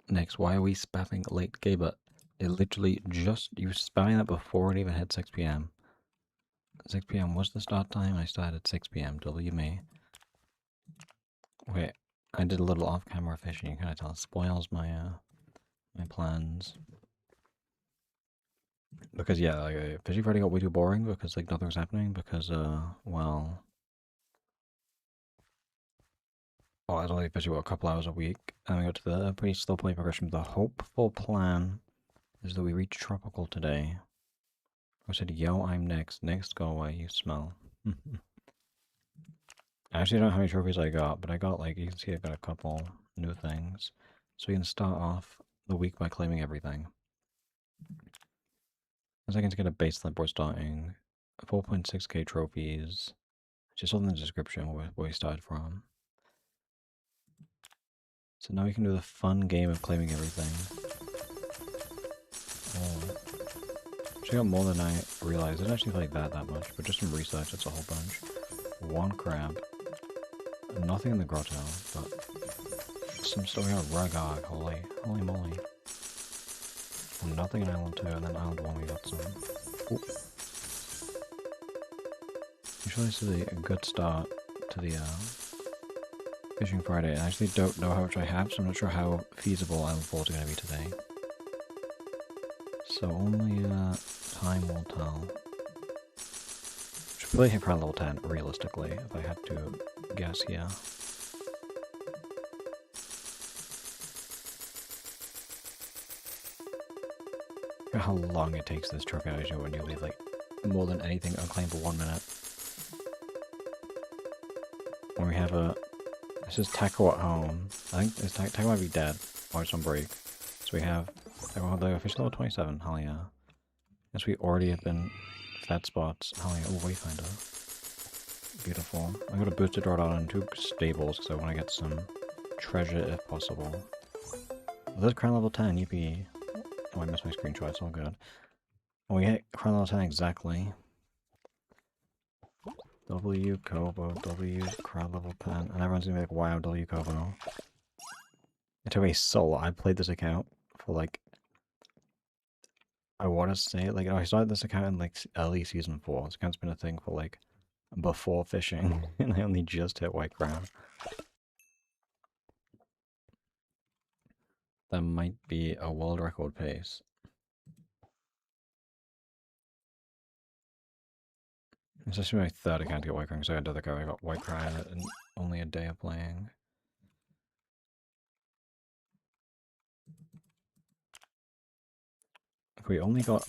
Next, why are we spamming late game? But it literally just, you were spamming that before it even hit 6 p.m. 6 p.m. was the start time. I started at 6 p.m. W me. Okay, I did a little off-camera fishing. You kind of tell it spoils my my plans. Because yeah, like, fishing Friday got way too boring because like nothing was happening because well, I was only fishing about a couple hours a week, and we got to the pretty slow play progression. The hopeful plan is that we reach tropical today. I said, yo, I'm next. Next, go away. You smell. I actually don't know how many trophies I got, but I got, like, you can see I got a couple new things. So we can start off the week by claiming everything. A second to get a base that we're starting. 4.6k trophies. Just all in the description where we started from. So now we can do the fun game of claiming everything. Oh. Actually got more than I realized. I didn't actually like that much, but just some research, it's a whole bunch. One crab. Nothing in the grotto, but some stuff. We got ragog, holy moly. Nothing in Island 2, and then Island 1 we got some. Ooh. Usually this is a good start to the Fishing Friday. I actually don't know how much I have, so I'm not sure how feasible Island 4 is going to be today. So only time will tell. Should probably hit around level 10, realistically, if I had to guess here. How long it takes this trophy actually when you leave like more than anything unclaimed for 1 minute. When we have a, this is Taco at home. I think this Taco might be dead or it's on break. So we have Taco the official level 27. Hell yeah. Yes, we already have been fed spots. Hell yeah. Oh, wayfinder. Beautiful. I'm gonna boost it right on in 2 stables because I want to get some treasure if possible. This crown level 10. Yippee. Oh, I missed my screenshot. It's all good. When we hit crown level 10 exactly. W Kobo, W crowd level 10, and everyone's gonna be like, wow, W Kobo. It took me so long. I played this account for like, I want to say, like, I started this account in like early season 4. This account's been a thing for like, before fishing, and I only just hit white crown. That might be a world record pace. It's actually my 3rd account to get white crown, because I had the other guy I got white crown in only a day of playing. We only got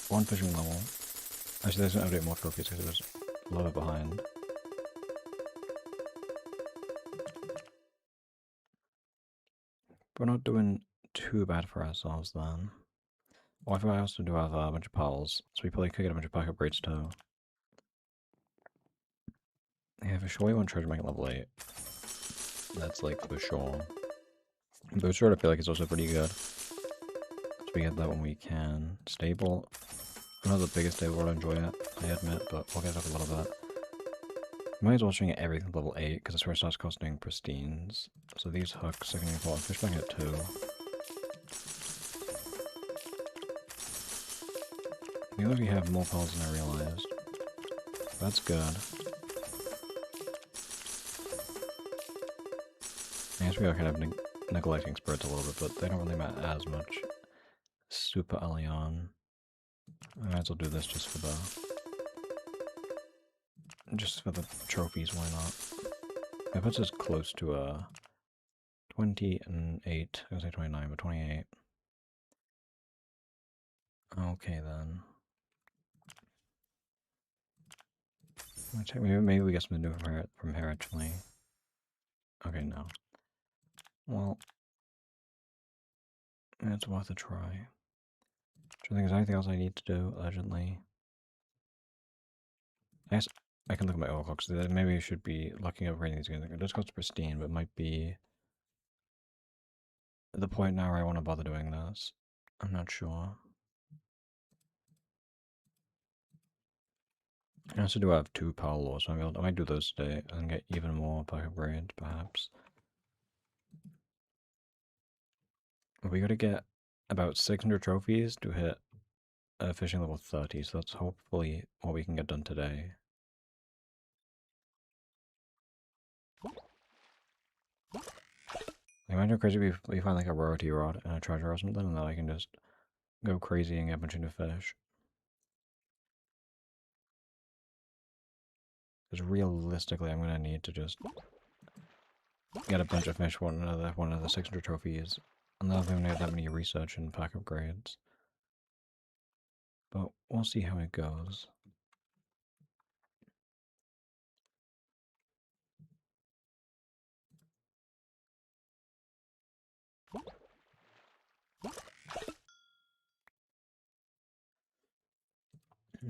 1 fishing level. Actually, there's an update more trophies because it was a little bit behind. We're not doing too bad for ourselves then. Oh, I forgot I also do have a bunch of pals, so we probably could get a bunch of backup upgrades too. Yeah, for sure we want treasure make level 8. That's like for sure. But sure, I feel like it's also pretty good. So we get that when we can. Stable. I'm not the biggest stable, I enjoy it, I admit, but we'll get up a little bit. Might as well string at everything level 8, because that's where it starts costing pristines. So these hooks are going to be important. Fish bang at 2. Maybe we have more pals than I realized. That's good. I guess we are kind of neglecting spirits a little bit, but they don't really matter as much. Super early on. I might as well do this just for the trophies, why not? That puts us close to 28. I was say 29, but 28. Okay then. Maybe we get something new from here actually. Okay, no. Well, it's worth a try. Do you think there's anything else I need to do urgently? I guess I can look at my overclocks. Maybe I should be looking at rating these again. It does cost pristine, but it might be at the point now where I want to bother doing this. I'm not sure. I also do have 2 power laws, so I might do those today and get even more power upgrades, perhaps. We gotta get about 600 trophies to hit fishing level 30, so that's hopefully what we can get done today. Imagine how crazy if we find like a rarity rod and a treasure or something, and then I can just go crazy and get a bunch of fish. Because realistically, I'm gonna need to just get a bunch of fish, one of the 600 trophies, and then I'm gonna get that many research and pack upgrades. But we'll see how it goes.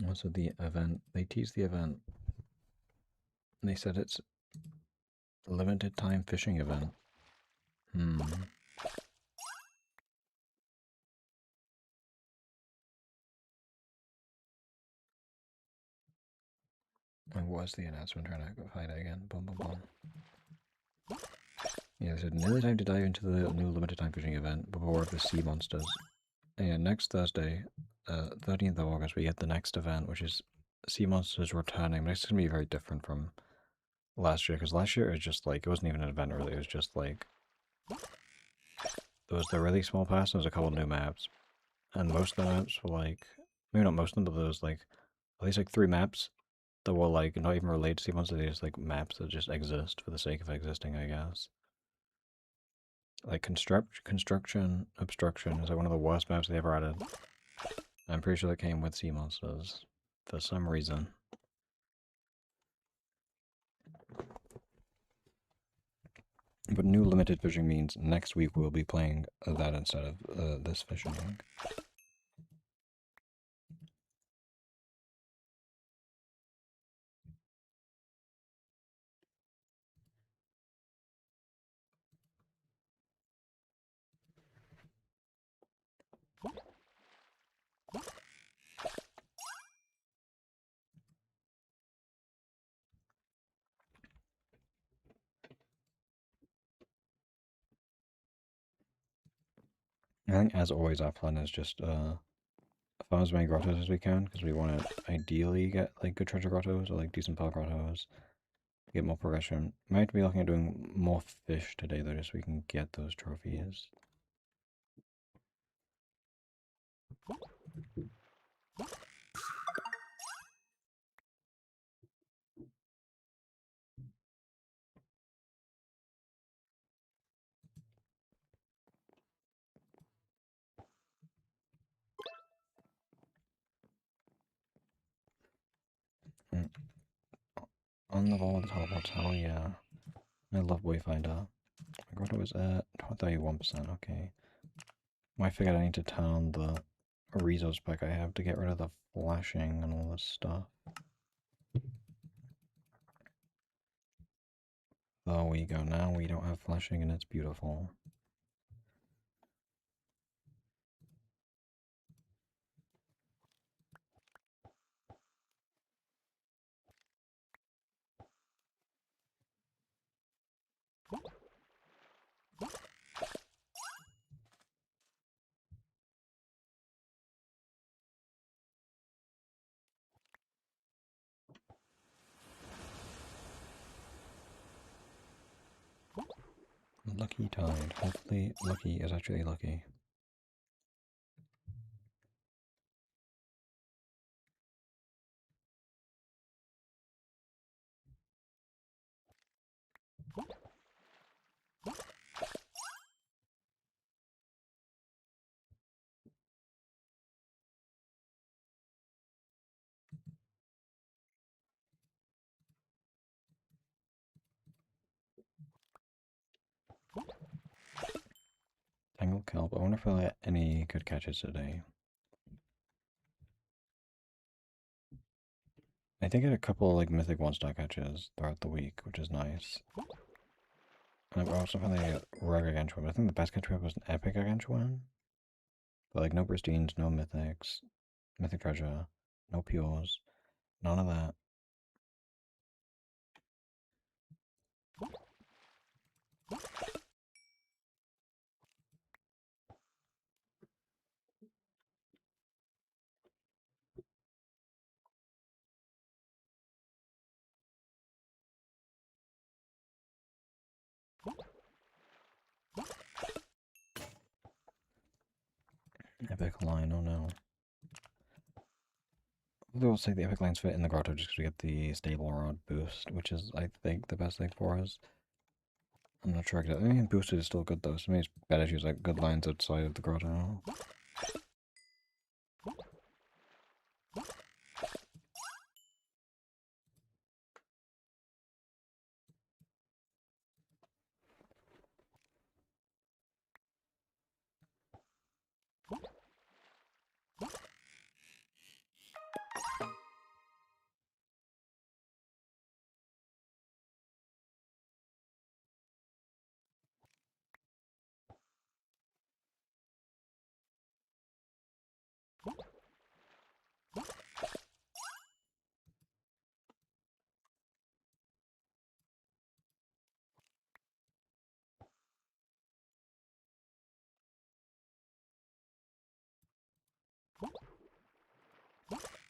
Also, the event, they teased the event. They said it's a limited time fishing event. Hmm. And what was the announcement? Trying to find it again. Boom, boom, boom. Yeah, they said nearly time to dive into the new limited time fishing event before the sea monsters. And next Thursday, 13th of August, we get the next event, which is Sea Monsters Returning. But it's going to be very different from last year, because last year it was just like, it wasn't even an event really, it was just like, there was the really small pass and there was a couple new maps. And most of the maps were like, maybe not most of them, but there was like, at least like 3 maps that were like not even related to Sea Monsters, they're just like maps that just exist for the sake of existing, I guess. Like construction obstruction is like one of the worst maps they ever added. I'm pretty sure that came with sea monsters for some reason. But new limited fishing means next week we'll be playing that instead of this fishing. I think as always our plan is just farm as many grottos as we can because we want to ideally get like good treasure grottos or like decent pearl grottos. Get more progression. Might be looking at doing more fish today though, just so we can get those trophies. Mm. On the wall of the teleport, hell yeah. I love Wayfinder. My grotto is at 31%, okay. I figured I need to turn on the resource pack I have to get rid of the flashing and all this stuff. There we go, now we don't have flashing and it's beautiful. Lucky tide. Hopefully lucky is actually lucky. Tangled kelp. I wonder if I get any good catches today. I think I had a couple like mythic one-star catches throughout the week, which is nice. And I've also found a rare gargantuan, but I think the best catch we had was an epic gargantuan. But like no pristines, no mythics, mythic treasure, no pures, none of that. Epic line, oh no. I will say the epic lines fit in the grotto just because we get the stable rod boost, which is, I think, the best thing for us. I'm not sure exactly. I mean, boosted is still good though, so maybe it's better to use like good lines outside of the grotto.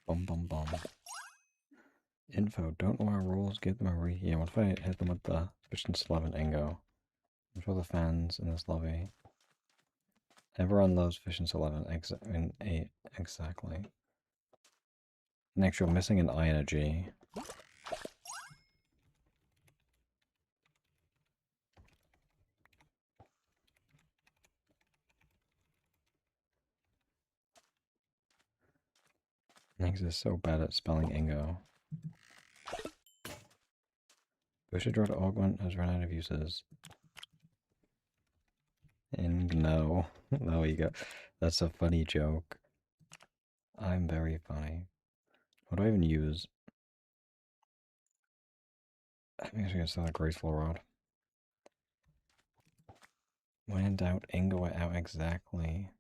Bum bum bum. Info, don't know our rules, give them a re- Yeah, what if I hit them with the Efficiency 11 Ingo? I'm sure the fans in this lobby. Everyone loves Efficiency 11, in 8, exactly. Next, you're missing an I and a G. Next is so bad at spelling Ingo. Bushy Draw to Augment has run out of uses. And no. There you go. That's a funny joke. I'm very funny. What do I even use? I think I'm gonna sell a Graceful Rod. When in doubt, Ingo it out exactly.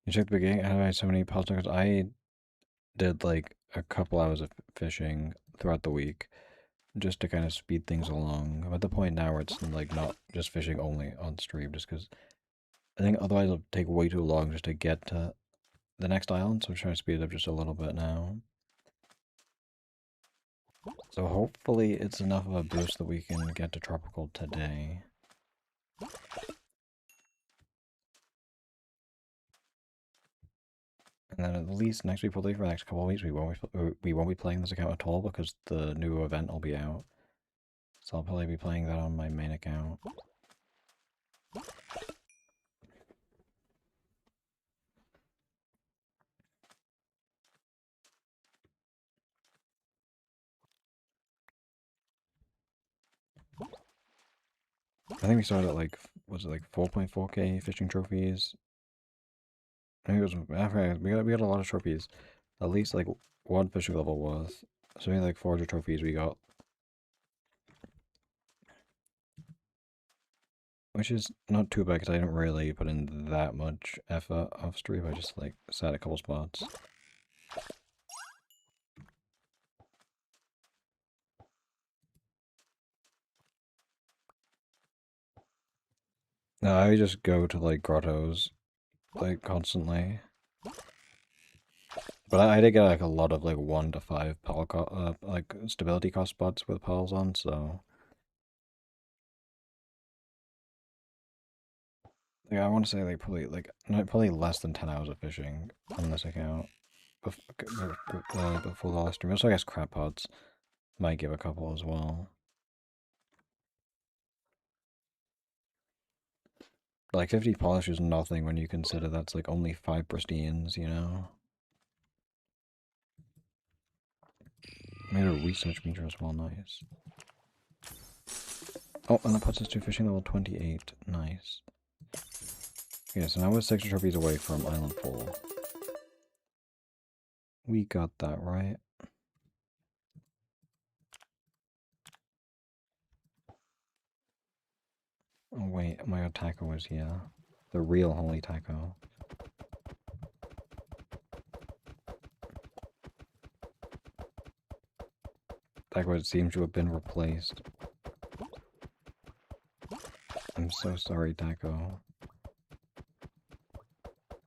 You check the beginning, I had so many pulse nuggets. I did like a couple hours of fishing throughout the week just to kind of speed things along. I'm at the point now where it's like not just fishing only on stream, just because I think otherwise it'll take way too long just to get to the next island, so I'm trying to speed it up just a little bit now. So hopefully it's enough of a boost that we can get to Tropical today. And then at least next week, probably for the next couple of weeks, we won't be playing this account at all because the new event will be out. So I'll probably be playing that on my main account. I think we started at like, was it like 4.4k fishing trophies? I think it was, we got a lot of trophies. At least like one fishing level worth. So maybe like 400 trophies we got. Which is not too bad because I didn't really put in that much effort off stream. I just like sat a couple spots. No, I just go to like grottos like constantly. But I did get like a lot of like 1 to 5 pearl like stability cost spots with pearls on, so yeah, I want to say like probably less than 10 hours of fishing on this account before the last stream. Also, I guess crab pots might give a couple as well. Like 50 polish is nothing when you consider that's like only 5 pristines, you know? Made a research meter as well, nice. Oh, and that puts us to fishing level 28, nice. Okay, so now we're 6 trophies away from Island 4. We got that, right? Oh wait, my god, Taco is here. The real Holy Taco. Taco seems to have been replaced. I'm so sorry, Taco.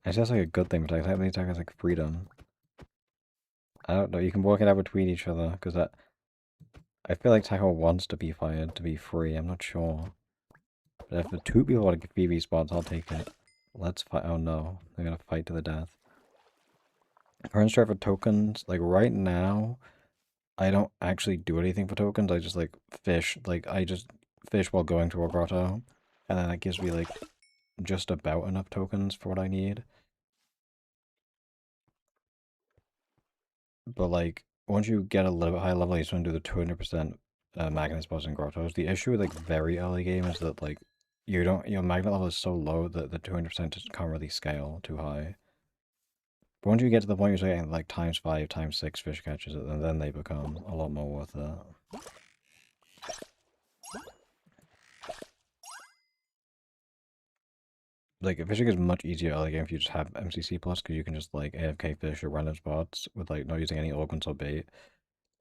It's just like a good thing, but I think Taco's like freedom. I don't know, you can work it out between each other, because I feel like Taco wants to be fired to be free, I'm not sure. But if the two people want to get PV spots, I'll take it. Let's fight. Oh no, they're gonna fight to the death. Current strat for tokens, like right now, I don't actually do anything for tokens. I just like fish. Like I just fish while going to a grotto, and then that gives me like just about enough tokens for what I need. But like once you get a little bit high level, you just want to do the 200% magnet spots and grottos. The issue with like very early game is that like you don't your magnet level is so low that the 200% just can't really scale too high. But once you get to the point you're getting like ×5, ×6 fish catches, and then they become a lot more worth it. Like fishing is much easier early game if you just have MCC plus because you can just like AFK fish or random spots with like not using any organs or bait,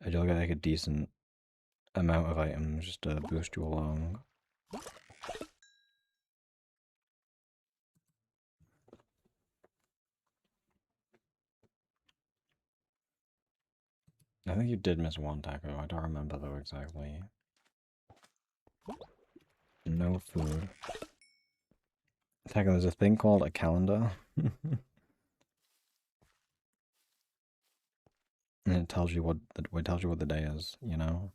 and you'll get like a decent amount of items just to boost you along. I think you did miss one taco. I don't remember though exactly. No food. Taco, there's a thing called a calendar. And it tells you what the day is, you know?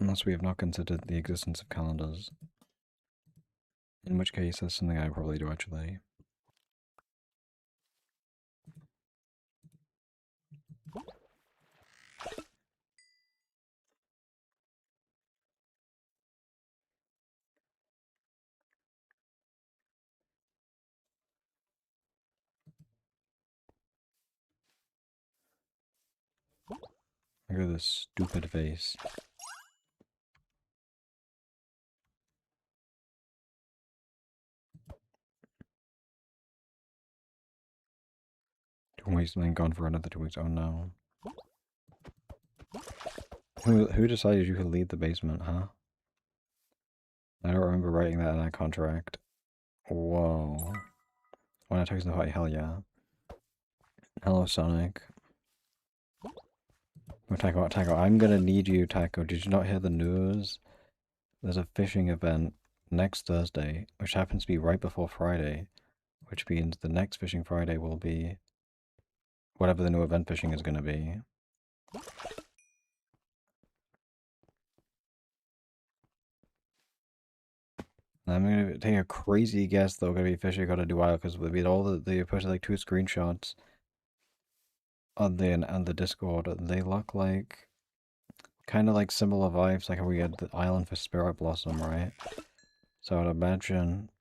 Unless we have not considered the existence of calendars. In which case that's something I probably do actually. Look at this stupid face. Waste and then gone for another 2 weeks. Oh no. Who decided you could leave the basement, huh? I don't remember writing that in our contract. Whoa. When I text the fight, hell yeah. Hello, Sonic. Oh, Taco, Taco, I'm gonna need you, Taco. Did you not hear the news? There's a fishing event next Thursday, which happens to be right before Friday, which means the next fishing Friday will be whatever the new event fishing is gonna be. I'm gonna take a crazy guess though, gonna be fishing on a new island because with all they posted like 2 screenshots on the Discord. They look like kind of like similar vibes, like how we had the island for Spirit Blossom, right? So I'd imagine.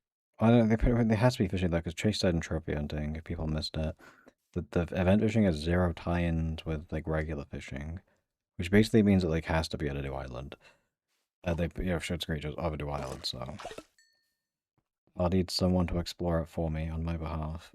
I don't. They has to be fishing though, because Chase said in trophy hunting. If people missed it, the event fishing has zero tie-ins with like regular fishing, which basically means it like has to be at a new island. They showed screenshots of a new island, so I'll need someone to explore it for me on my behalf.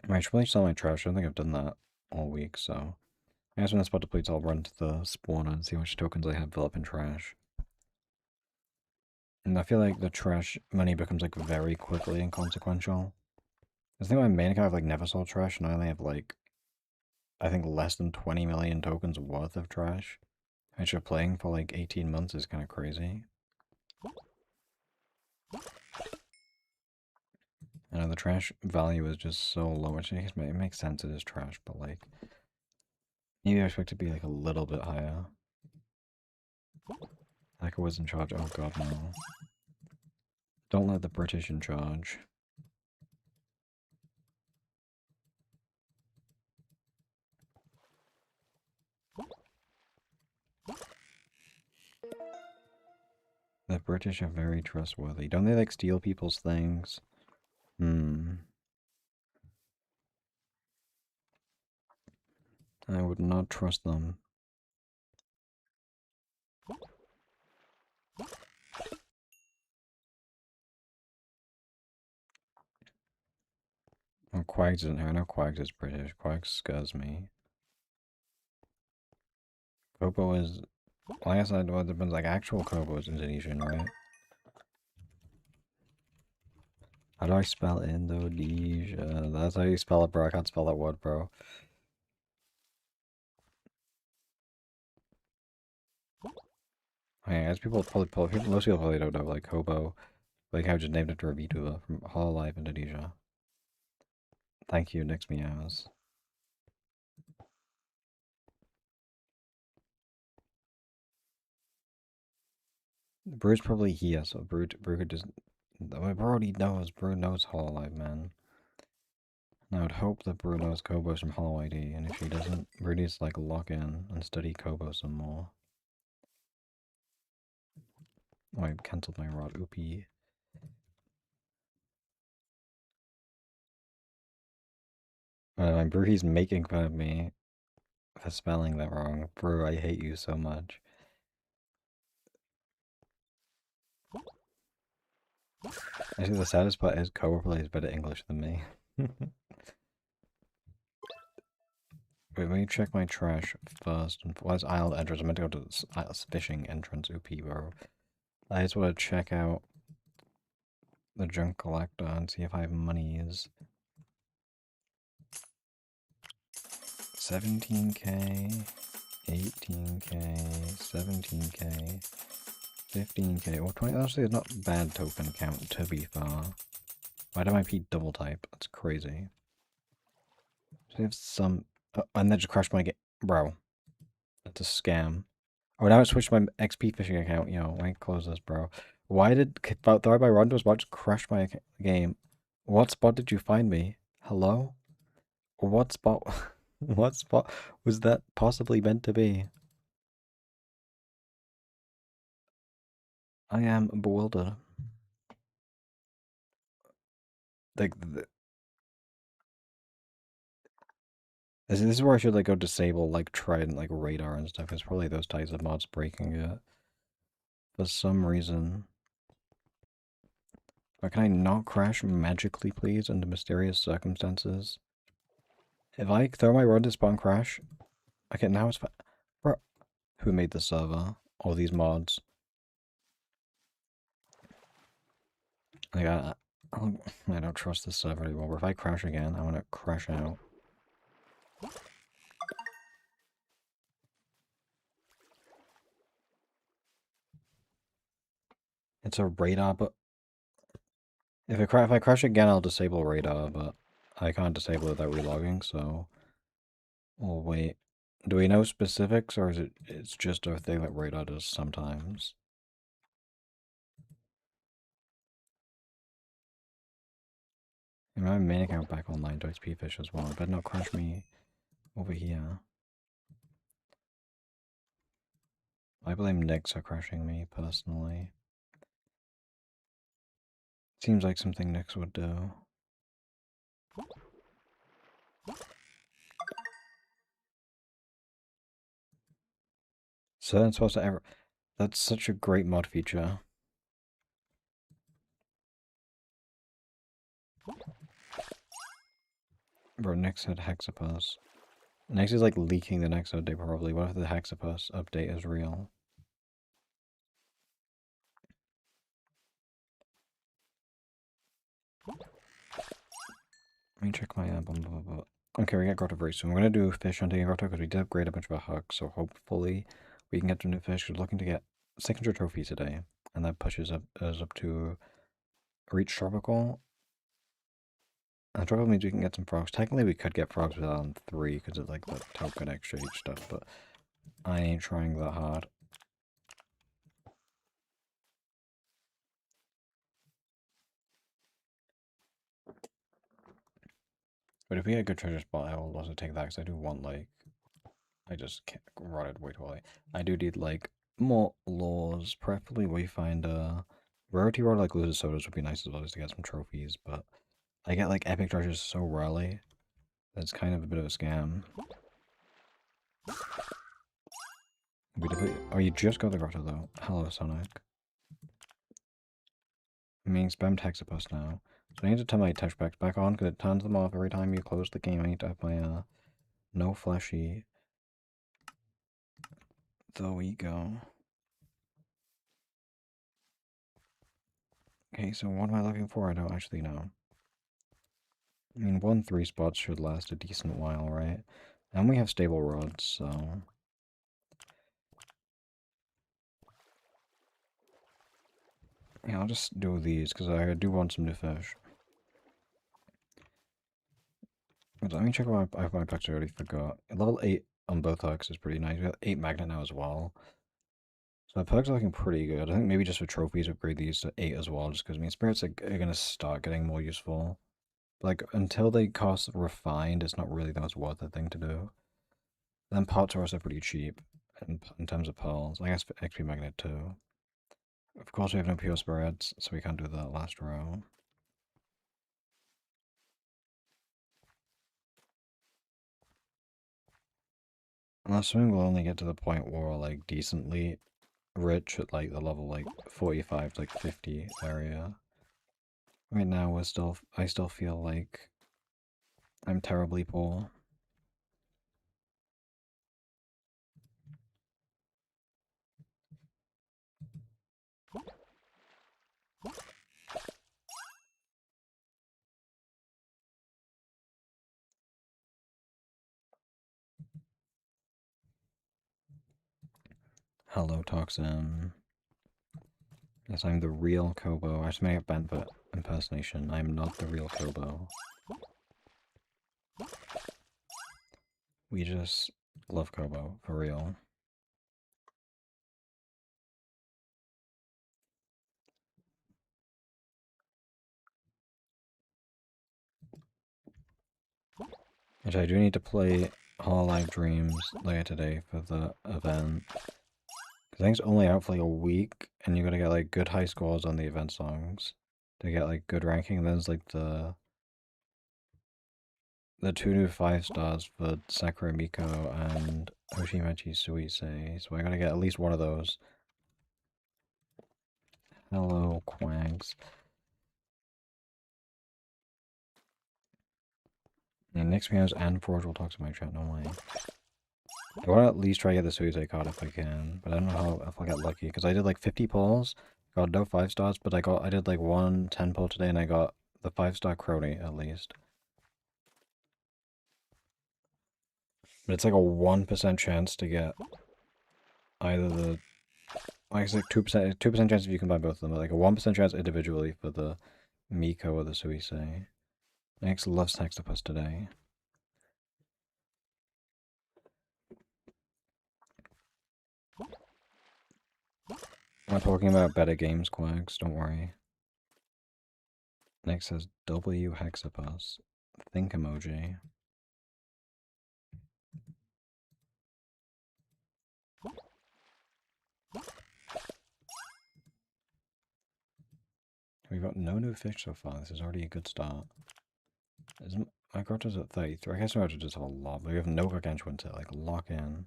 I should probably sell my trash. I don't think I've done that all week, so I guess when I spot depletes, I'll run to the spawner and see how much tokens I have built up in trash. And I feel like the trash money becomes like very quickly inconsequential. I think my main account I've like never sold trash, and I only have like I think less than 20 million tokens worth of trash. Which playing for like 18 months is kind of crazy. I know the trash value is just so low, which it makes sense it is trash, but like maybe I expect it to be like a little bit higher. Like I was in charge. Oh god, no. Don't let the British in charge. The British are very trustworthy. Don't they like steal people's things? Hmm. I would not trust them. Oh, Quags isn't here. I know Quags is British. Quags scares me. Kobo is... Well, I guess well, it depends. Like, actual Kobo is Indonesian, right? How do I spell Indonesia? That's how you spell it, bro. I can't spell that word, bro. Okay, as most people probably don't know, like, Kobo. Like, I just named it for VTuber from Hololive Indonesia. Thank you, Nix Meows. Brew's probably here, so Brew could just... Bro already knows. Brew knows Hololive, man. And I would hope that Brew knows Kobo from Hollow ID, and if she doesn't, Brew needs to, like, lock in and study Kobo some more. Oh, I cancelled my rod. Oopie. Brew, he's making fun of me for spelling that wrong. Brew, I hate you so much. Actually, the saddest part is Kobo plays better English than me. Wait, let me check my trash first. Where's Isle entrance? I meant to go to the fishing entrance. Oopie, bro. I just want to check out the junk collector and see if I have monies. 17k, 18k, 17k, 15k, or 20. Actually, it's not bad token count, to be fair. Why do my P double type? That's crazy. So I have some. And then just crashed my game. Bro, that's a scam. Oh, now it switched my XP fishing account. Yo, why close this, bro? Why did Throw by Rondo was about to crash my game? What spot did you find me? Hello? What spot? What spot was that possibly meant to be? I am bewildered. Like, this is where I should, like, go disable, like, Trident, like, radar and stuff. It's probably those types of mods breaking it. For some reason. But can I not crash magically, please, under mysterious circumstances? If I throw my rod to spawn crash, okay, now it's fine. Bro, who made the server? All these mods. Like, I don't trust this server anymore. But if I crash again, I want to crash out. It's a radar, but if I crash again, I'll disable radar, but I can't disable it without relogging, so we'll wait. Do we know specifics, or is it's just a thing that radar does sometimes? And my main account back online to XP fish as well. Better not crash me over here. I blame Nyx for crashing me, personally. Seems like something Nyx would do. So that's supposed to ever... That's such a great mod feature. Bro, Nyx had Hexapus. Nyx is like leaking the next update probably. What if the Hexapus update is real? Let me check my blah, blah, blah. Okay, we got grotto very soon. We're gonna do fish hunting in grotto because we did upgrade a bunch of our hooks, so hopefully we can get some new fish. We're looking to get 600 trophies a day, and that pushes us up to reach tropical. And tropical means we can get some frogs. Technically, we could get frogs without on 3 because of like the token exchange stuff, but I ain't trying that hard. But if we get a good treasure spot, I will also take that because I do want, like, I just can't run it way too late. I do need, like, more laws. Preferably we find a rarity rod like Losers Sodas would be nice as well just to get some trophies, but I get like epic treasures so rarely that it's kind of a bit of a scam. We definitely. Oh, you just got the grotto though. Hello, Sonic. I'm being spammed Hexapus now. So I need to turn my touchbacks back on because it turns them off every time you close the game. I need to have my no fleshy. There we go. Okay, so what am I looking for? I don't actually know. I mean, 1-3 spots should last a decent while, right? And we have stable rods, so... Yeah, I'll just do these, because I do want some new fish. But let me check out my packs. I already forgot. Level 8 on both hooks is pretty nice. We got 8 magnet now as well. So my perks are looking pretty good. I think maybe just for trophies, upgrade these to 8 as well, just because, I mean, spirits are going to start getting more useful. Like, until they cost refined, it's not really the most worth it thing to do. Then pots are also pretty cheap in terms of pearls. I guess for XP magnet too. Of course, we have no pure spirits, so we can't do that last row. Unless swimming will only get to the point where we're like decently rich at like the level like 45 to like 50 area. Right now, I still feel like I'm terribly poor. Hello, Toxin. Yes, I'm the real Kobo. I just made a band for impersonation. I'm not the real Kobo. We just love Kobo, for real. Which I do need to play Hololive Dreams later today for the event. Because I think it's only out for like a week, and you gotta get like good high scores on the event songs to get like good ranking. And then there's like the 2 new 5 stars for Sakura Miko and Hoshimachi Suisei. So I gotta get at least one of those. Hello, Quags. And next we have and Forge will talk to my chat, no way. I want to at least try to get the Suisei card if I can, but I don't know how if I'll get lucky, because I did like 50 pulls, got no 5 stars, but I did like 10 pull today and I got the 5-star Crony at least. But it's like a 1% chance to get either the, like it's like 2% chance if you combine both of them, but like a 1% chance individually for the Miko or the Suisei. Max loves Hexapus today. I'm talking about better games, Quags, don't worry. Next says W Hexapus. Think emoji. We've got no new fish so far. This is already a good start. Isn't my grotto's at 33? I guess we have to just have a lot. We have no gargantuan to like lock in.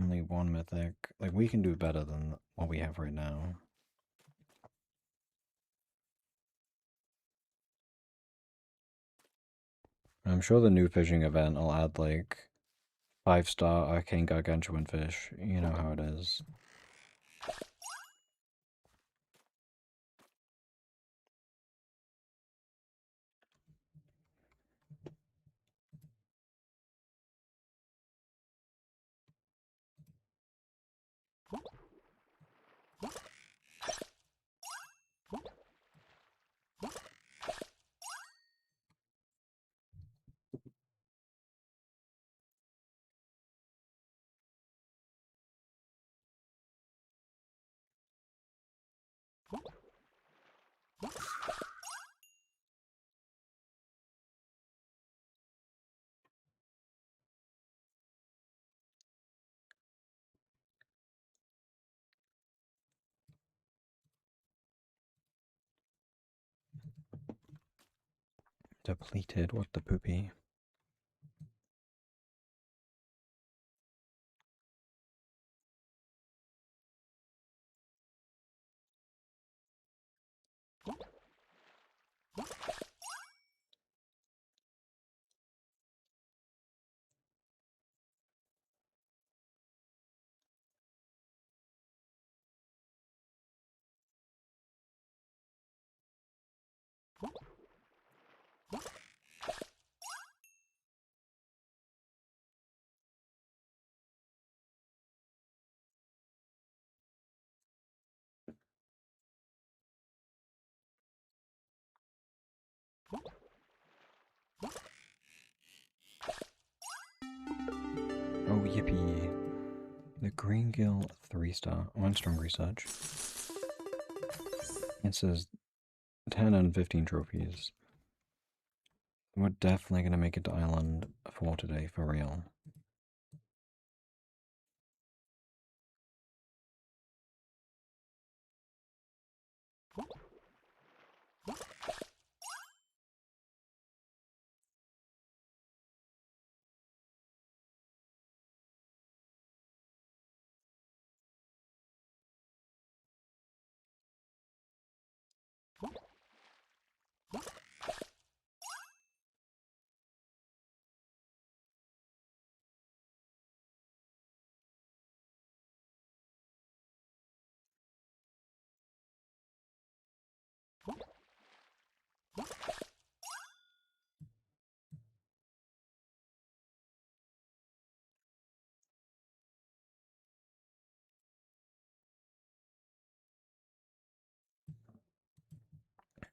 Only one mythic. Like we can do better than what we have right now. I'm sure the new fishing event will add like 5-star arcane gargantuan fish. You know how it is. Depleted, what the poopy? Oh, yippee. The Green Gill 3-star. 1 strong research. It says 10 and 15 trophies. We're definitely going to make it to Island 4 today, for real.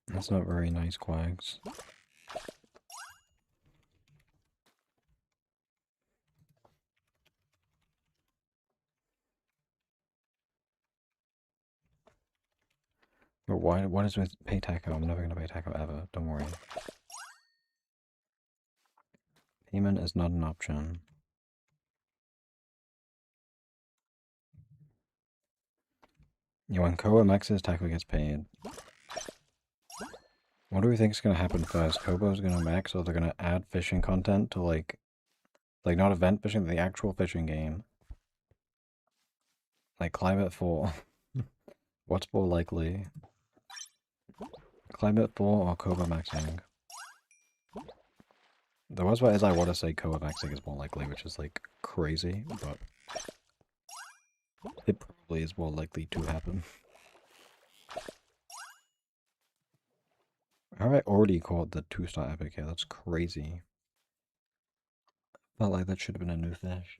That's not very nice, Quags. But why? What is with pay taco? I'm never gonna pay taco ever. Don't worry. Payment is not an option. Yeah, when Koa maxes, taco gets paid. What do we think is gonna happen first? Kobo's gonna max, or they're gonna add fishing content to like not event fishing, the actual fishing game. Like Climate 4. What's more likely? Climate 4 or Koba maxing? The worst part is I want to say Koba maxing is more likely, which is like crazy, but it probably is more likely to happen. How have I already caught the 2-star epic here? That's crazy. Felt like that should have been a new fish.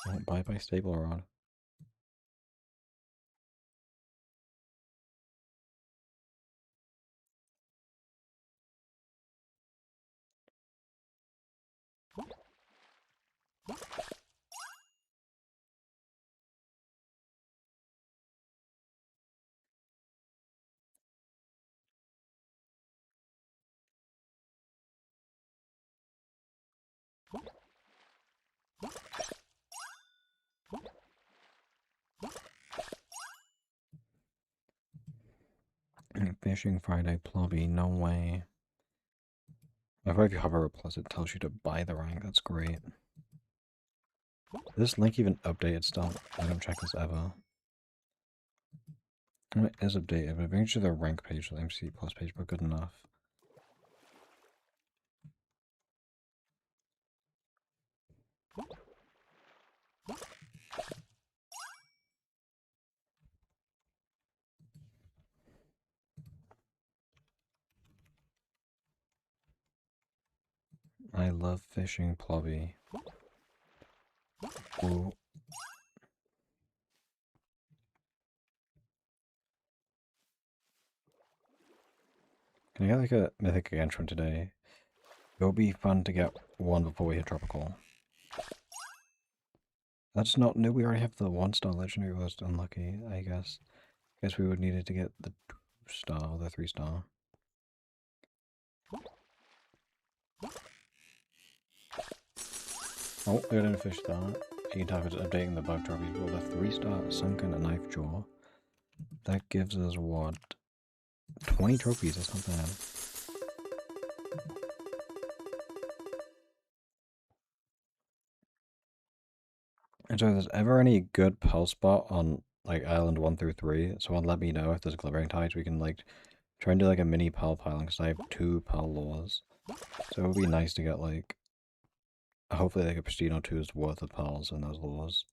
Oh, bye-bye stable rod. Fishing Friday Plobby, no way. If you hover a plus, it tells you to buy the rank, that's great. Is this link even updated still? I don't check this ever. It is updated, but brings you to the rank page, the MC plus page, but good enough. I love fishing Plobby. Ooh. Can I get like a mythic Gantron today? It'll be fun to get one before we hit tropical. That's not new, we already have the 1-star legendary, was unlucky, I guess. Guess we would need it to get the 2-star or the 3-star. Oh, I didn't fish that. You can talk about updating the bug trophies with a 3-star sunken knife jaw. That gives us what? 20 trophies, that's not bad. And so if there's ever any good pearl spot on like island 1 through 3, someone let me know if there's glittering tides. We can like try and do like a mini pearl piling because I have 2 pearl lures. So it would be nice to get like hopefully like a pristine or two's worth of pearls in those lures.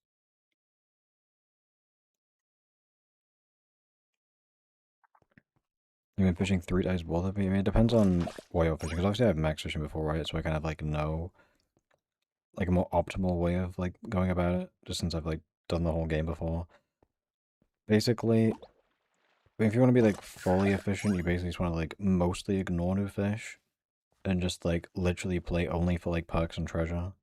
I've been fishing 3 days worth of it. I mean, it depends on what you're fishing because obviously I've max fishing before, right? So I kind of like know like a more optimal way of like going about it just since I've like done the whole game before. Basically, if you want to be like fully efficient, you basically just want to like mostly ignore new fish and just like literally play only for like perks and treasure.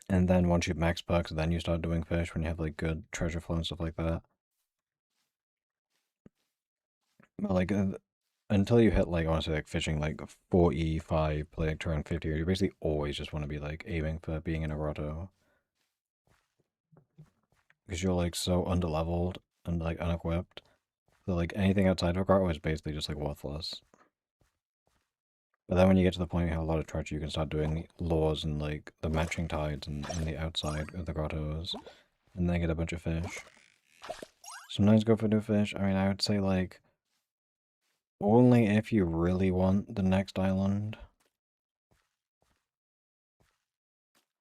And then once you've max perks, then you start doing fish when you have like good treasure flow and stuff like that. But like until you hit like honestly like fishing like 45, play like turn 50, you basically always just want to be like aiming for being in a grotto because you're like so underleveled and like unequipped that like anything outside of a grotto is basically just like worthless. But then when you get to the point you have a lot of treasure, you can start doing lures and like the matching tides and the outside of the grottos, and then get a bunch of fish. Sometimes go for new fish. I mean, I would say like only if you really want the next island.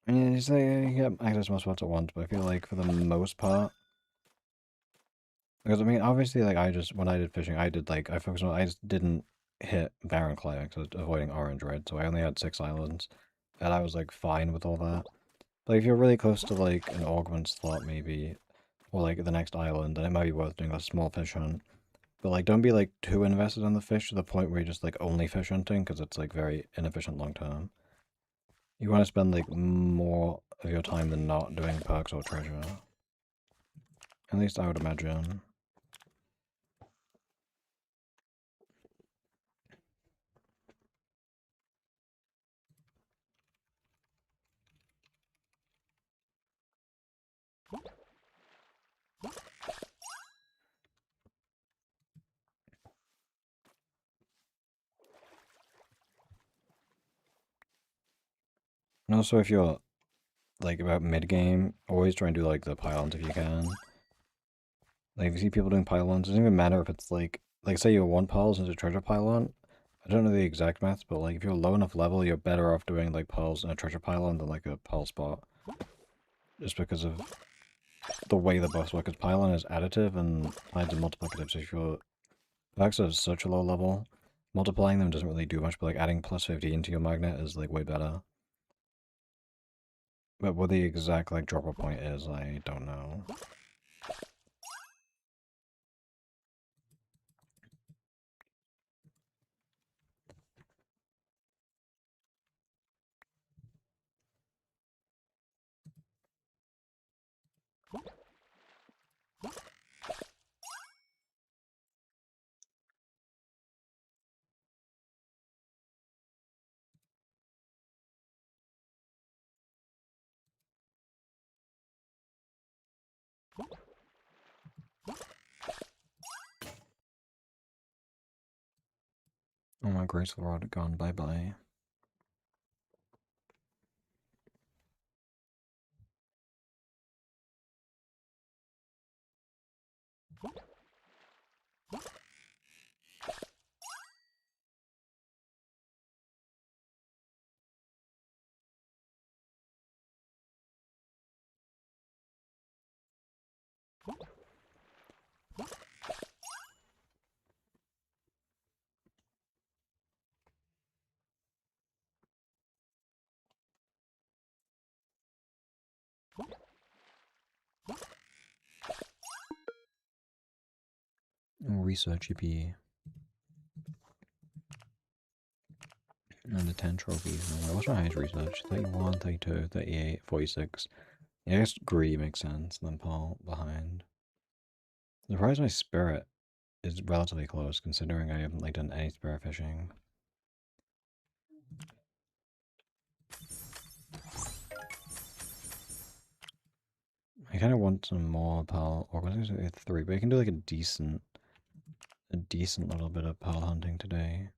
I mean, you say you get access to most spots at once, but I feel like for the most part, because I mean, obviously, like I just when I did fishing, I did like I focused on I just didn't hit barren climax. I was avoiding orange red, so I only had 6 islands, and I was like fine with all that. But if you're really close to like an augment slot, maybe, or like the next island, then it might be worth doing a small fish hunt. But like, don't be like too invested in the fish to the point where you're just like only fish hunting, because it's like very inefficient long term. You want to spend like more of your time than not doing perks or treasure. At least I would imagine. And also, if you're like about mid game, always try and do like the pylons if you can. Like if you see people doing pylons, it doesn't even matter if it's like say you're 1 pearls into a treasure pylon. I don't know the exact maths, but like if you're low enough level, you're better off doing like pearls in a treasure pylon than like a pearl spot. Just because of the way the buffs work, because pylon is additive and tides are multiplicative, so if your perks are such a low level, multiplying them doesn't really do much, but like adding plus 50 into your magnet is like way better. But what the exact like dropper point is, I don't know. Oh my graceful rod gone, bye bye. Research EP. And the 10 trophies. What's my highest research? 31, 32, 38, 46. Yeah, I guess Gree makes sense, then Paul behind. Surprised my spirit is relatively close, considering I haven't like done any spirit fishing. I kind of want some more pearl. Or was it 3? But I can do like a decent little bit of pearl hunting today.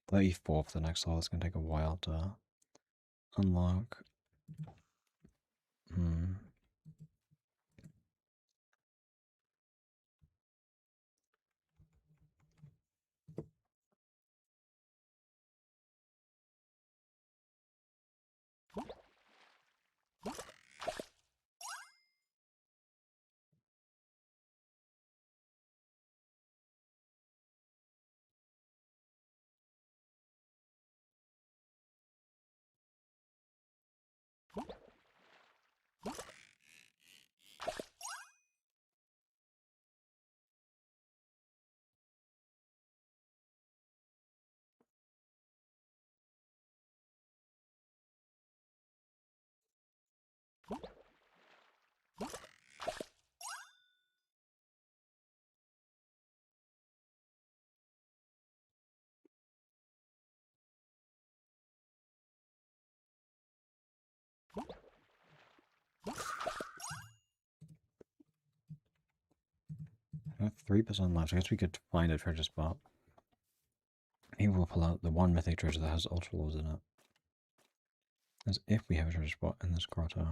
34 for the next level. It's gonna take a while to unlock. Hmm. I have 3% left. I guess we could find a treasure spot. Maybe we'll pull out the one mythic treasure that has ultra laws in it. As if we have a treasure spot in this grotto.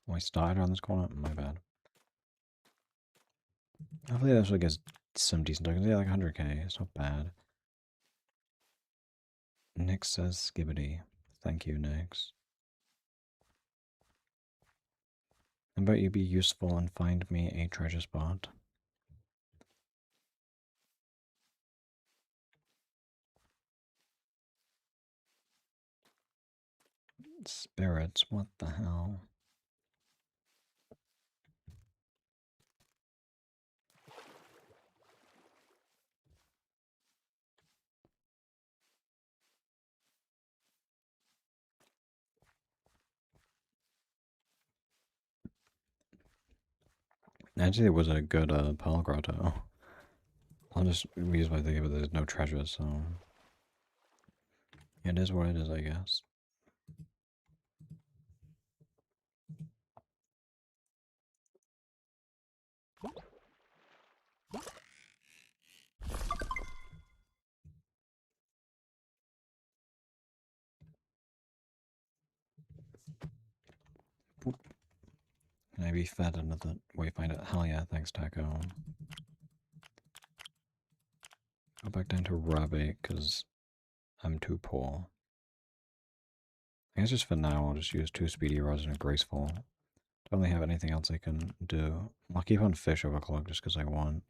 Oh, I started around this corner? My bad. Hopefully this will get some decent tokens. Yeah, like 100k. It's not bad. Nix says skibbity. Thank you, Nix. How about you be useful and find me a treasure spot? Spirits, what the hell? Actually, it was a good pearl grotto. I'll just use my thing, but there's no treasure, so it is what it is, I guess. Boop. Can I be fed another wayfinder? Hell yeah, thanks, Taco. Go back down to Rabbit, because I'm too poor. I guess just for now, I'll just use 2 speedy rods and a graceful. Don't really have anything else I can do. I'll keep on fish overclock just because I want.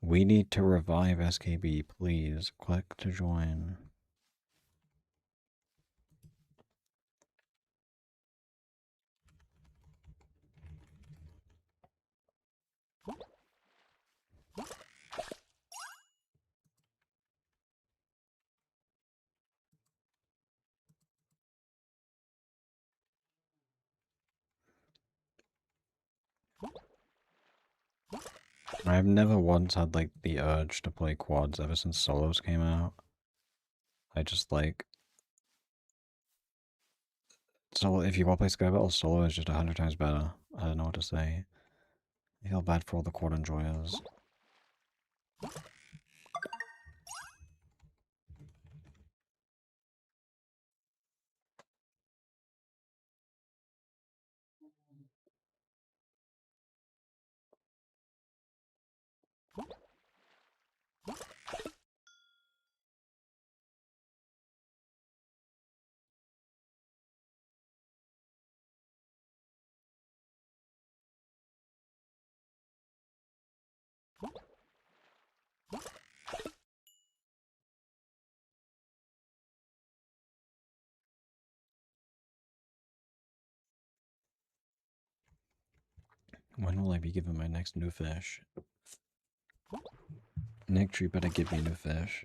We need to revive SKB, please. Click to join. I've never once had like the urge to play quads ever since solos came out. I just like solo. If you want to play Sky Battle, solo is just 100 times better. I don't know what to say. I feel bad for all the quad enjoyers. When will I be given my next new fish? Nick Tree better give me new fish.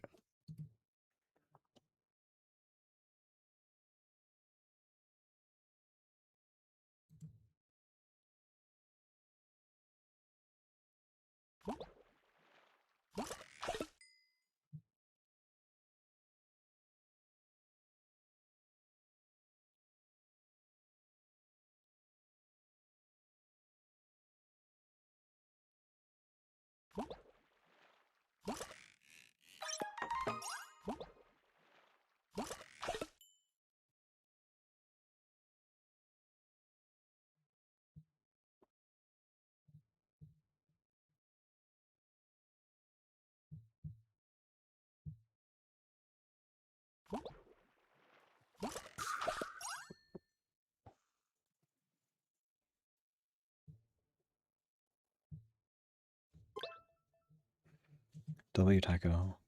W Taco.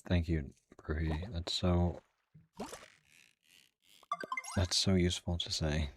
Thank you, Bruhi. That's so useful to say.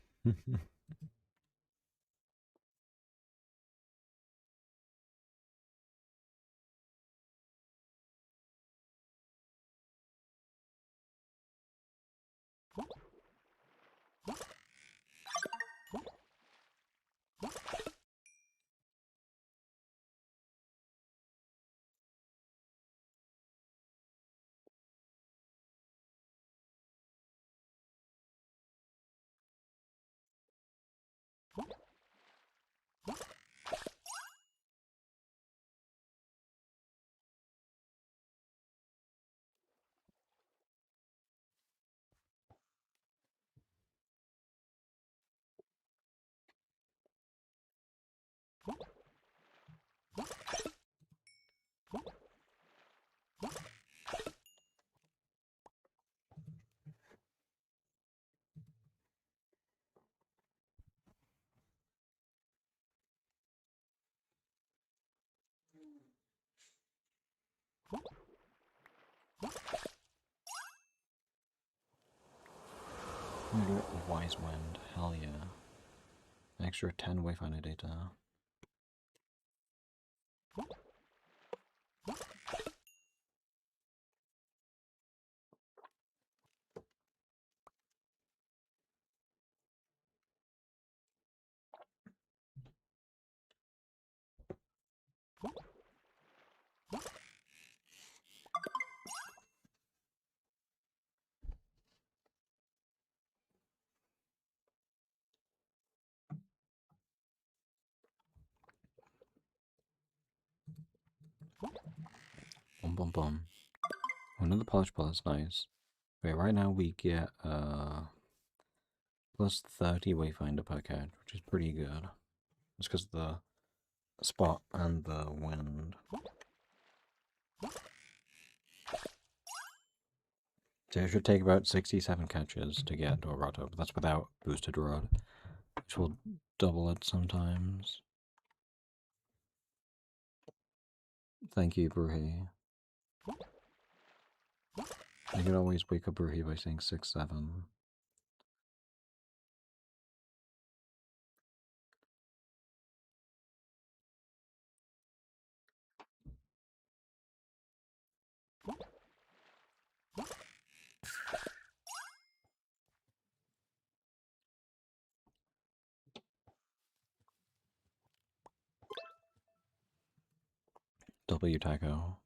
I'm gonna do it with Wise Wind. Hell yeah. Extra 10 Wayfinder data. Bum bum bum. Another polish bullet's nice. Okay, right now we get plus 30 Wayfinder per catch, which is pretty good. Just because the spot and the wind. So it should take about 67 catches to get to a Roto, but that's without boosted rod, which will double it sometimes. Thank you, Bruhi. I could always wake up Bruhi by saying 6-7. W Taco.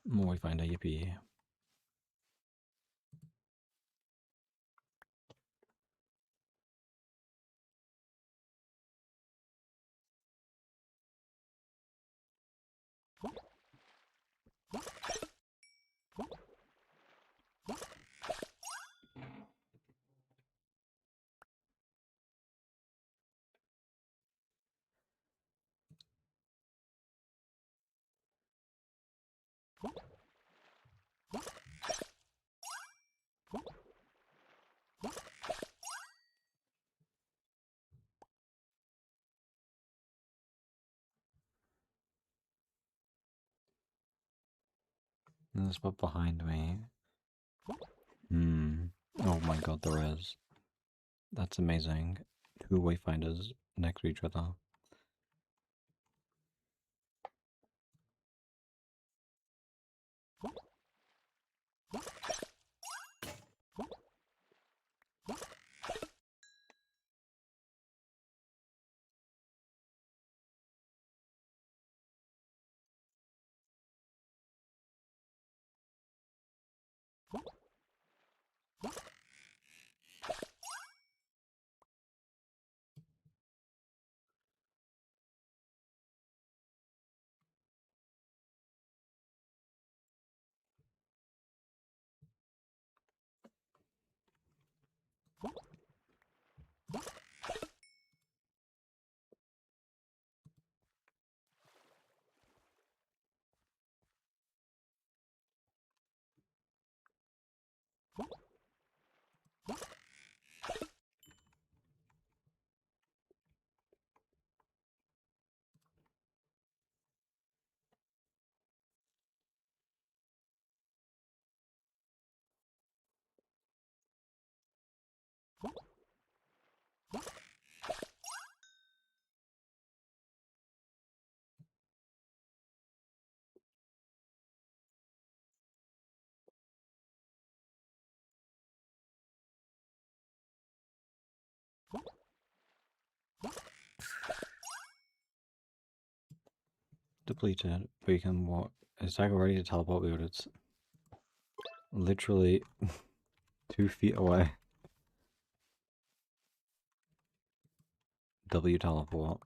More we find a yippee. There's spot behind me. Oh my god, there is. That's amazing. Two wayfinders next to each other. Depleted, but you can walk. It's like ready to teleport, but it's literally 2 feet away. W teleport.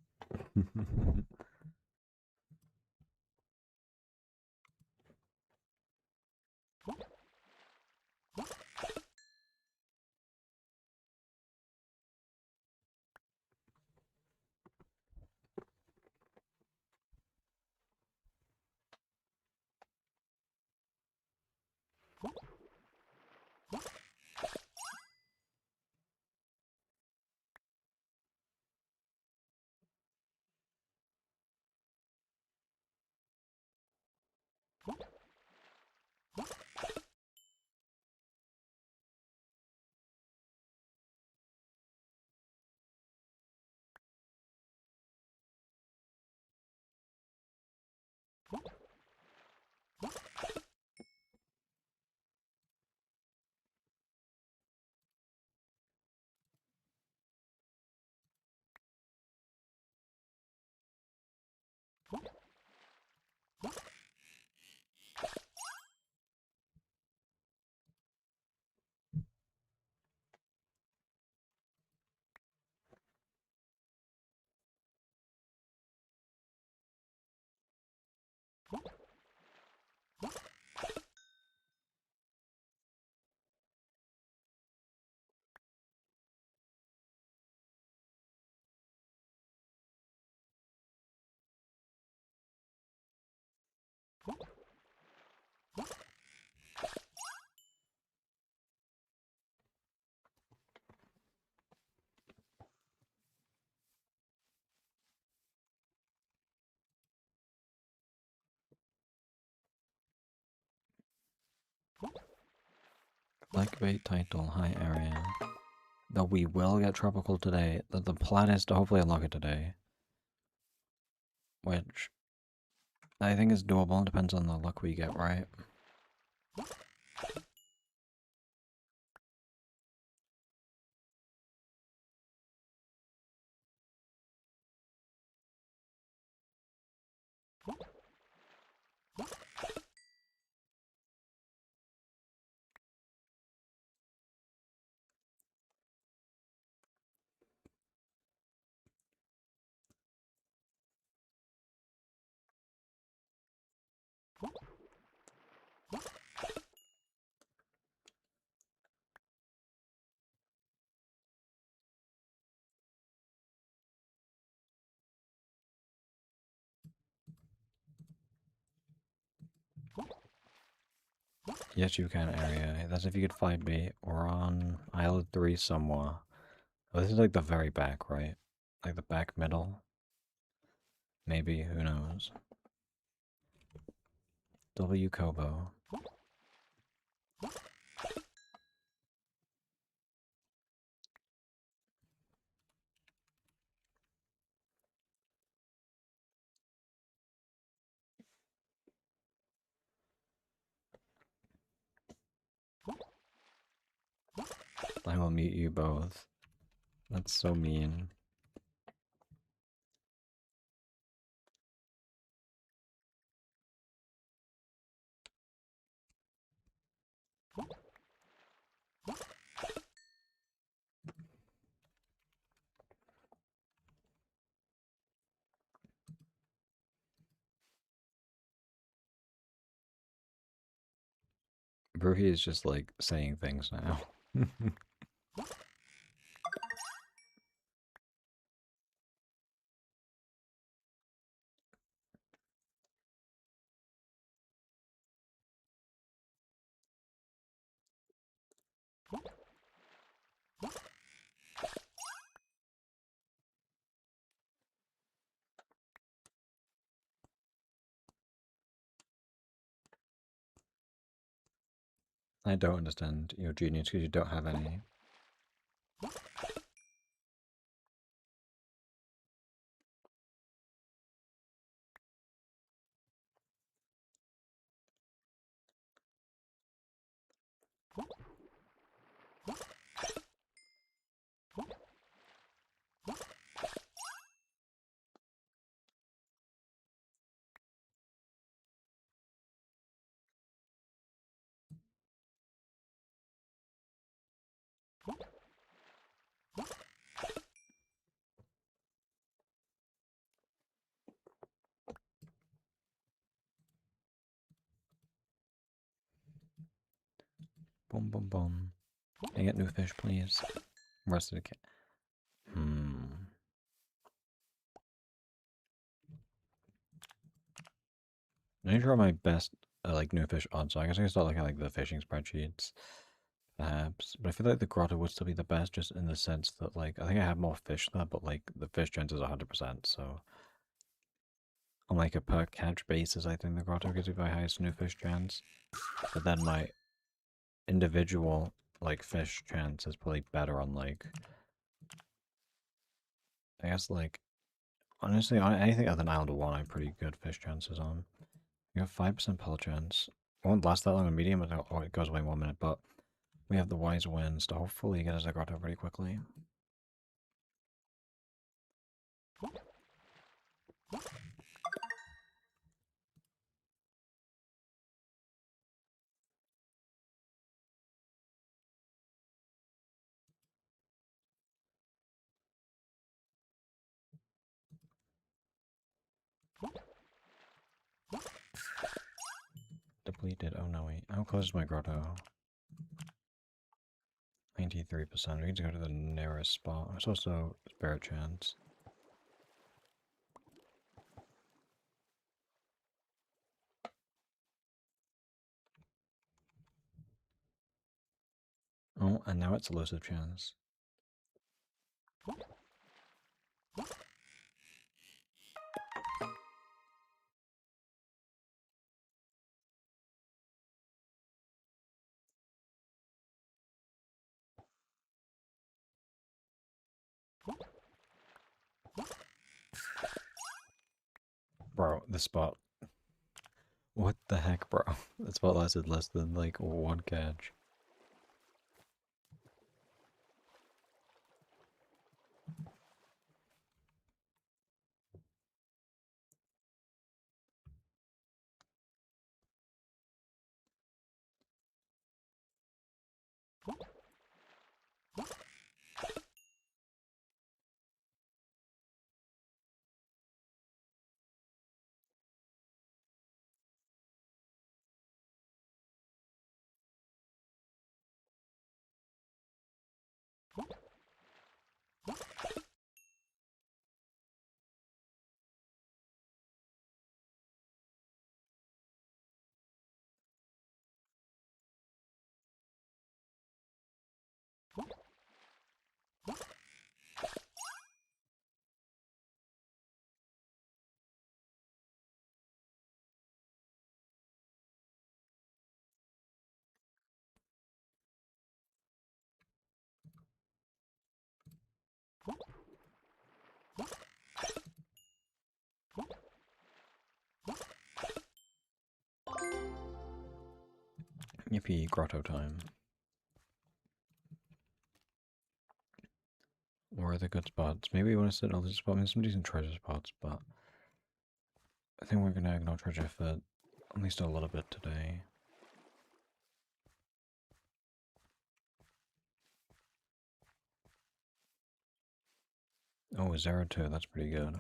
Clickbait title, high area. Though we will get tropical today. The plan is to hopefully unlock it today. Which I think is doable, depends on the luck we get, right? Yes, you can area. That's if you get 5B. We're on Isle 3 somewhere. Oh, this is like the very back, right? Like the back middle? Maybe, who knows? W Kobo. I will meet you both. That's so mean. Bruhey is just like saying things now. I don't understand your genius because you don't have any. Boom, boom, boom. Can I get new fish, please? Rest of the cat. I need to draw my best like new fish odds. So I guess I can start looking at like the fishing spreadsheets, perhaps. But I feel like the grotto would still be the best, just in the sense that like I think I have more fish there, but like the fish chance is 100%. So on like a per catch basis, I think the grotto gives you the highest new fish chance. But then my individual like fish chance is probably better on like I guess like honestly on anything other than Island 1 I have pretty good fish chances on. We have 5% pull chance. It won't last that long in medium, but it goes away in 1 minute, but we have the wise winds to hopefully get us a grotto pretty quickly. Depleted. Oh no, wait. How close is my grotto? 93%. We need to go to the nearest spot. It's also spirit chance. Oh, and now it's elusive chance. Bro, the spot. What the heck, bro? The spot lasted less than like 1 catch. Yippee, grotto time. Where are the good spots? Maybe we want to sit in all these spots. I mean, some decent treasure spots, but I think we're gonna ignore treasure for at least a little bit today. Oh, 0-2, that's pretty good.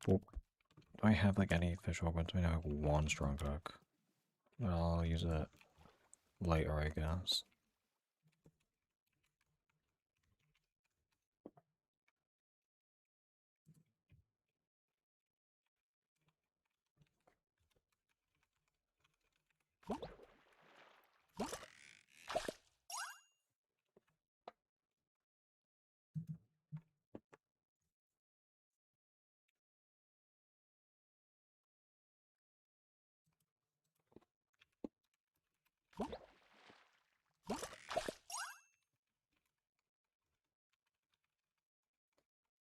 Well, do I have like any fish organs? I have one strong cook. Well, I'll use it later, I guess.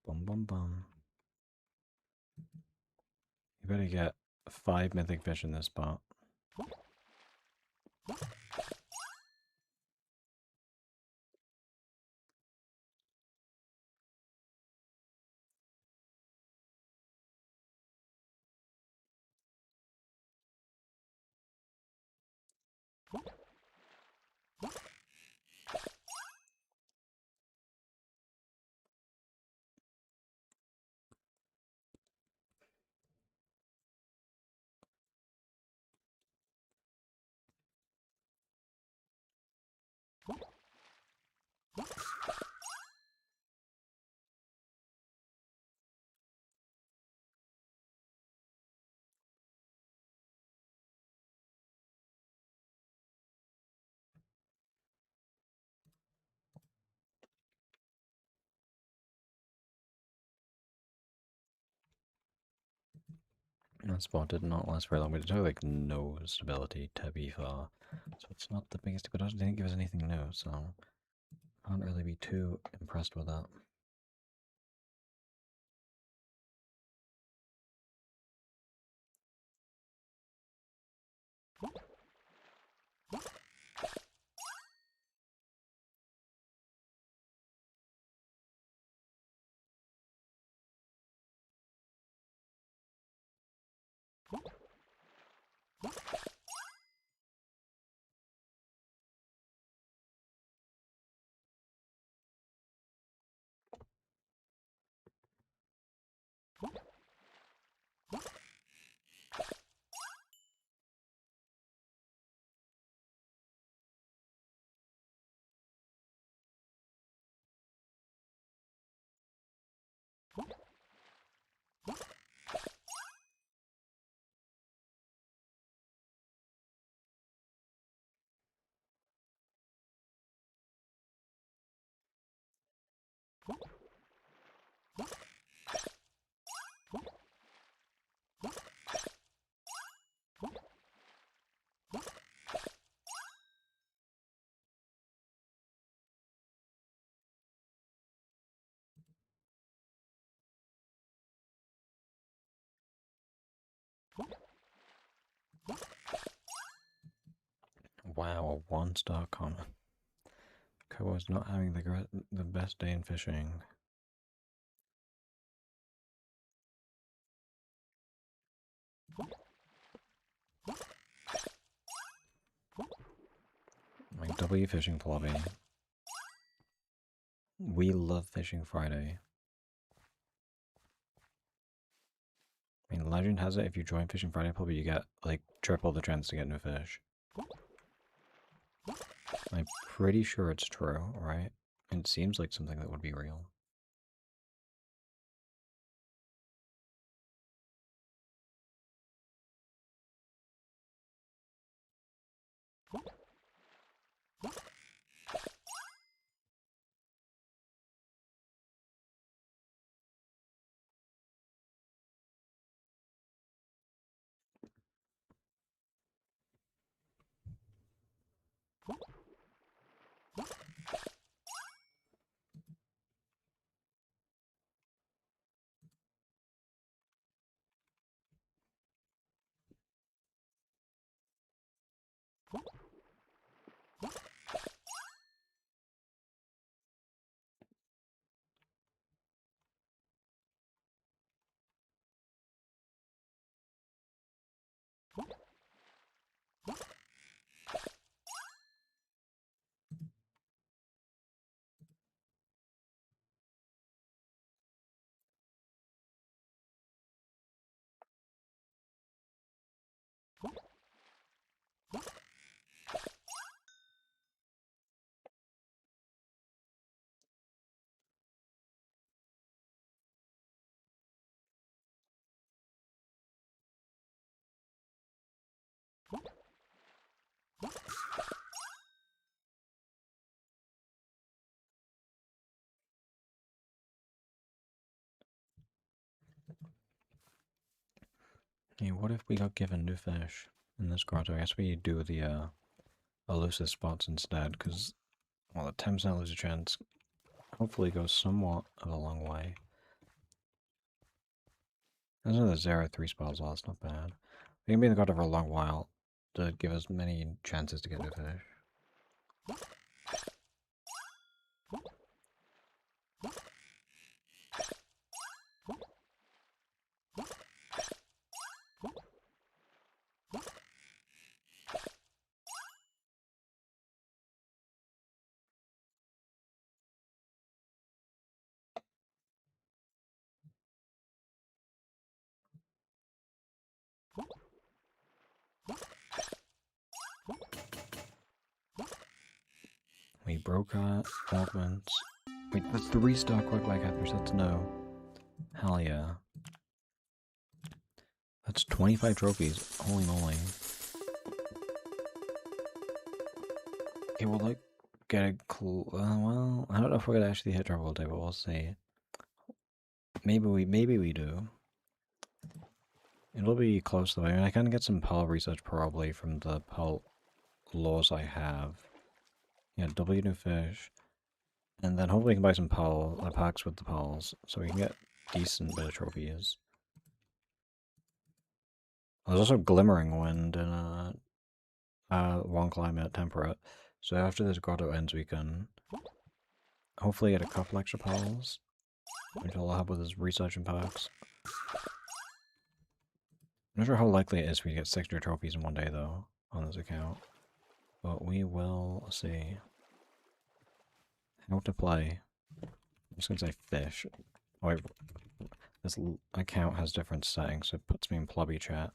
Bum bum bum. You better get 5 mythic fish in this spot. That spot did not last very long, but it took like no stability to be fair. So it's not the biggest, but it didn't give us anything new, so I can't really be too impressed with that. Wow, a 1-star comment. Koa's not having the best day in fishing. Like W Fishing Lobby. We love Fishing Friday. I mean, legend has it if you join Fishing Friday Club, you get like triple the chance to get new fish. I'm pretty sure it's true, right? It seems like something that would be real. Okay, what if we got given new fish in this grotto? I guess we do the elusive spots instead, because, well, the 10% elusive chance hopefully goes somewhat of a long way. There's another 0-3 spots, well, that's not bad. We can be in the grotto for a long while to give us many chances to get new fish. We broke our augments. Wait, that's 3-star quick like catfish, that's no. Hell yeah. That's 25 trophies. Holy moly. Okay, we'll like get a clue. Well, I don't know if we're gonna actually hit triple day, but we'll see. Maybe we do. It'll be close though. I mean, I can get some Pearl research probably from the Pearl laws I have. Yeah, W new fish. And then hopefully we can buy some Pearl packs with the Pearls, so we can get decent bit of trophies. There's also Glimmering Wind in one climate, temperate. So after this grotto ends, we can hopefully get a couple extra Pearls, which will help with his research and packs. I'm not sure how likely it is we get 600 trophies in one day, though, on this account. But we will see. How to play. I'm just gonna say fish. Oh, wait, this account has different settings, so it puts me in plubby chat.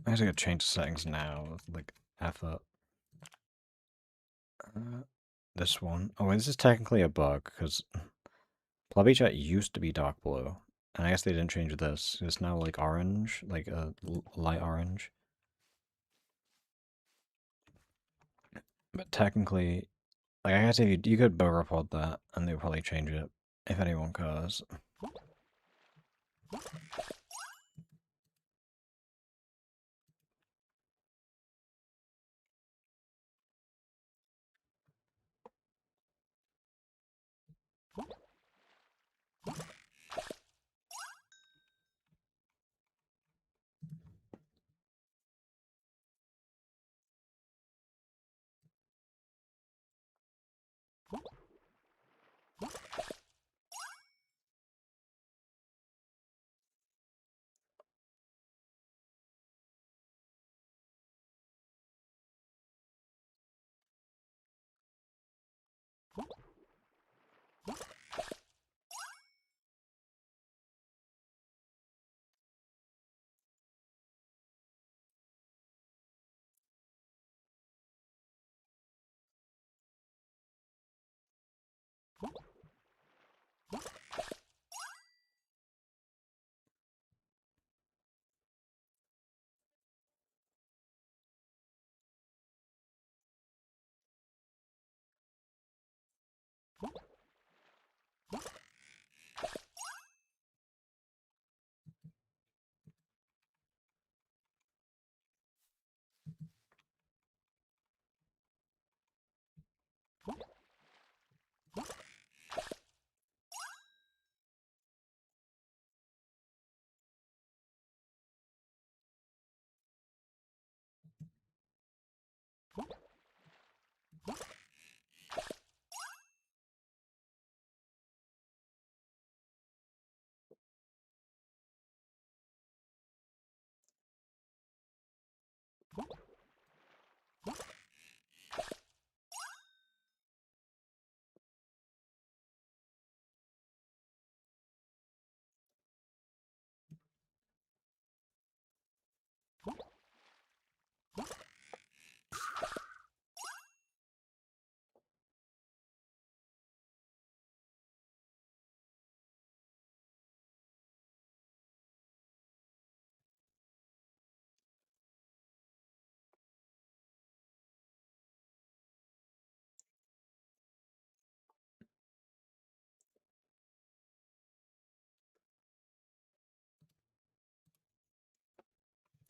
I guess I could change the settings now with, like, effort. This one. Oh, wait, this is technically a bug, because plubby chat used to be dark blue. And I guess they didn't change this. It's now, like, orange, like a light orange. But technically, like, I guess if you could bug report that, and they would probably change it, if anyone cares.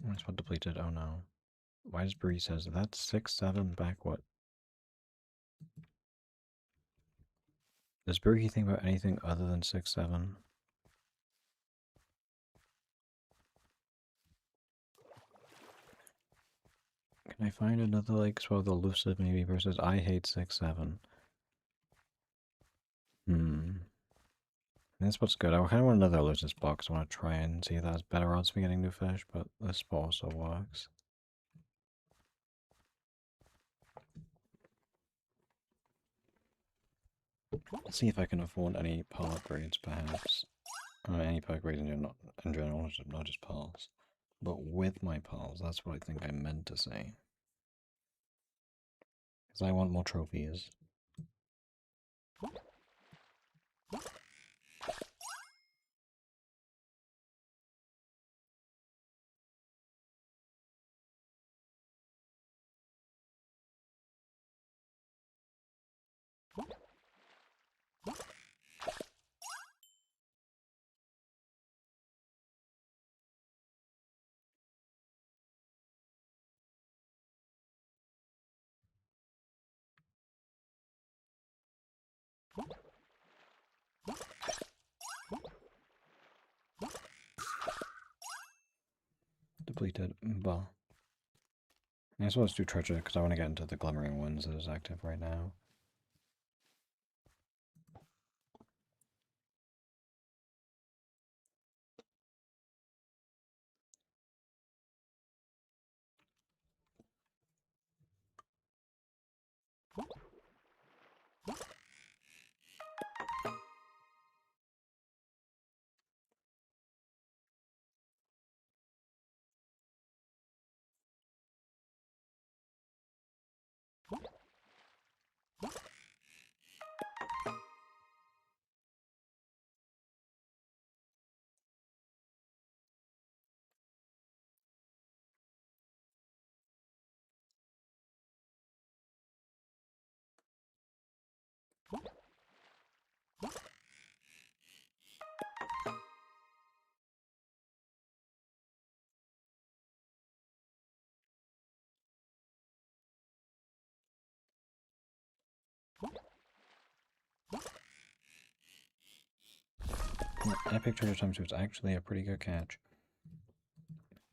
That's what depleted. Oh no. Why does Bree says that's 6-7 back what? Does Bree think about anything other than 6-7? Can I find another like spell elusive maybe versus I hate 6-7? This spot's good. I kind of want another elusive box. I want to try and see if that's better odds for getting new fish, but this spot also works. Let's see if I can afford any pearl upgrades, perhaps. Any pearl upgrades in general, not just pearls. But with my pearls, that's what I think I meant to say. Because I want more trophies. Depleted. Bah. I guess let's do treasure, because I want to get into the glimmering ones that is active right now. Epic treasure times 2 is actually a pretty good catch.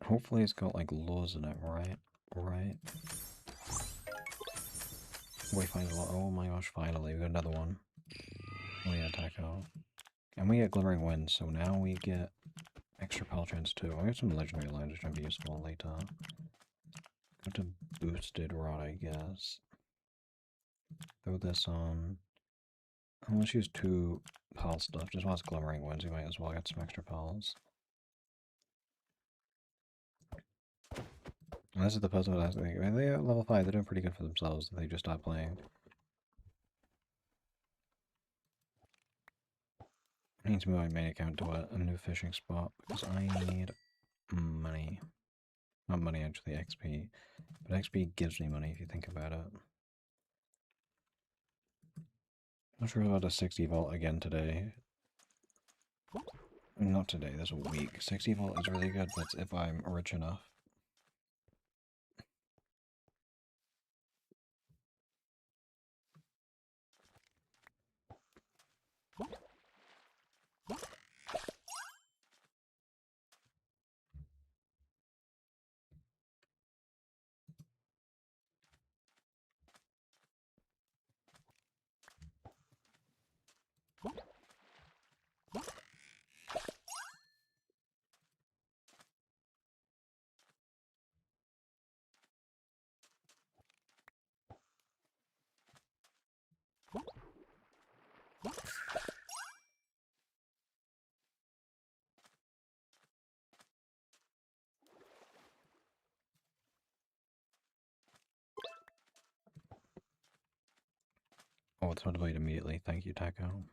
Hopefully it's got like laws in it, right? Right. Wayfind a lot. Oh my gosh, finally, we got another one. Oh yeah, Taco. And we get Glimmering Winds, so now we get extra Pal Chance too. We have some legendary lines which might be useful later. Go to Boosted Rod, I guess. Throw this on. Let's use 2 Pal stuff. Just while it's Glimmering Winds, we might as well get some extra Pals. And this is the puzzle last week. I mean, they are level 5, they're doing pretty good for themselves. They just start playing. I need to move my main account to a new fishing spot because I need money. Not money, actually, XP. But XP gives me money if you think about it. Not sure about a 60 vault again today. Not today, this week. 60 vault is really good, but if I'm rich enough. Oh, it's motivated immediately. Thank you, Taco.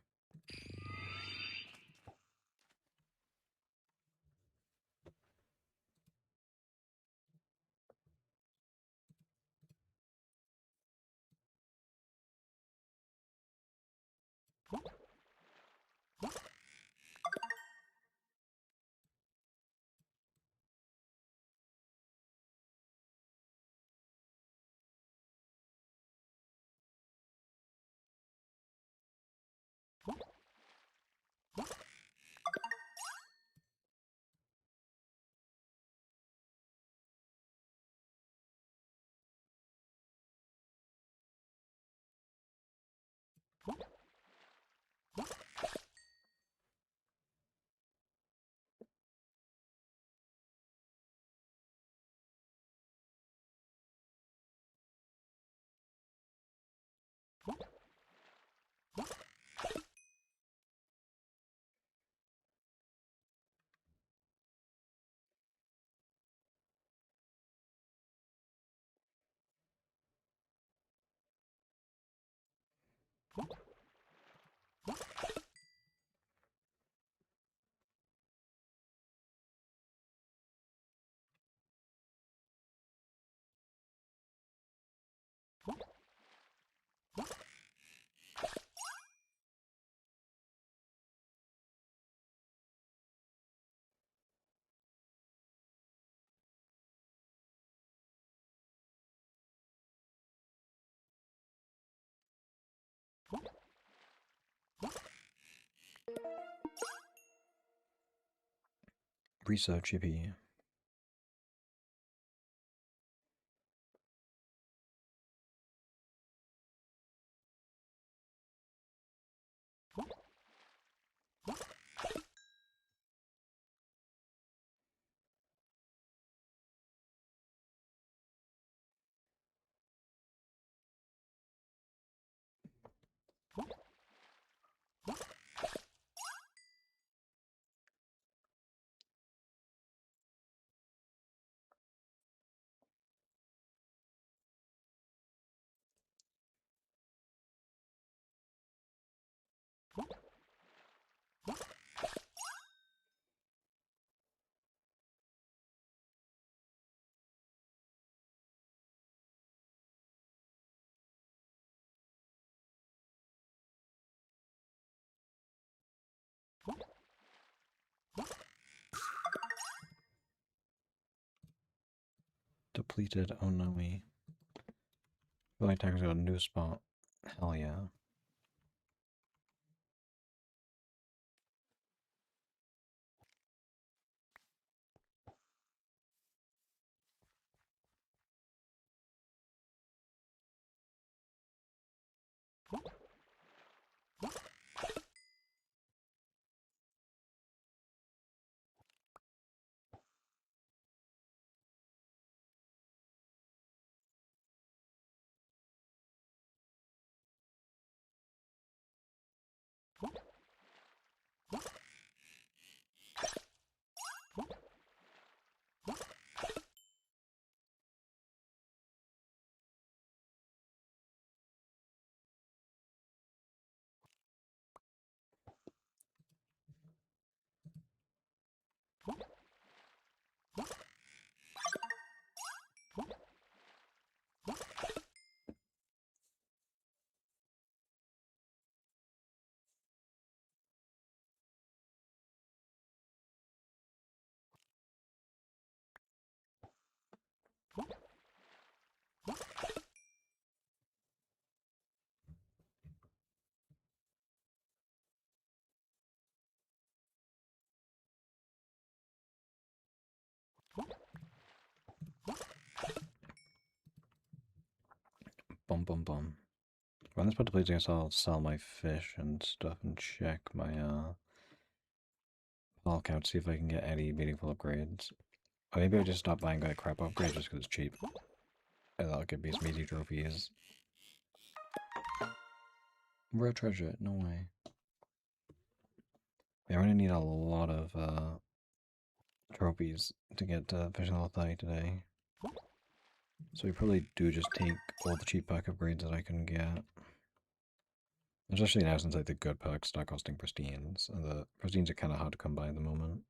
Research chippy. Depleted Onami. Feel like Tiger's got a new spot. Hell yeah. Bum bum bum. When this part depletes, I guess I'll sell my fish and stuff and check my I'll count, see if I can get any meaningful upgrades. Or maybe I just stop buying that crap upgrades just because it's cheap. And that'll get me some easy trophies. Rare treasure, no way. Yeah, I'm gonna need a lot of trophies to get fishing level 30 today. So we probably do just take all the cheap perk upgrades that I can get. Especially now since like the good perks start costing pristines. And the pristines are kind of hard to come by at the moment.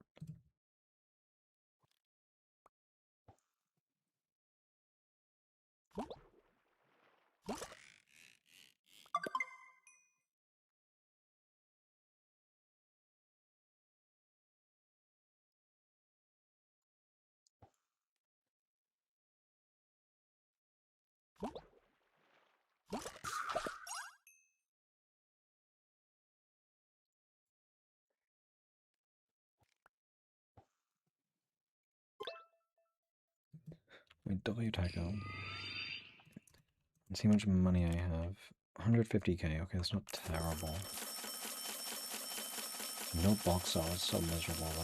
Wait, W tackle. Let's see how much money I have. 150k, okay, that's not terrible. No box art is so miserable though.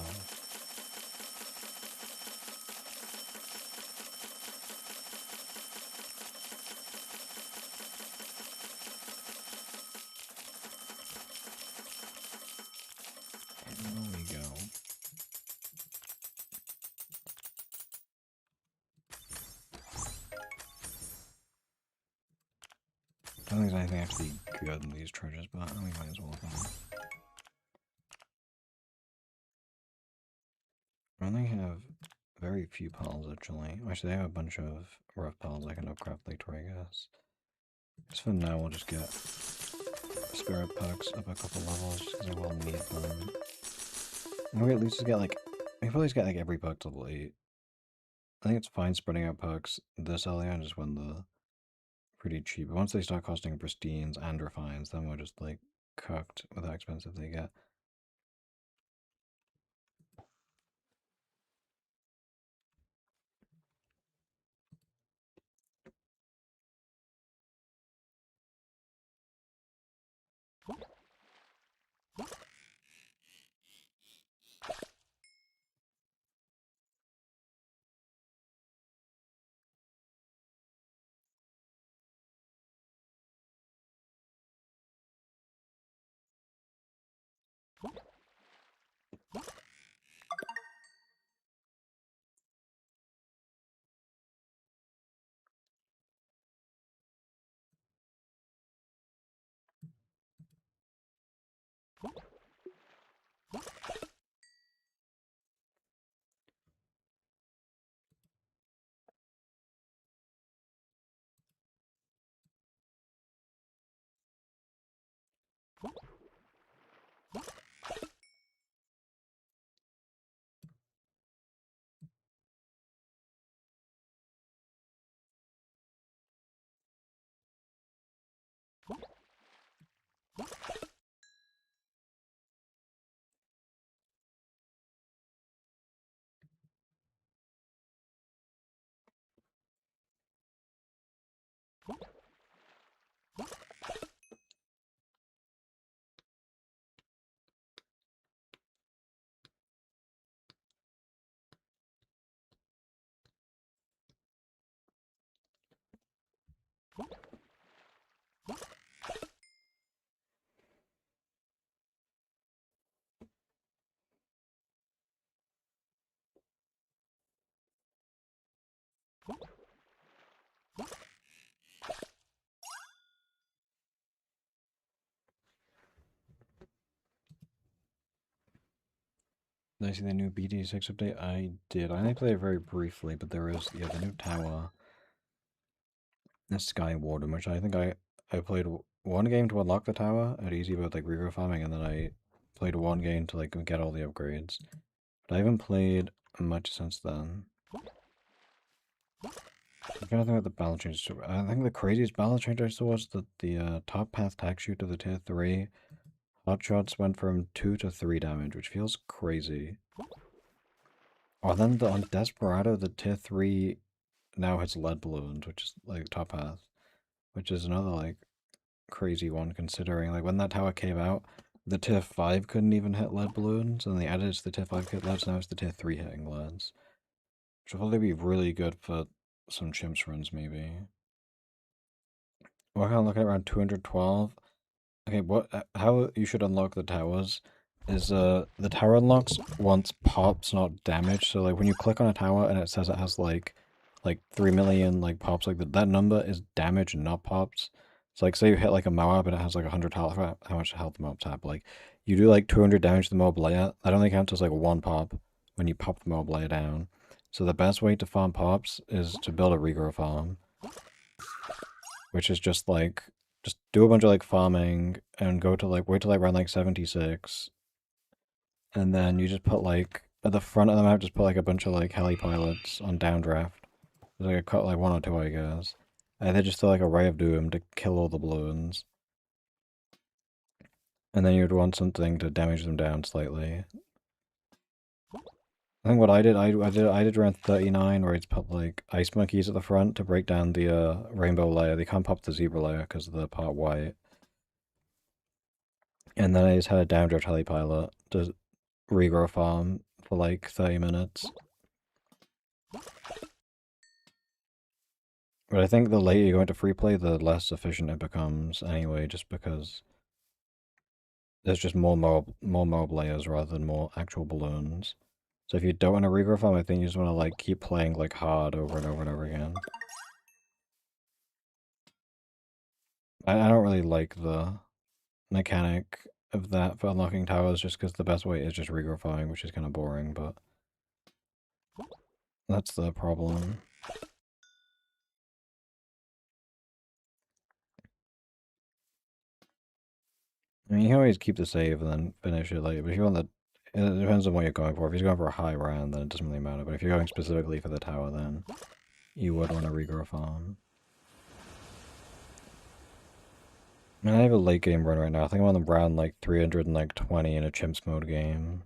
anything actually good in these treasures, but we might as well look at them. I only have very few pals actually. Actually, I have a bunch of rough pals I can upcraft later, I guess. So for now, we'll just get spirit perks up a couple levels just because I will need them. And we at least get like, we probably just get like every perk to level 8. I think it's fine spreading out perks this early on just when they're pretty cheap. But once they start costing pristines and refines, then we're just like cooked with how expensive they get. Did I see the new BD6 update? I did. I only played it very briefly, but there is, yeah, the new tower, the Sky Warden, which I think I played one game to unlock the tower at easy mode, like regrow farming, and then I played one game to like get all the upgrades. But I haven't played much since then. I'm trying to think about the battle changes. I think the craziest battle change I saw was that the top path tag shoot of the tier 3 hot shots went from 2 to 3 damage, which feels crazy. Oh, then on Desperado, the tier 3 now hits lead balloons, which is like top path, which is another like crazy one considering like when that tower came out, the tier 5 couldn't even hit lead balloons, and they added it to the tier 5 hit leads, now it's the tier 3 hitting leads. Which will probably be really good for some chimps runs maybe. We're kind of looking at around 212. Okay, how you should unlock the towers is the tower unlocks once pops, not damage. So like when you click on a tower and it says it has like 3 million like pops, like that number is damage and not pops. So like say you hit like a Moab and it has like 100 health, how much health the Moabs have, like you do like 200 damage to the Moab layer, that only counts as like one pop when you pop the Moab layer down. So the best way to farm pops is to build a regrow farm, which is just like just do a bunch of like farming and go to like wait till I run like 76, and then you just put like at the front of the map just put like a bunch of like heli pilots on downdraft. There's like a cut like 1 or 2 I guess. And they just throw like a ray of doom to kill all the balloons. And then you'd want something to damage them down slightly. I think what I did, I did around 39 where I just put like ice monkeys at the front to break down the rainbow layer. They can't pop the zebra layer because of the part white. And then I just had a downdraft heli pilot to regrow farm for like 30 minutes. But I think the later you go into free play, the less efficient it becomes anyway, just because there's just more mob layers rather than more actual balloons. So if you don't want to regrow farm, I think you just want to like keep playing like hard over and over and over again. I don't really like the mechanic of that for unlocking towers just because the best way is just regrow farming, which is kind of boring, but that's the problem. I mean, you can always keep the save and then finish it later, but if you want the... It depends on what you're going for. If you're going for a high round, then it doesn't really matter, but if you're going specifically for the tower, then you would want to regrow farm. I mean, I have a late game run right now. I think I'm on around like 320 in a chimps mode game.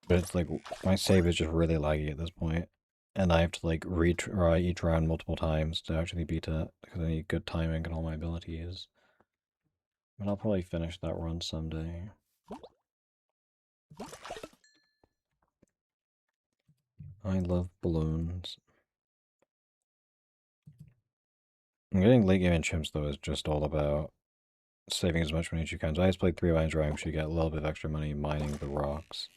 But it's like, my save is just really laggy at this point. And I have to like retry each round multiple times to actually beat it, because I need good timing and all my abilities. But I'll probably finish that run someday. I love balloons. Getting late game in chimps though is just all about saving as much money as you can. So I just played 3 lines rank, so you get a little bit of extra money mining the rocks.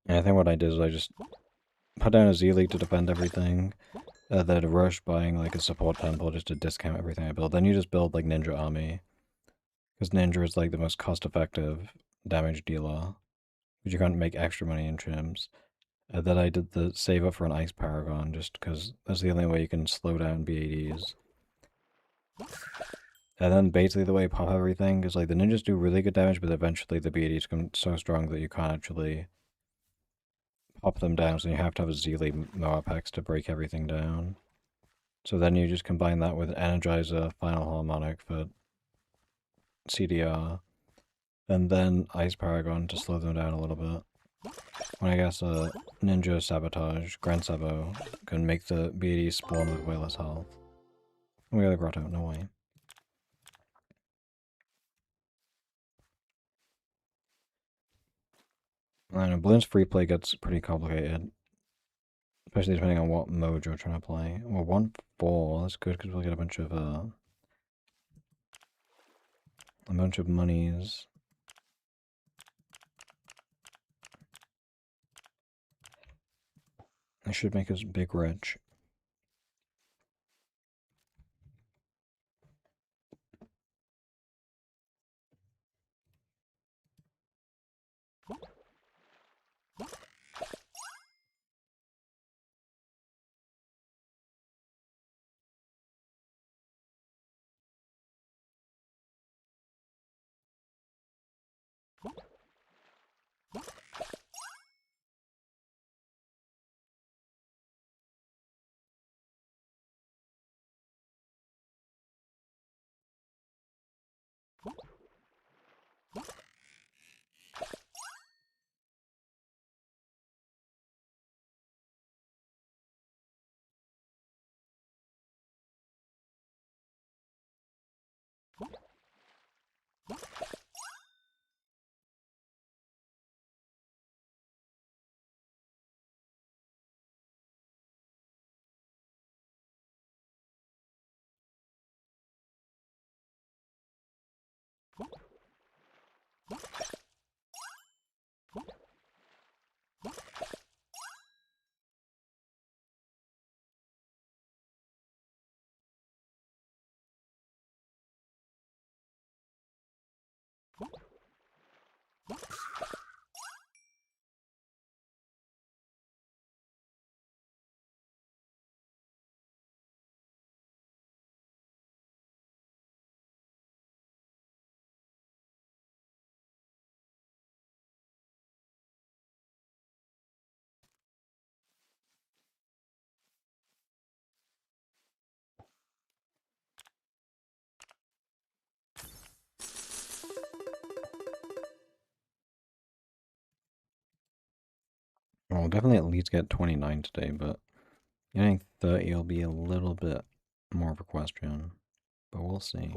And I think what I did is I just put down a Z-League to defend everything, then rush buying like a support temple just to discount everything I build. Then you just build like Ninja Army, because Ninja is like the most cost-effective damage dealer, but you can't make extra money in chimps. Then I did the save up for an Ice Paragon, just because that's the only way you can slow down BADs. And then basically the way you pop everything is like the ninjas do really good damage, but eventually the BADs become so strong that you can't actually pop them down, so you have to have a Zeely Moapex to break everything down. So then you just combine that with Energizer, Final Harmonic for CDR, and then Ice Paragon to slow them down a little bit. When I guess Ninja Sabotage, Grand Sabo, can make the BADs spawn with way less health. We got a grotto, no way. I don't know, Bloons free play gets pretty complicated, especially depending on what mode you're trying to play. Well, 1-4, that's good because we'll get a bunch of monies. It should make us big rich. We'll definitely at least get 29 today, but getting 30 will be a little bit more of a question. But we'll see.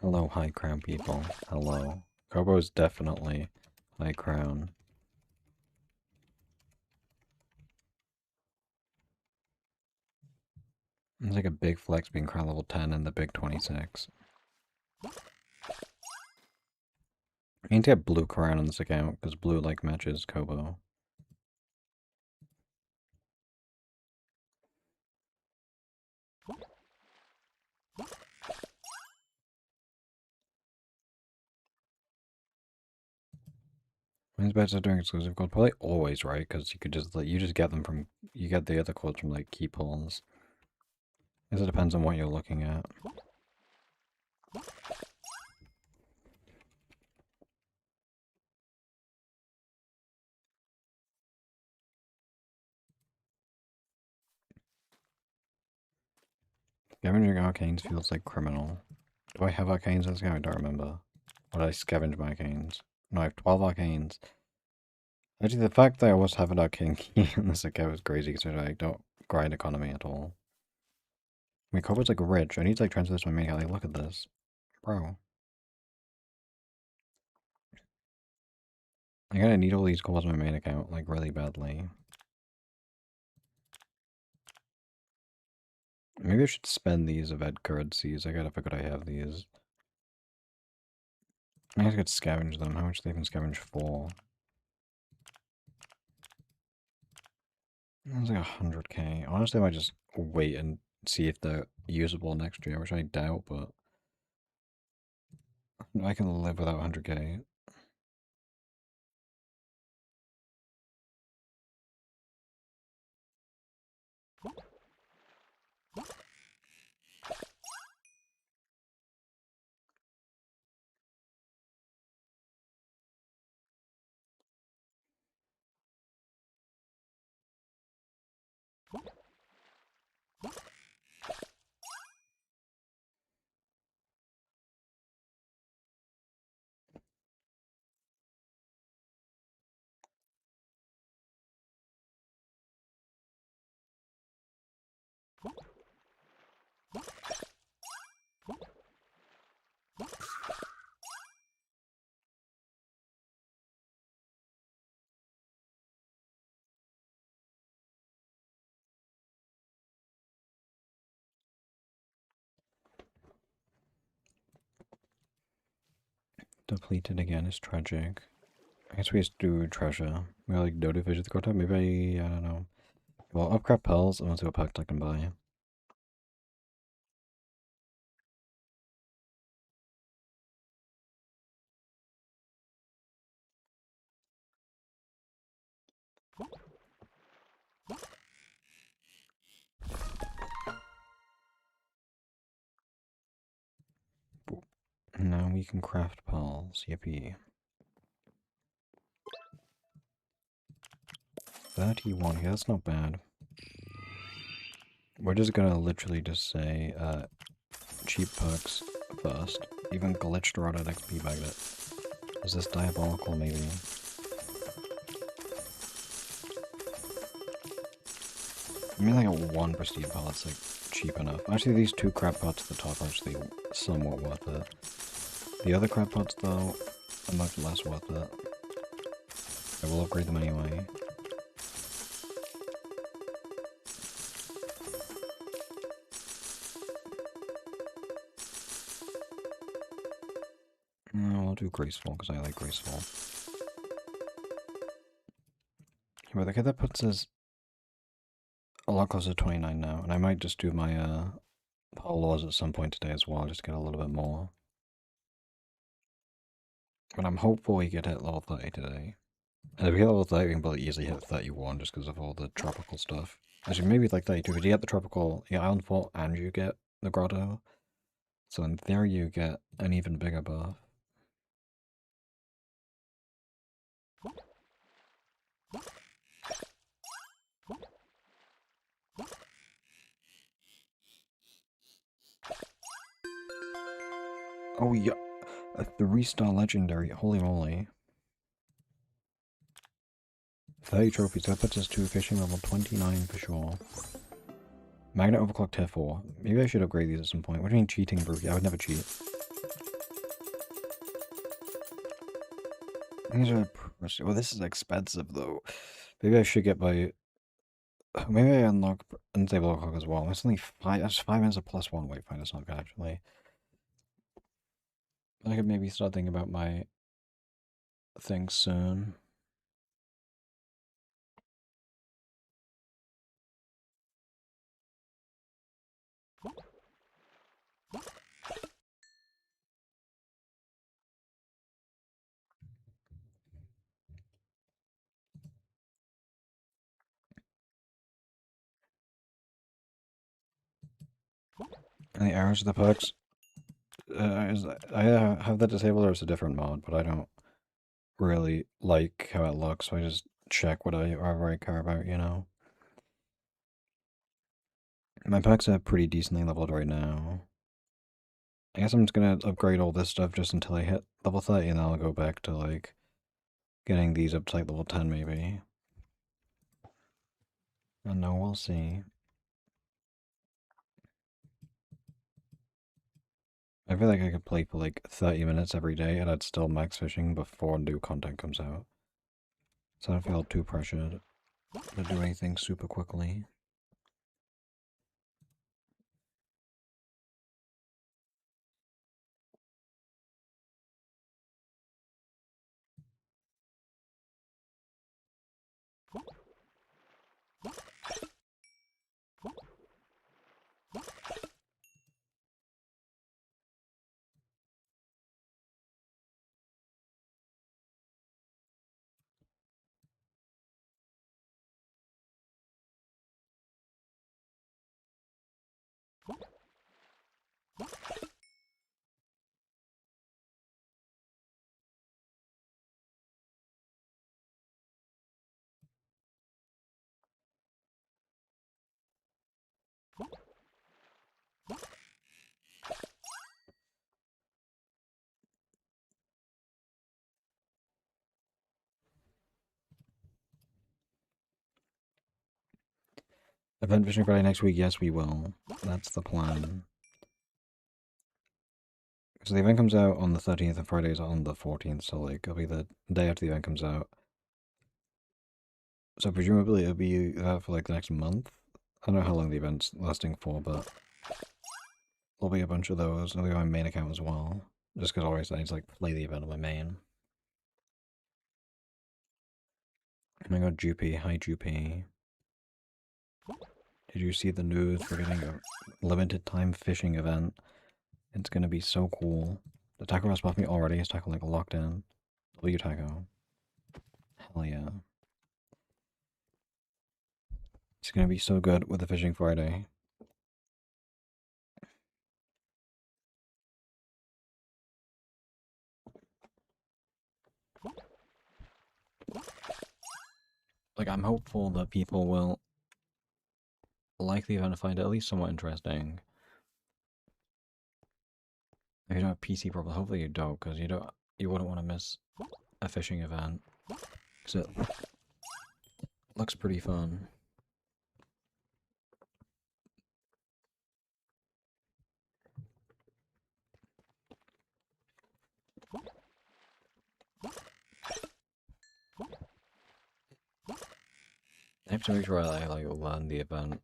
Hello, high crown people. Hello. Kobo's definitely high crown. It's like a big flex being crown level 10 and the big 26. I need to get blue crown on this account, because blue like matches Kobo. When's better doing exclusive gold? Probably always, right? Because you could just like you just get them from you get the other codes from like key pulls. I guess it depends on what you're looking at. Scavenging arcanes feels like criminal. Do I have arcanes in this game? I don't remember. Or did I scavenge my arcanes? No, I have 12 arcanes. Actually, the fact that I always have an arcane key in this account is crazy, because I don't grind economy at all. My Cobra's like rich. I need to like transfer this to my main account. Like, look at this. Bro. I gotta need all these calls on my main account, like, really badly. Maybe I should spend these event currencies. I gotta figure I have these. I guess I could scavenge them. How much do they even scavenge for? It's like 100k. Honestly, I might just wait and see if they're usable next year, which I doubt, but I can live without 100k. Depleted again is tragic. I guess we just do treasure. We like Dodo Fish at the core time. Maybe I don't know. Well, upcrap pearls. I want to see what packs I can buy. Now we can craft pearls. Yippee. 31. Yeah, that's not bad. We're just gonna literally just say, cheap perks first. Even glitched rotted XP magnet. Is this diabolical? Maybe. I mean, like a 1 prestige pallet's like cheap enough. Actually, these 2 crap pots at the top are actually somewhat worth it. The other crap pots, though, are much less worth it. I will upgrade them anyway. No, I'll do graceful because I like graceful. But okay, that puts us a lot closer to 29 now, and I might just do my power laws at some point today as well, just to get a little bit more. But I'm hopeful we get hit level 30 today. And if we hit level 30, we can probably easily hit 31 just because of all the tropical stuff. Actually, maybe like 32, because you get the tropical, Island Fort, and you get the grotto. So in theory, you get an even bigger buff. Oh yeah, a 3-star legendary. Holy moly. 30 trophies. That puts us to fishing level 29 for sure. Magnet overclock tier 4. Maybe I should upgrade these at some point. What do you mean cheating, Brookie? I would never cheat. These are... Well, this is expensive, though. Maybe I should get my... Maybe I unlock unstable overclock as well. That's only 5... That's 5 minutes of +1. Wait, fine, that's not good, actually. I could maybe start thinking about my things soon. And the arrows of the perks... I have that disabled or it's a different mod, but I don't really like how it looks, so I just check whatever I care about, you know? My packs are pretty decently leveled right now. I guess I'm just gonna upgrade all this stuff just until I hit level 30, and then I'll go back to, like, getting these up to, like, level 10, maybe. I know, we'll see. I feel like I could play for, like, 30 minutes every day, and I'd still max fishing before new content comes out. So I don't feel too pressured to do anything super quickly. Event fishing Friday next week? Yes, we will. That's the plan. So the event comes out on the 13th and Friday's on the 14th, so like it'll be the day after the event comes out. So presumably it'll be for like the next month. I don't know how long the event's lasting for, but there'll be a bunch of those. It'll be my main account as well. Just because always I need to like play the event on my main. Oh my god, Jupi. Hi, Jupi. Did you see the news? We're getting a limited time fishing event. It's gonna be so cool. The taco has buffed me already. Is taco like locked in? W taco. Hell yeah. It's gonna be so good with the fishing Friday. Like, I'm hopeful that people will like the event and find it at least somewhat interesting. If you don't have PC problem, hopefully you don't, because you wouldn't want to miss a fishing event. Because it looks pretty fun. I have to make sure I like learn the event,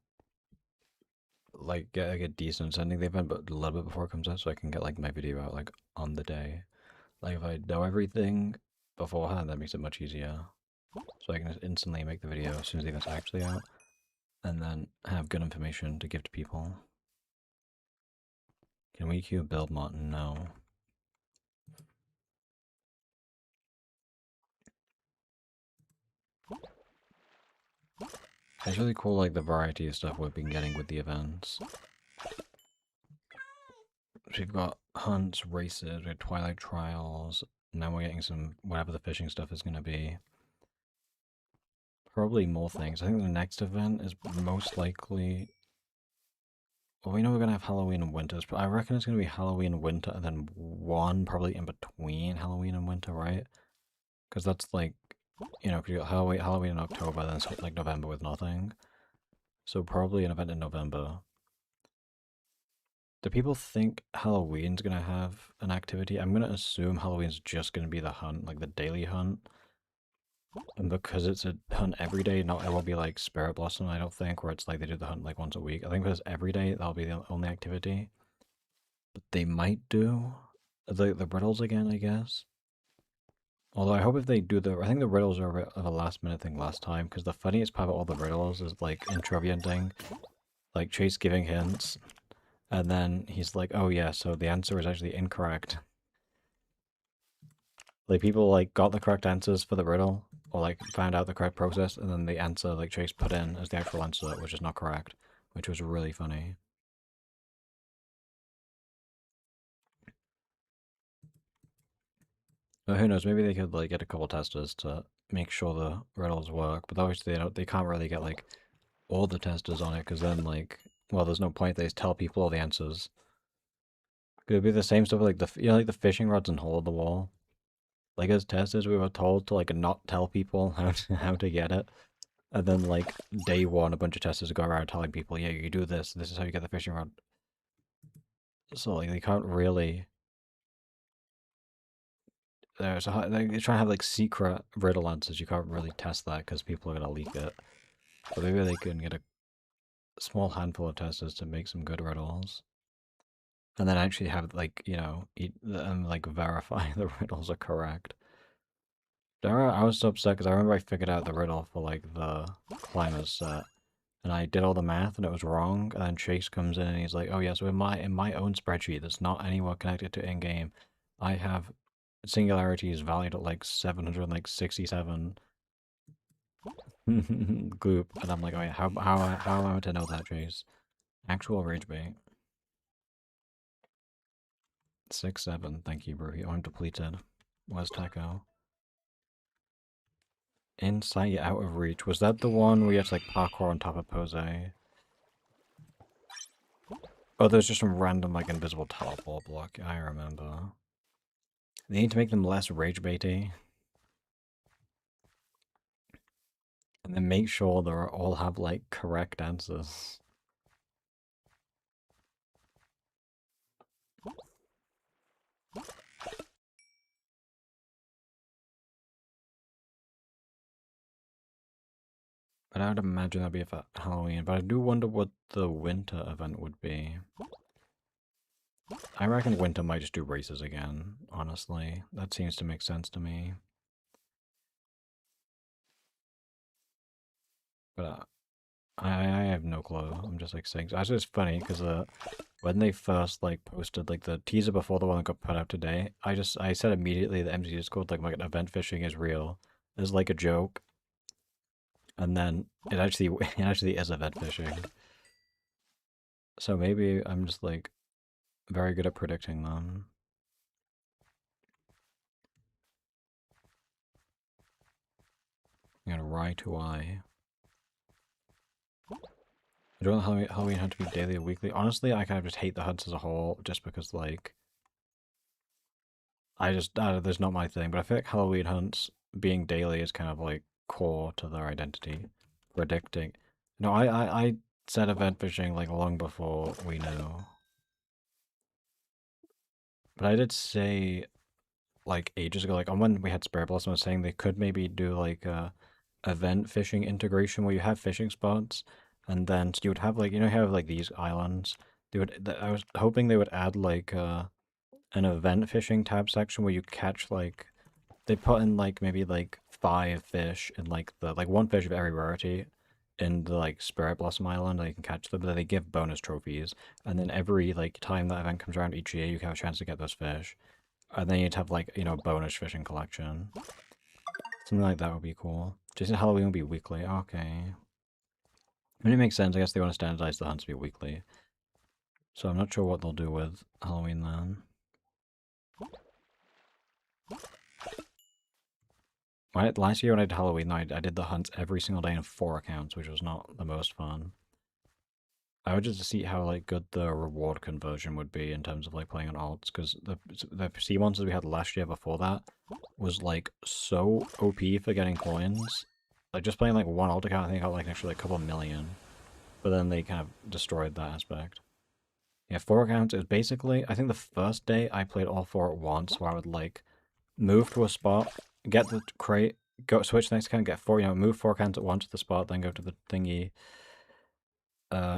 like get like a decent sending the event, but a little bit before it comes out, so I can get like my video out like on the day. Like if I know everything beforehand, that makes it much easier. So I can just instantly make the video as soon as the event's actually out, and then have good information to give to people. Can we queue build Martin? No. It's really cool, like, the variety of stuff we've been getting with the events. So we've got hunts, races, we have Twilight Trials, now we're getting some, whatever the fishing stuff is going to be. Probably more things. I think the next event is most likely Well, we know we're gonna have Halloween and winter, but I reckon it's gonna be Halloween and winter, and then one probably in between Halloween and winter, right? Because that's like, you know, if you got Halloween in October, then it's like November with nothing. So probably an event in November. Do people think Halloween's gonna have an activity? I'm gonna assume Halloween's just gonna be the hunt, like the daily hunt. And because it's a hunt every day, not it won't be like Spirit Blossom, I don't think, where it's like they do the hunt like once a week. I think because every day that'll be the only activity. But they might do the riddles again, I guess. Although I hope if they do I think the riddles are a bit of a last minute thing last time, because the funniest part of all the riddles is like in trivia and thing, like Chase giving hints, and then he's like, oh yeah, so the answer is actually incorrect. Like people like got the correct answers for the riddle, or like found out the correct process, and then the answer like Chase put in as the actual answer, which is not correct, which was really funny. But who knows? Maybe they could like get a couple testers to make sure the riddles work. But obviously they can't really get like all the testers on it, because then like, well, there's no point. They just tell people all the answers. Could it be the same stuff like like the fishing rods and hole in the wall? Like as testers, we were told to like not tell people how to get it. And then, like, day one, a bunch of testers go around telling people, yeah, you do this, this is how you get the fishing rod. So, like, they can't really... They're trying to have, like, secret riddle answers. You can't really test that because people are going to leak it. But maybe they can get a small handful of testers to make some good riddles. And then actually have, like, you know, like, verify the riddles are correct. I was so upset because I remember I figured out the riddle for, like, the climbers set. And I did all the math and it was wrong. And then Chase comes in and he's like, "Oh yeah, so in my own spreadsheet that's not anywhere connected to in game, I have singularities valued at like 767 gloop." And I'm like, "Oh yeah, how am I to know that, Chase?" Actual rage bait. 6-7. Thank you, bro. I'm depleted. Where's Taco? Insight out of reach. Was that the one where you had to like parkour on top of Pose? Oh, there's just some random like invisible teleport block. I remember. They need to make them less rage baity. And then make sure they all have like correct answers. But I would imagine that'd be for Halloween. But I do wonder what the winter event would be. I reckon winter might just do races again, honestly. That seems to make sense to me. But I have no clue. I'm just like saying. Actually, it's funny because when they first like posted like the teaser before the one that got put out today, I said immediately the MZ Discord like event fishing is real. It's like a joke, and then it actually is event fishing. So maybe I'm just like very good at predicting them. You know, Rye to I. I don't know Halloween had to be daily or weekly. Honestly, I kind of just hate the hunts as a whole, just because like there's not my thing. But I feel like Halloween hunts being daily is kind of like core to their identity. Predicting. No, I said event fishing like long before we knew. But I did say like ages ago, like on when we had Spirit Blossom, I was saying they could maybe do like a event fishing integration where you have fishing spots, and then you would have like you have like these islands. I was hoping they would add like an event fishing tab section where you catch like they put in like maybe like 5 fish and like the like one fish of every rarity in the like Spirit Blossom Island, and you can catch them, but then they give bonus trophies, and then every like time that event comes around each year, you have a chance to get those fish. And then you'd have like, bonus fishing collection. Something like that would be cool. Just Halloween would be weekly. Okay. I mean, it makes sense. I guess they want to standardize the hunts to be weekly. So I'm not sure what they'll do with Halloween then. Last year when I did Halloween, I did the hunts every single day in 4 accounts, which was not the most fun. I would just see how like good the reward conversion would be in terms of like playing on alts, because the sea monsters we had last year before that was like so OP for getting coins. Like just playing like one alt account, I think I got like actually like a couple million, but then they kind of destroyed that aspect. Yeah, 4 accounts. It was basically, I think the first day I played all 4 at once, where I would like move to a spot, get the crate, go switch to the next account, get 4, move 4 accounts at once to the spot, then go to the thingy.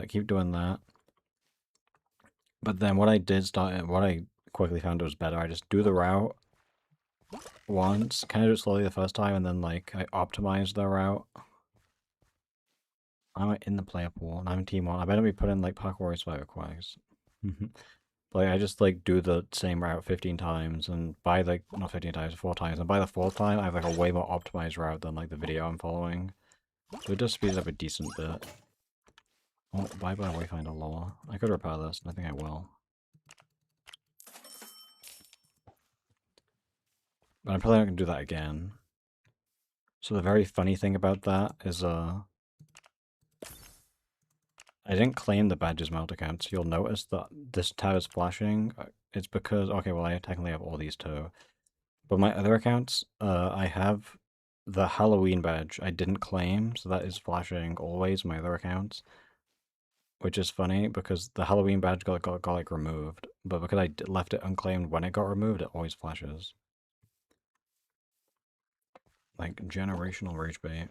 Keep doing that. But then what I quickly found was better. I just do the route once, kind of do it slowly the first time, and then like I optimize the route. I'm in the player pool, and I'm team 1. I better be putting like parkour spider quags. Like I just like do the same route 15 times, and by like not 15 times, 4 times, and by the 4th time I have like a way more optimized route than like the video I'm following. So it does speed up a decent bit. Oh, bye-bye Wayfinder lore. I could repair this, and I think I will. But I'm probably not gonna do that again. So the very funny thing about that is I didn't claim the badges melt account, so you'll notice that this tab is flashing. It's because, okay, well I technically have all these too. But my other accounts, I have the Halloween badge I didn't claim, so that is flashing always my other accounts. Which is funny because the Halloween badge got like removed, but because I left it unclaimed when it got removed, it always flashes. Like generational rage bait.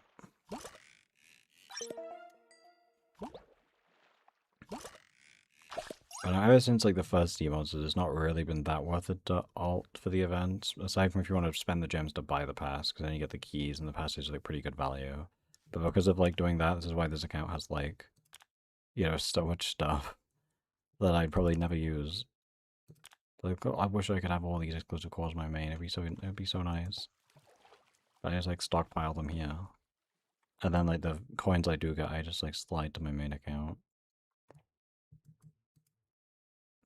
But ever since like the first Steam monsters, it's not really been that worth it to alt for the events, aside from if you want to spend the gems to buy the pass, because then you get the keys and the pass is like pretty good value. But because of like doing that, this is why this account has like, so much stuff that I'd probably never use. Like, I wish I could have all these exclusive cores in my main. It'd be so nice. But I just like stockpile them here, and then like the coins I do get, I just like slide to my main account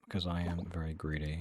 because I am very greedy.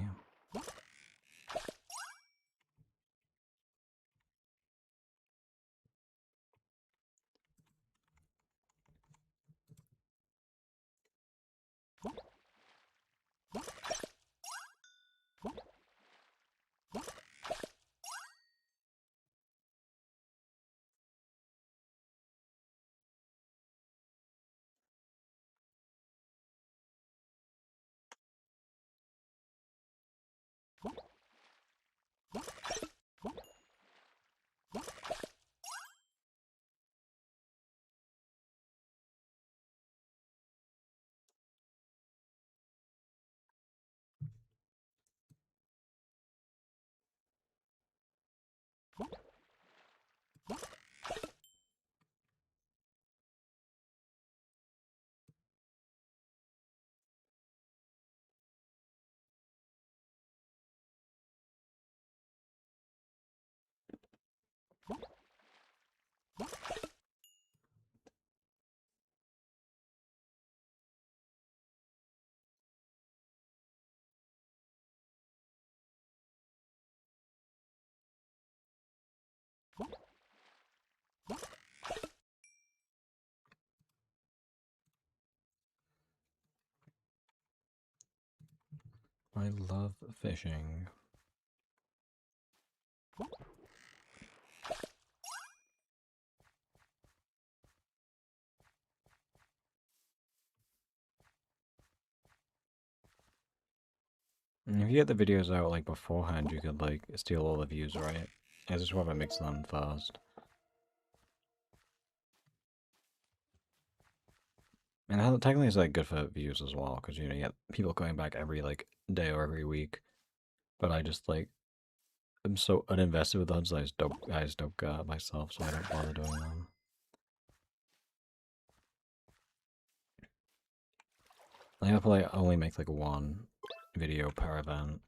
I love fishing. And if you get the videos out like beforehand, you could like steal all the views, right? I just want to mix them first. And technically it's like good for views as well, because you get people going back every like day or every week. But I just like I'm so uninvested with those. I just don't go myself, so I don't bother doing them. I gotta probably only make like one video per event.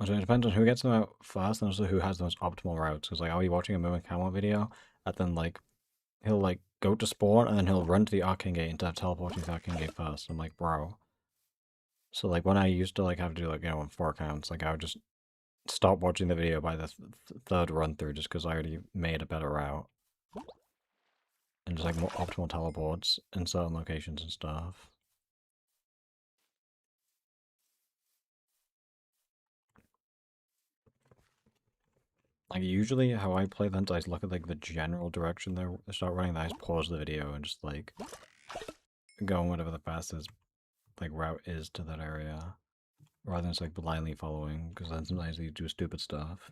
Also, it depends on who gets them out first and also who has the most optimal routes. Because like I'll be watching a Moo Camel video, and then like he'll like go to spawn and then he'll run to the arcane gate instead of teleporting to the arcane gate first. I'm like, bro. So like when I used to like have to do like on 4 accounts, like I would just stop watching the video by the third run through just because I already made a better route. And just like more optimal teleports in certain locations and stuff. Like usually how I play them, I just look at like the general direction they start running, then I just pause the video and just like go on whatever the fastest like route is to that area. Rather than just like blindly following, because then sometimes you do stupid stuff.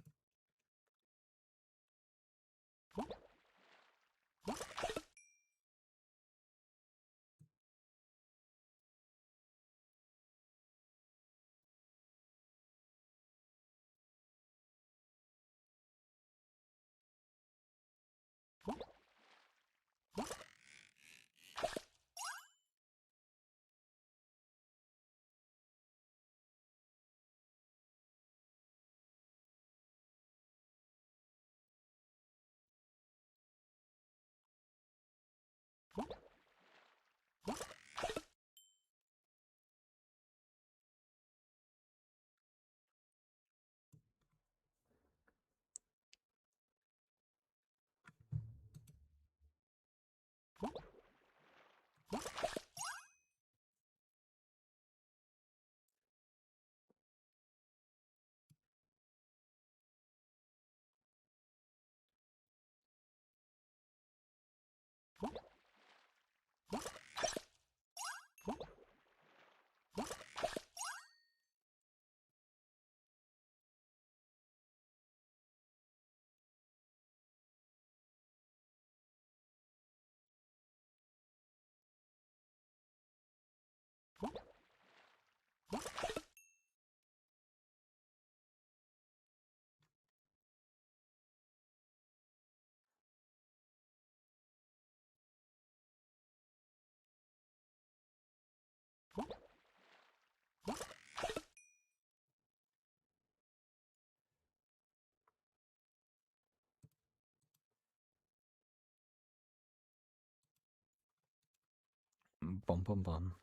Bum bum bum.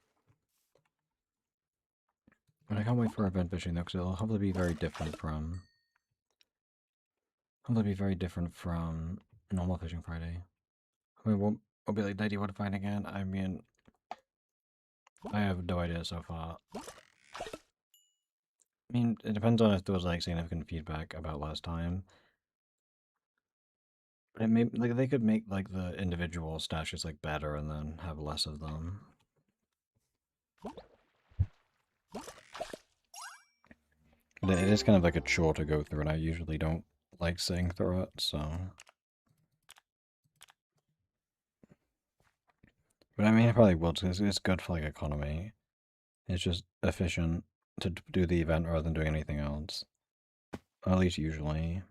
And I can't wait for event fishing though, because it'll hopefully be very different from. Hopefully be very different from normal fishing Friday. I mean, we'll be like 91 to find again. I mean, I have no idea so far. I mean, it depends on if there was like significant feedback about last time. But it may like they could make like the individual stashes like better and then have less of them. But it is kind of like a chore to go through, and I usually don't like sitting through it, so. But I mean, it probably will, because it's good for like economy. It's just efficient to do the event rather than doing anything else. At least usually.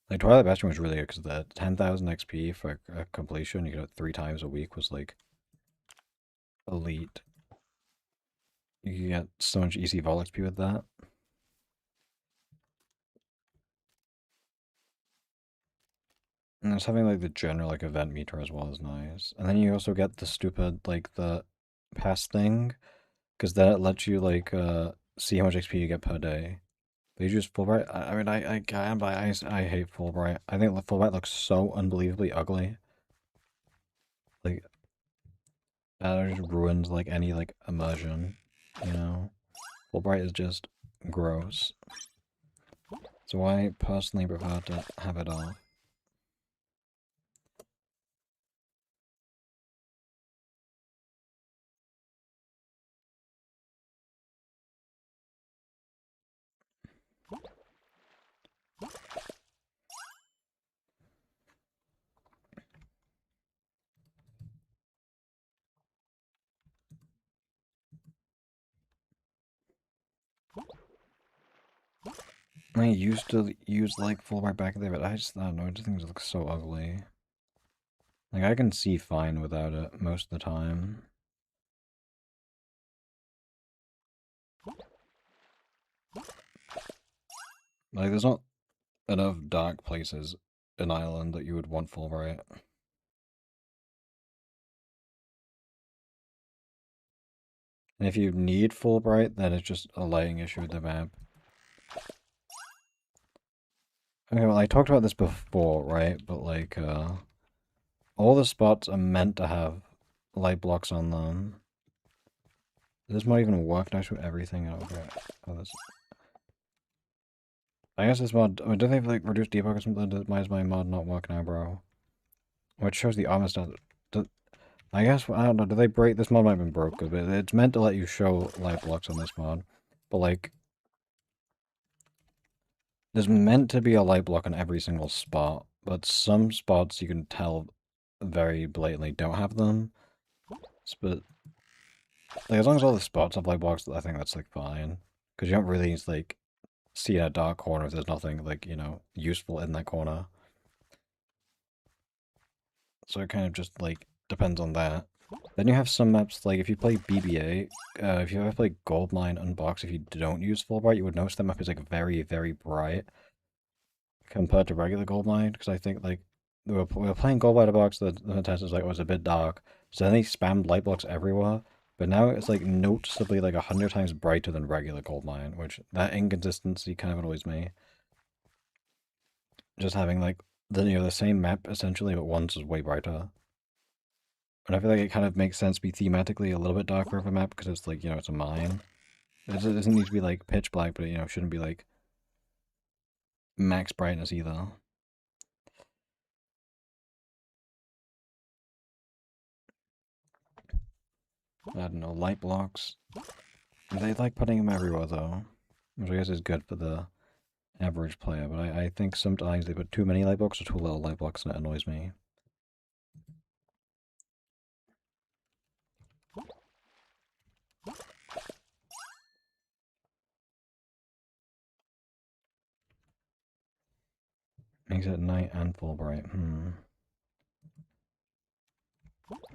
Like Twilight Bastion was really good because the 10,000 XP for a completion, you get it 3 times a week, was like elite. You can get so much easy vol XP with that. And just having like the general like event meter as well is nice. And then you also get the stupid like the pass thing, because then it lets you like see how much XP you get per day. They just Fulbright. I mean, I can, but I hate Fulbright. I think Fulbright looks so unbelievably ugly. Like, it just ruins like any like immersion, you know. Fulbright is just gross. So I personally prefer to have it off. I used to use like Fulbright back there, but I don't know. I just think it looks so ugly. Like I can see fine without it most of the time. Like there's not enough dark places in Ireland that you would want Fulbright. And if you need Fulbright, then it's just a lighting issue with the map. Okay, well, I talked about this before, right? But like, all the spots are meant to have light blocks on them. This might even work now with everything. Okay. Oh, this. I guess this mod. Oh, do they have like reduced debug or something? Why is my mod not work now, bro? Which shows the armor stat. I guess I don't know. Do they break this mod? Might have been broke, but it's meant to let you show light blocks on this mod. But like, there's meant to be a light block on every single spot, but some spots you can tell very blatantly don't have them. But like, as long as all the spots have light blocks, I think that's like fine. Because you don't really like see in a dark corner if there's nothing like, useful in that corner. So it kind of just like depends on that. Then you have some maps like if you play BBA, if you ever play Goldmine Unbox, if you don't use full bright, you would notice that map is like very, very bright compared to regular Goldmine. Because I think like we were playing Goldmine Unbox, the test was like was a bit dark, so then they spammed light blocks everywhere. But now it's like noticeably like 100 times brighter than regular Goldmine, which that inconsistency kind of annoys me. Just having like the same map essentially, but one's is way brighter. And I feel like it kind of makes sense to be thematically a little bit darker of a map because it's like, it's a mine. It doesn't need to be like pitch black, but shouldn't be like max brightness either. I don't know, light blocks. They like putting them everywhere though, which I guess is good for the average player, but I think sometimes they put too many light blocks or too little light blocks and it annoys me. Makes it night and full bright.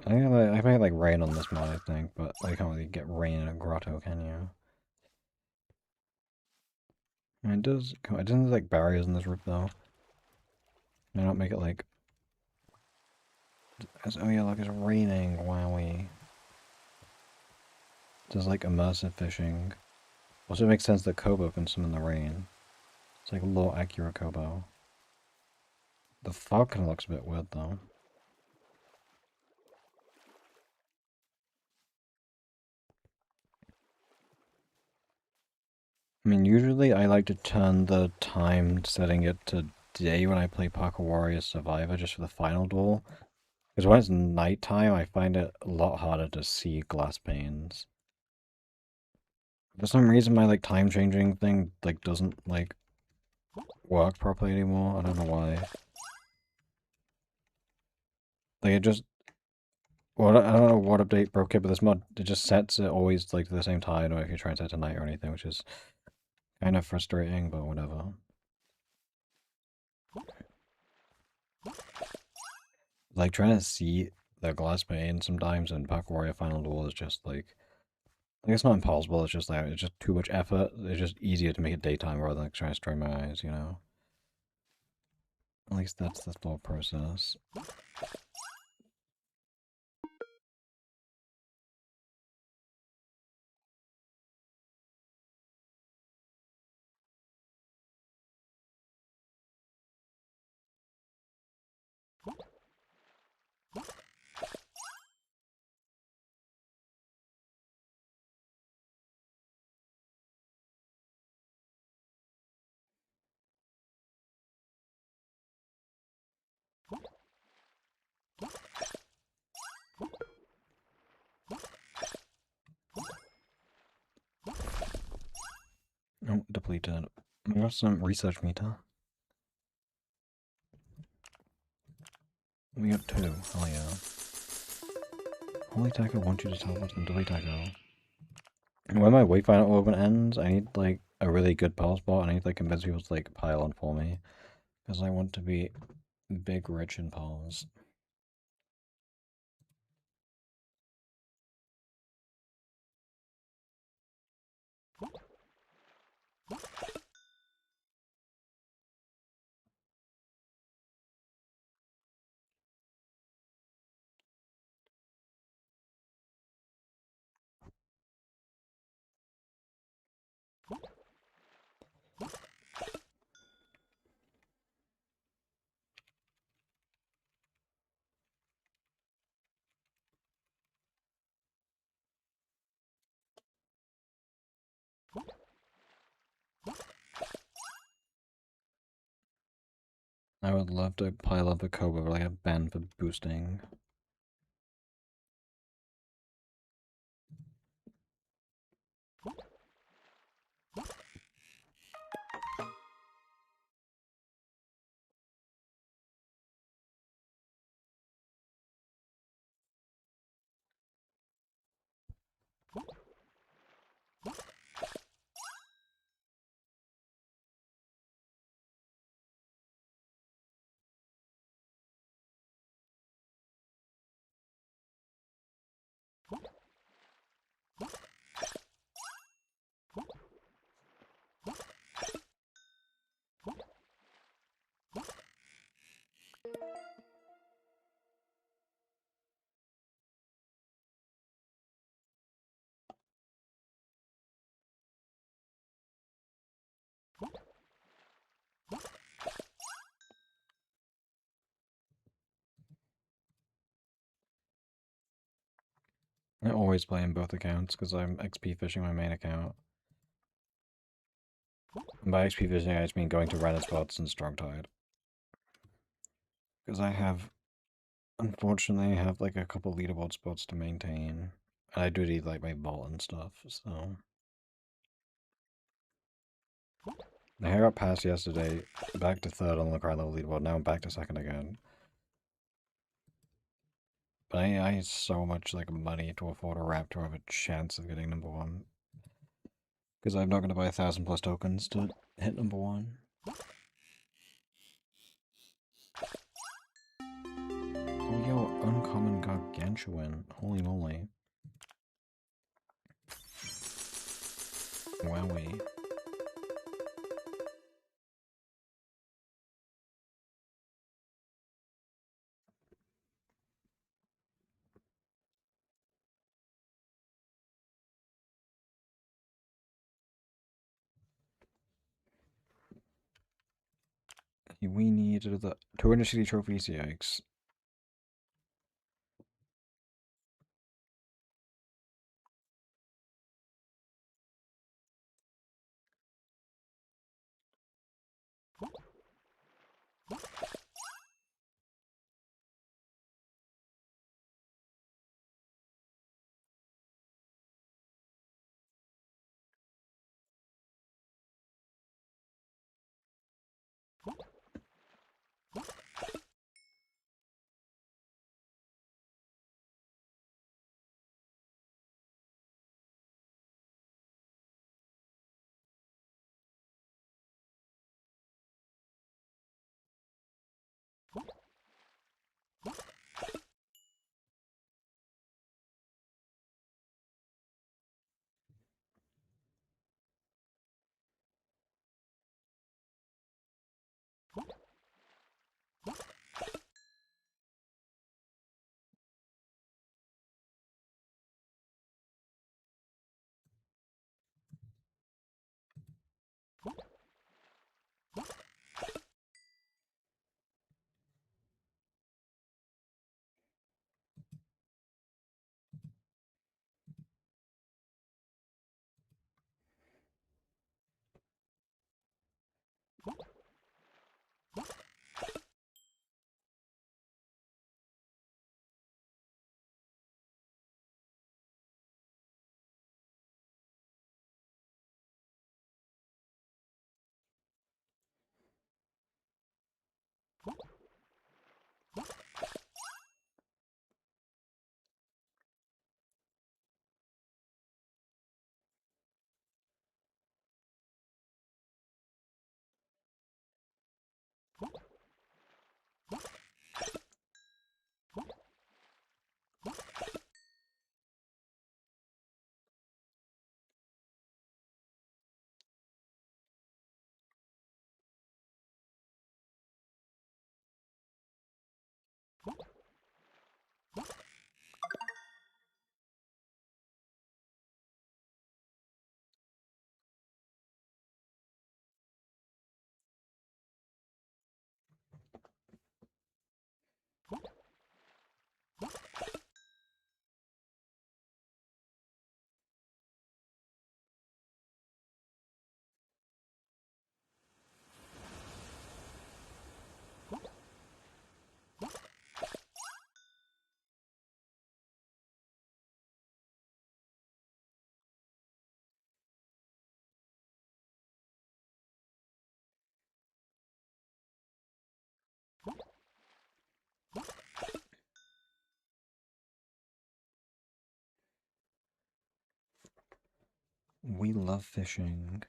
I might like rain on this mod, I think, but you can't really get rain in a grotto, can you? I mean, it doesn't like barriers in this roof though. They don't make it like, oh yeah, look, it's raining, wowie. Does like immersive fishing. Also, it makes sense that Kobo can swim in the rain. It's like a low accurate Kobo. The fog kind of looks a bit weird though. I mean, usually I like to turn the time setting it to day when I play Parkour Warrior Survivor just for the final duel. Because when it's nighttime, I find it a lot harder to see glass panes. For some reason, my like time changing thing like doesn't like work properly anymore. I don't know why. Like it just, well, I don't know what update broke it, but this mod it just sets it always like to the same time, or if you try and set it to night or anything, which is kind of frustrating, but whatever. Like trying to see the glass pane sometimes in Parkour Warrior Final Duel is just like it's not impossible. It's just like it's just too much effort. It's just easier to make it daytime rather than like, trying to strain my eyes. At least that's the thought process. Oh, depleted. We got some research meter. We got two. Oh yeah. Holy Taco wants you to teleport them. Delete Taco. When my Wayfinder open ends, I need like a really good pile spot. I need to like convince people to like pile on for me. Because I want to be big, rich in piles. I would love to pile up a Koba or like a Ben for boosting. I always play in both accounts because I'm XP fishing my main account. And by XP fishing, I just mean going to random spots in Strong Tide. Because I have, unfortunately, I have like a couple leaderboard spots to maintain. And I do need like my vault and stuff, so. I got passed yesterday, back to third on the current level leaderboard, now I'm back to second again. But I need so much like money to afford a ramp to have a chance of getting number one. Because I'm not going to buy 1,000 plus tokens to hit number one. Oh yo, uncommon gargantuan. Holy moly. Wowie. We need the 260 trophies, yikes. We love fishing.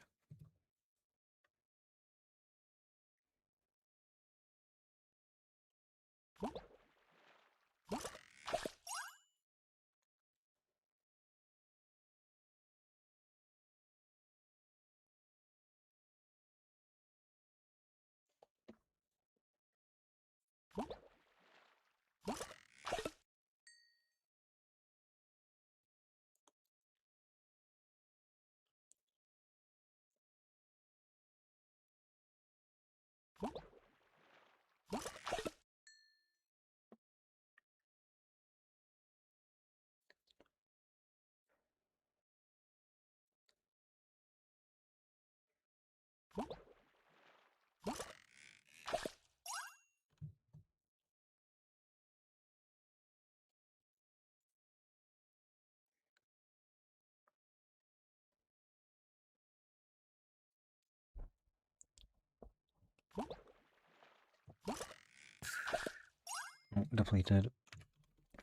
Oh, depleted.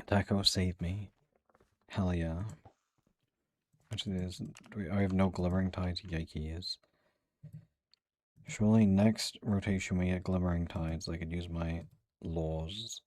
Taco saved me. Hell yeah. Actually, I have no glimmering tides. Yikes. Surely next rotation we get glimmering tides. I could use my laws.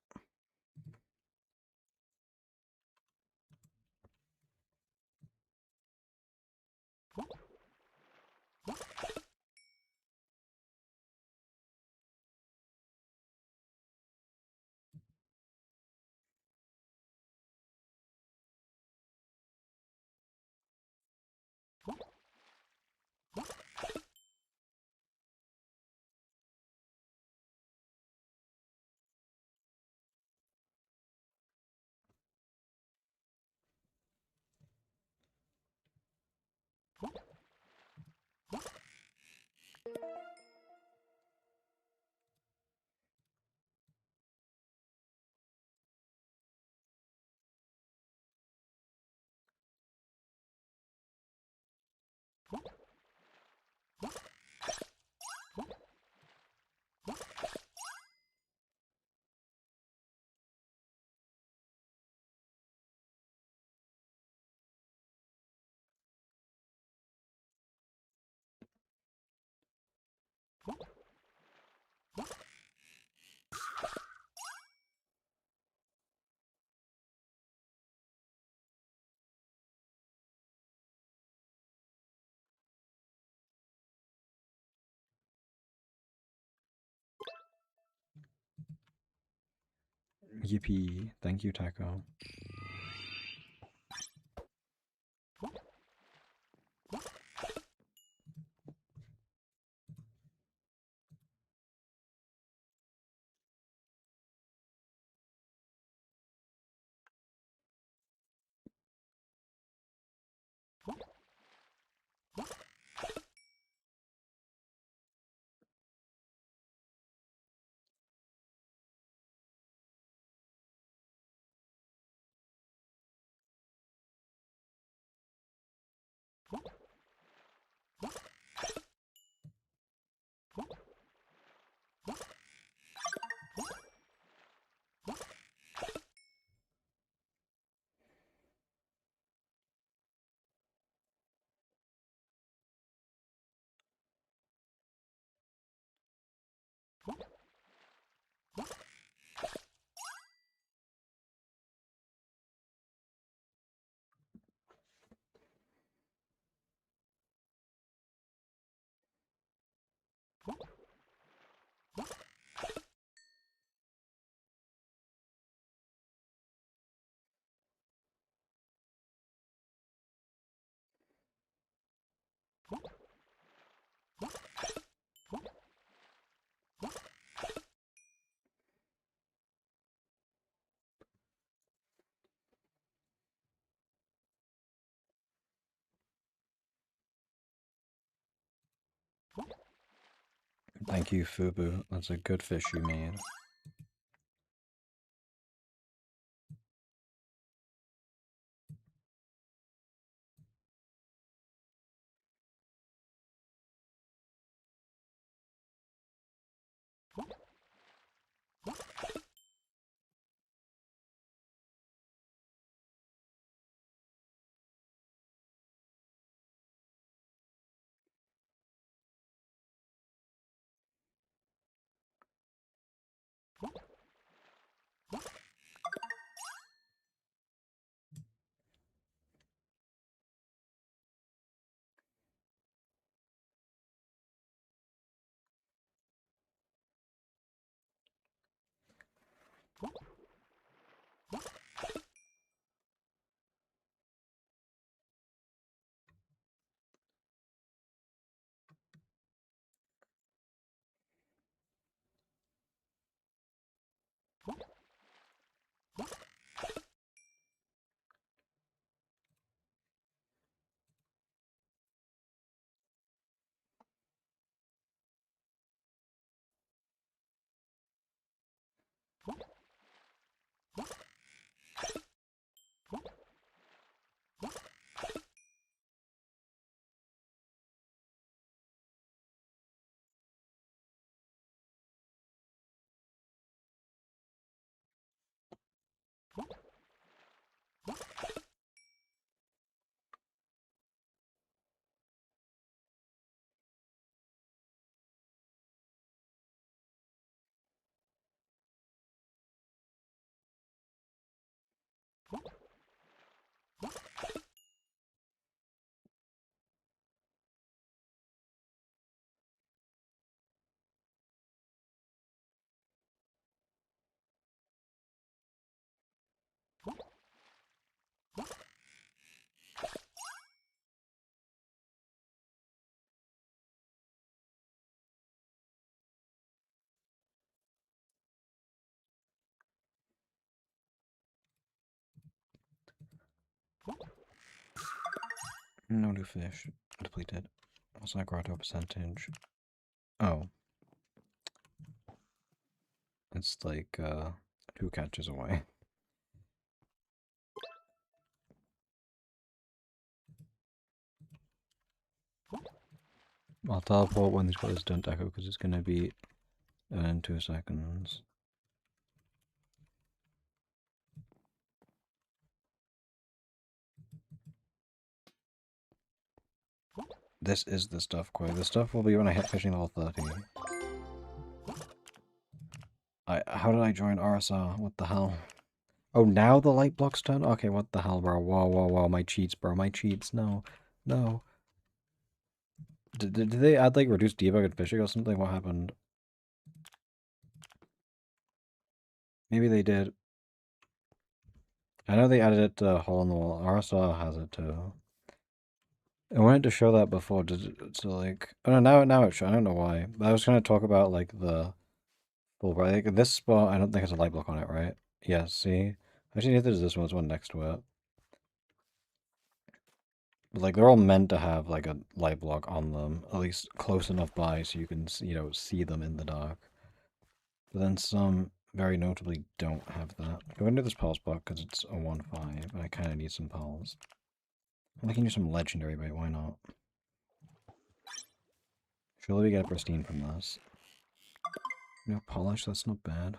Yippee. Thank you, Taco. Thank you, Fubu. That's a good fish you made. No new fish. Depleted. What's that grotto percentage? Oh. It's like, 2 catches away. I'll teleport when these players don't echo because it's gonna be in 2 seconds. This is the stuff, Quay. The stuff will be when I hit fishing level 30. How did I join RSR? What the hell? Oh, now the light blocks turn? Okay, what the hell, bro? Whoa, whoa, whoa, my cheats, bro. My cheats, no. No. Did they add, like, reduced debug and fishing or something? What happened? Maybe they did. I know they added it to Hole in the Wall. RSR has it too. I wanted to show that before, so like, oh no, now it shows. I don't know why. But I was gonna talk about like the full, like this spot. I don't think has a light block on it, right? Yeah. See, actually, neither does this one. There's one next to it. But like, they're all meant to have like a light block on them, at least close enough by so you can, see them in the dark. But then some very notably don't have that. I'm gonna do this pulse block because it's a 1-5, and I kind of need some pulse. And I can use some legendary bait. Why not? Surely we get a pristine from this. Polish, that's not bad.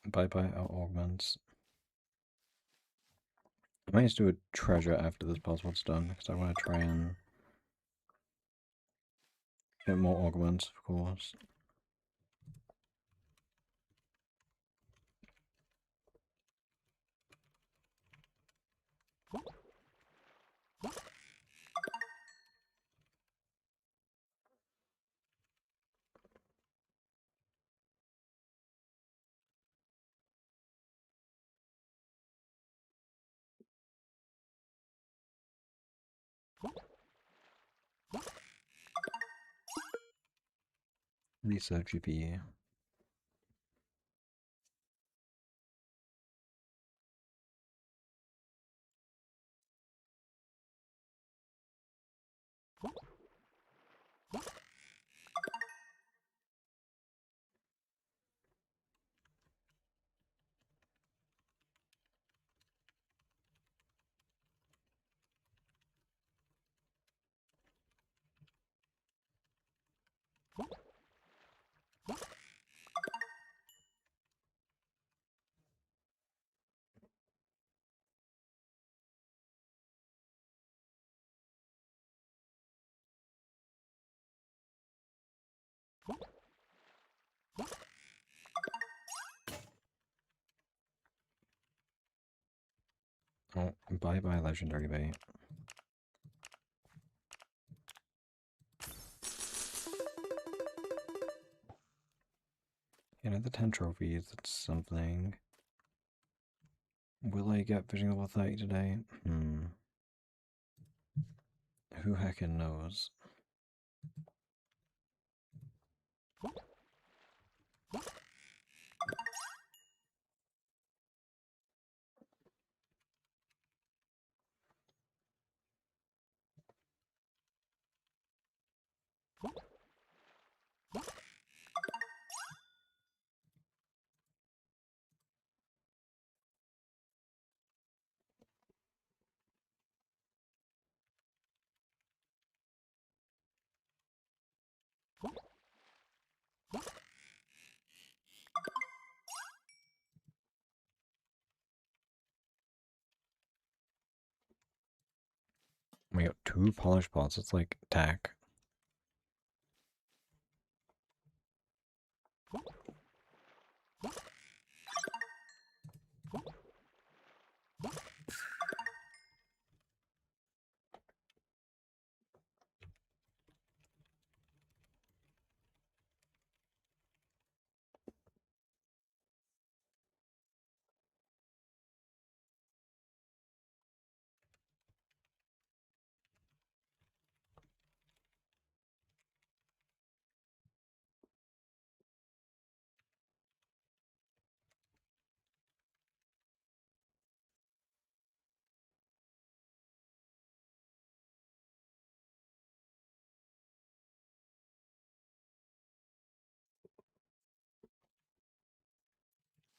Bye-bye out augments. I might just do a treasure after this puzzle's done, because I want to try and get more augments, of course. Research GPE. Oh, bye-bye legendary bait. The 10 trophies, that's something. Will I get fishing level 30 today? Who heckin' knows? We got 2 polished pots, it's like tack.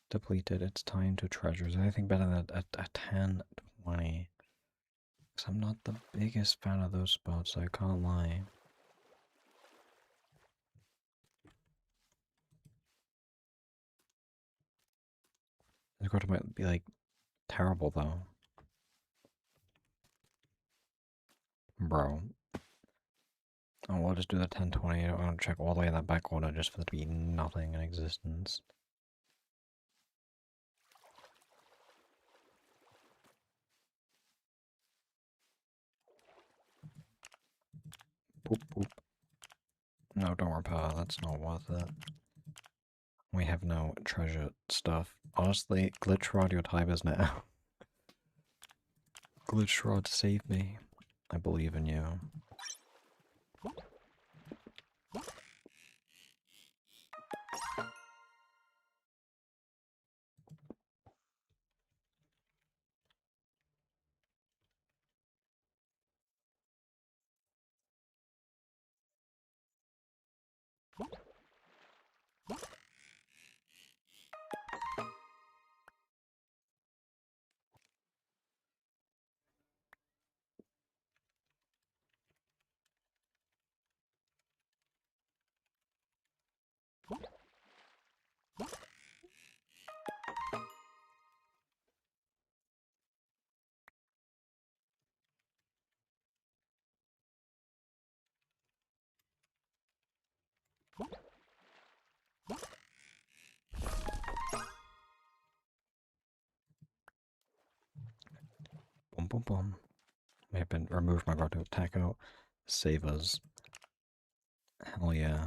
Depleted, it's time to treasures. Anything better than a 10, 20. Because I'm not the biggest fan of those spots, I can't lie. This card might be like terrible though. Bro. Oh, we'll just do the 10, 20. I don't want to check all the way in that back order just for there to be nothing in existence. Boop, boop. No, don't worry, pal. That's not worth it. We have no treasure stuff. Honestly, Glitch Rod, your time is now. Glitch Rod, save me. I believe in you. Boom, boom, boom. May have been removed my guard to attack out. Save us. Hell yeah.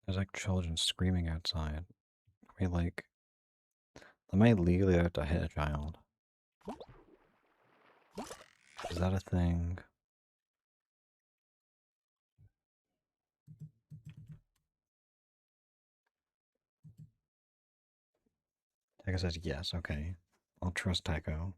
There's like children screaming outside. We like, am I legally allowed to hit a child? Is that a thing? Taco says yes, okay. I'll trust Taco.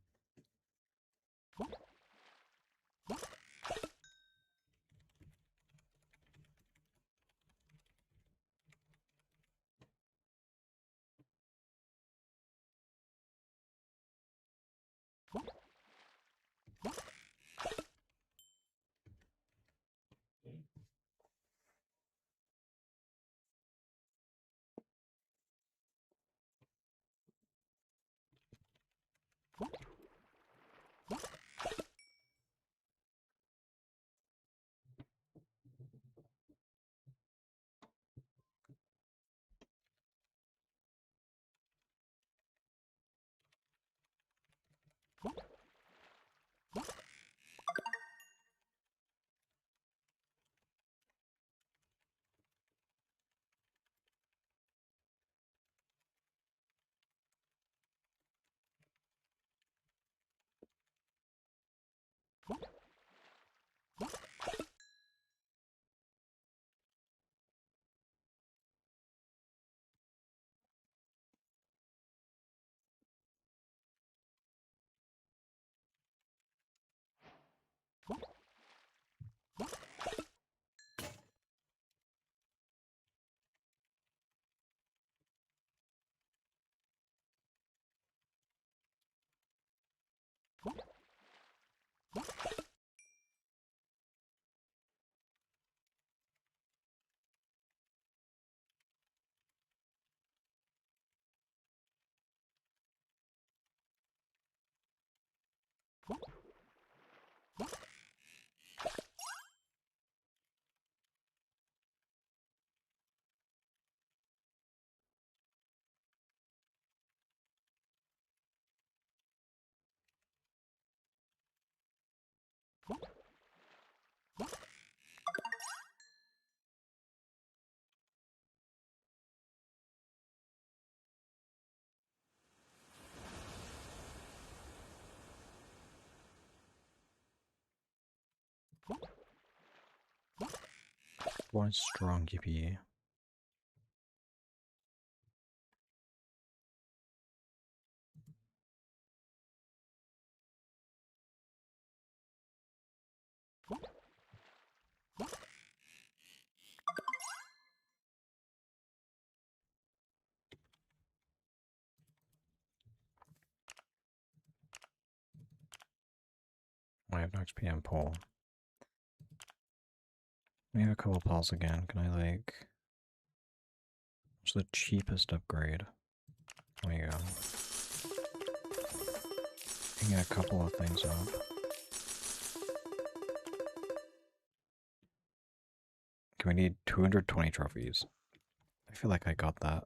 One strong GPE. I have no XP on pull. We have a couple pulls again. Can I like... What's the cheapest upgrade? There we go. Can get a couple of things up. Okay, we need 220 trophies. I feel like I got that.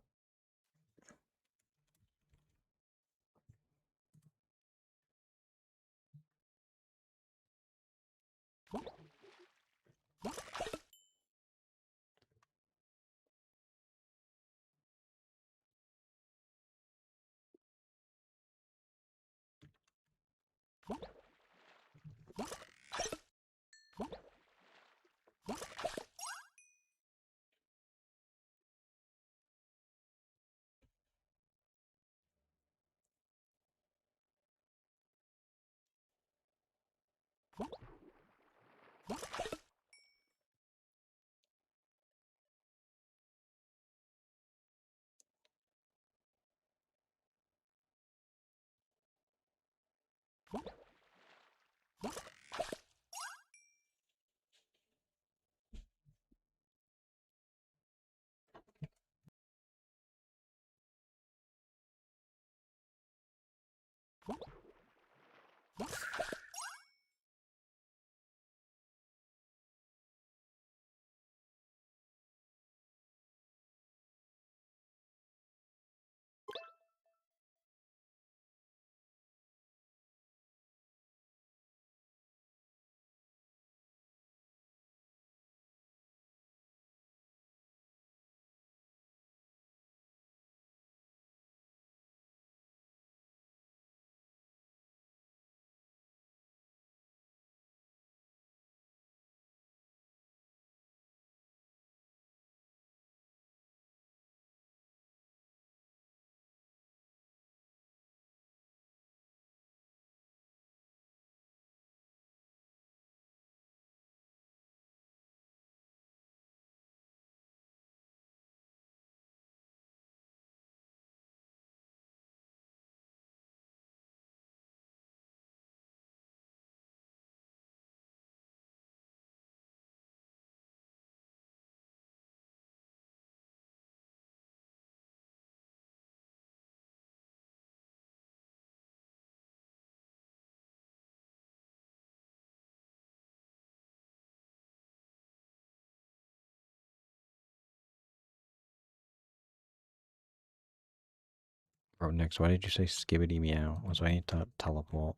Bro, Nix, why did you say skibbity meow? Was I need to teleport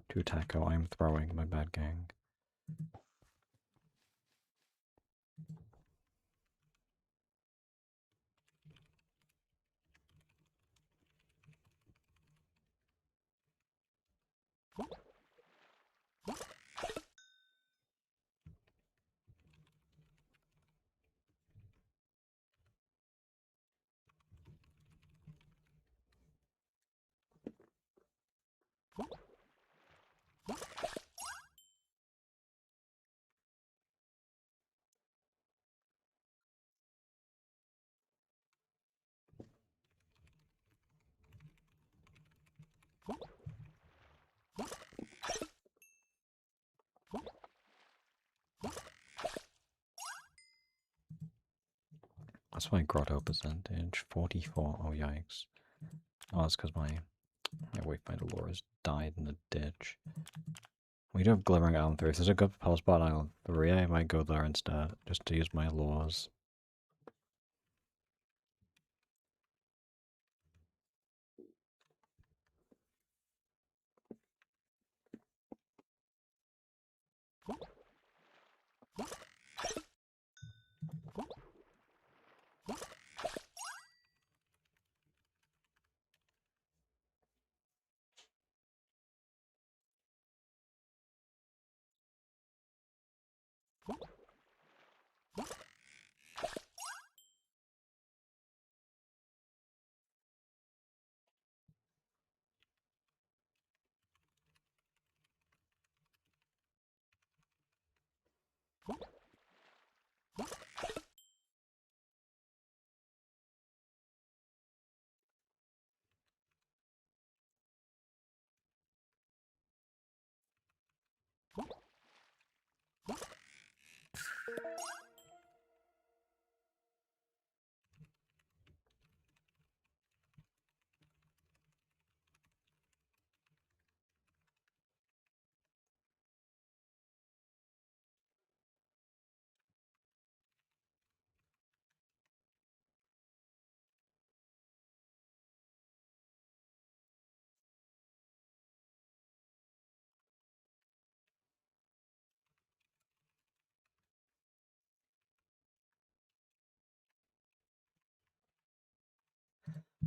to Taco? I'm throwing my bad gang. That's my grotto percentage. 44. Oh, yikes. Oh, that's because my Wayfinder Dolores died in the ditch. We do have Glimmering Island 3. If there's a good pulse spot on Island 3, I might go there instead, just to use my laws.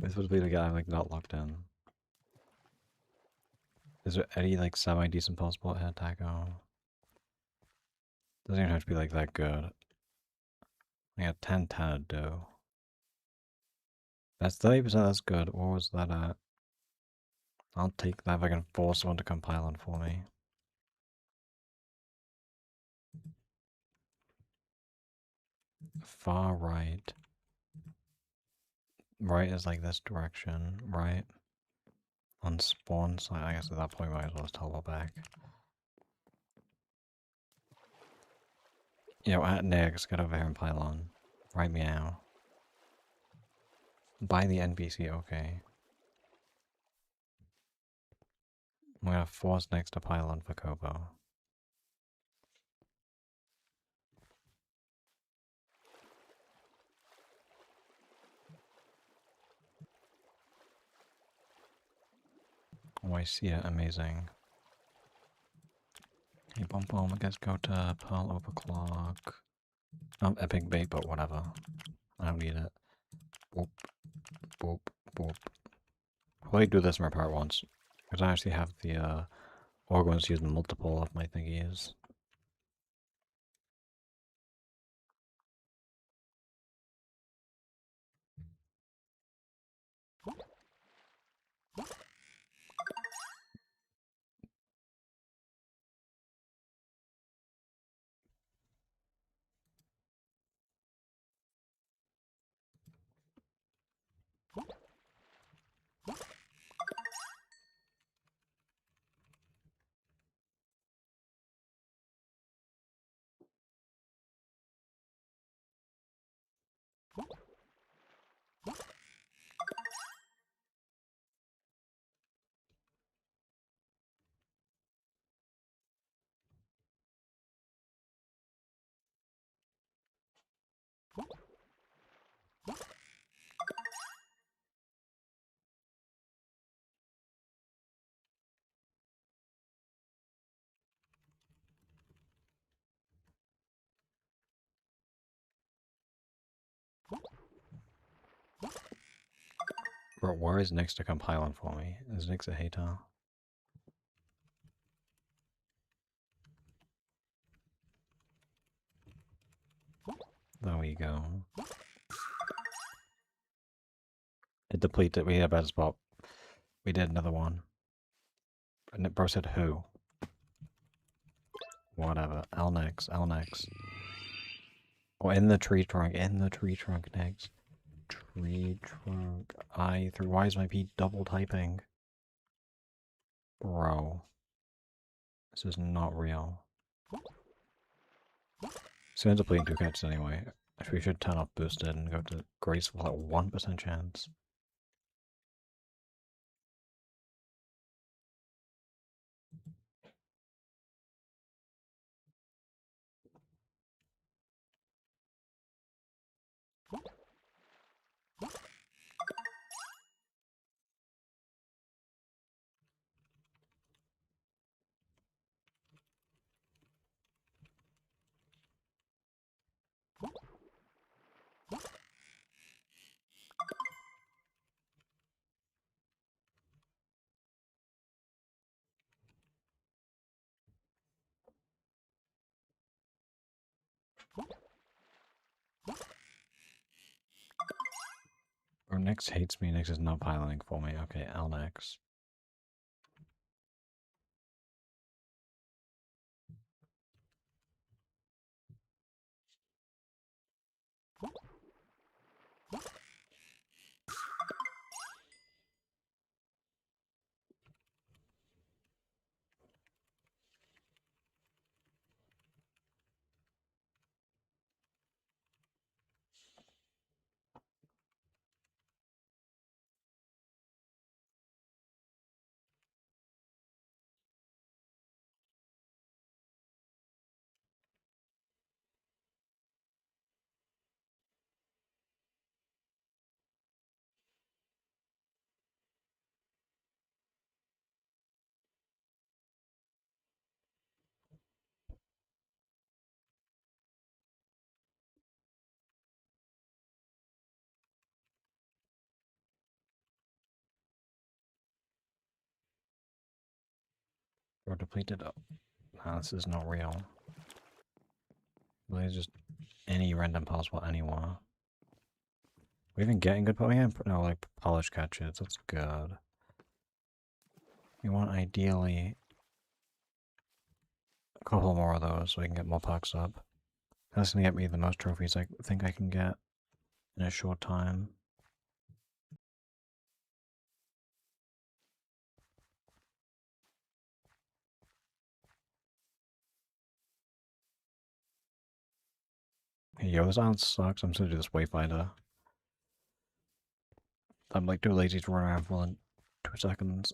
This would be the guy like not locked in. Is there any like semi-decent pulse spot head Taco? Doesn't even have to be like that good. I got 10 do. That's 30%, that's good. What was that at? I'll take that if I can force someone to compile one for me. Far right. Right is like this direction, right? On spawn side, I guess at that point I might as well just teleport back. Yo, at Nix, get over here and pylon. Right meow. By the NPC, okay. I'm gonna force next to pylon for Kobo. Oh, I see it. Amazing. Hey, boom, boom. I guess go to Pearl Overclock. Epic bait, but whatever. I don't need it. Boop, boop, boop. Probably do this in my part once. Because I actually have the, organs using multiple of my thingies. Bro, where is Nyx to come pylon for me? Is Nyx a hater? There we go. It depleted. We had a bad spot. We did another one. And it bro said who? Whatever. L next. L next. Oh, in the tree trunk. In the tree trunk next. Tree trunk. I3. Why is my P double typing? Bro. This is not real. So ends up playing 2 catches anyway. We should turn off boosted and go to graceful at 1% chance. Bro, Nyx hates me. Nyx is not piloting for me. Okay, L Nyx. Bro, depleted. Oh, nah, this is not real. Really, just any random possible anywhere. We're even getting good no, like polish catches. That's good. We want ideally a couple more of those so we can get more pucks up. That's gonna get me the most trophies I think I can get in a short time. Hey, yo, this island sucks. I'm just gonna do this wayfinder. I'm like too lazy to run around for more than 2 seconds.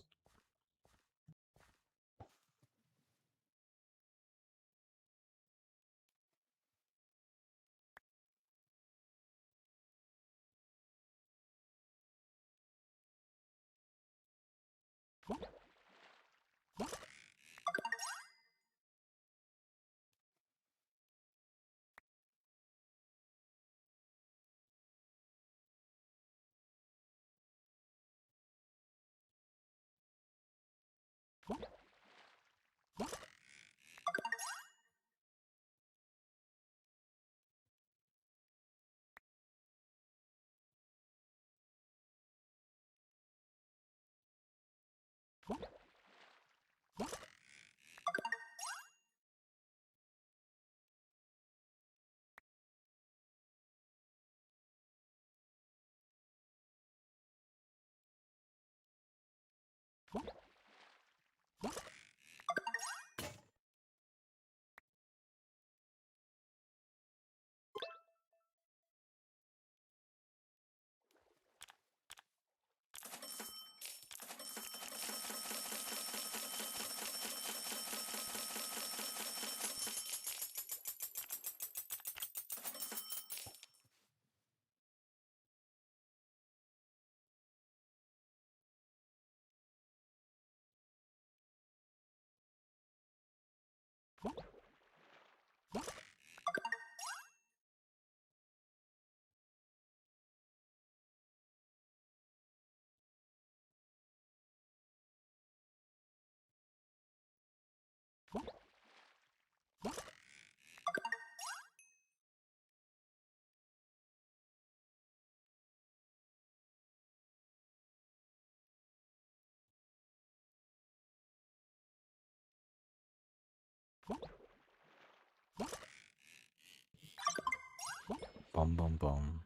Bum bum bum.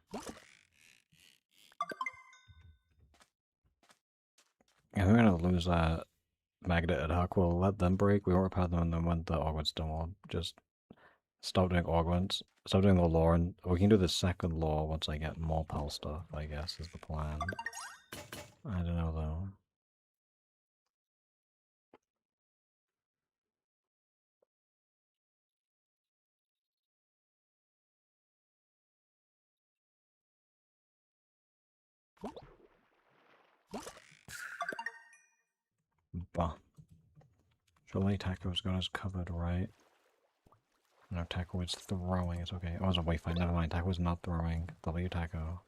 Yeah, we're gonna lose that magnet at Huck. We'll let them break. We won't repair them, and then when the augments don't, we'll just stop doing augments. Stop doing the lore, and we can do the second lore once I get more pal stuff, I guess, is the plan. I don't know, though. But surely Taco's got us covered, right? No, Taco is throwing. It's okay. Oh, it was a wayfind. Never mind. Taco's not throwing. W Taco.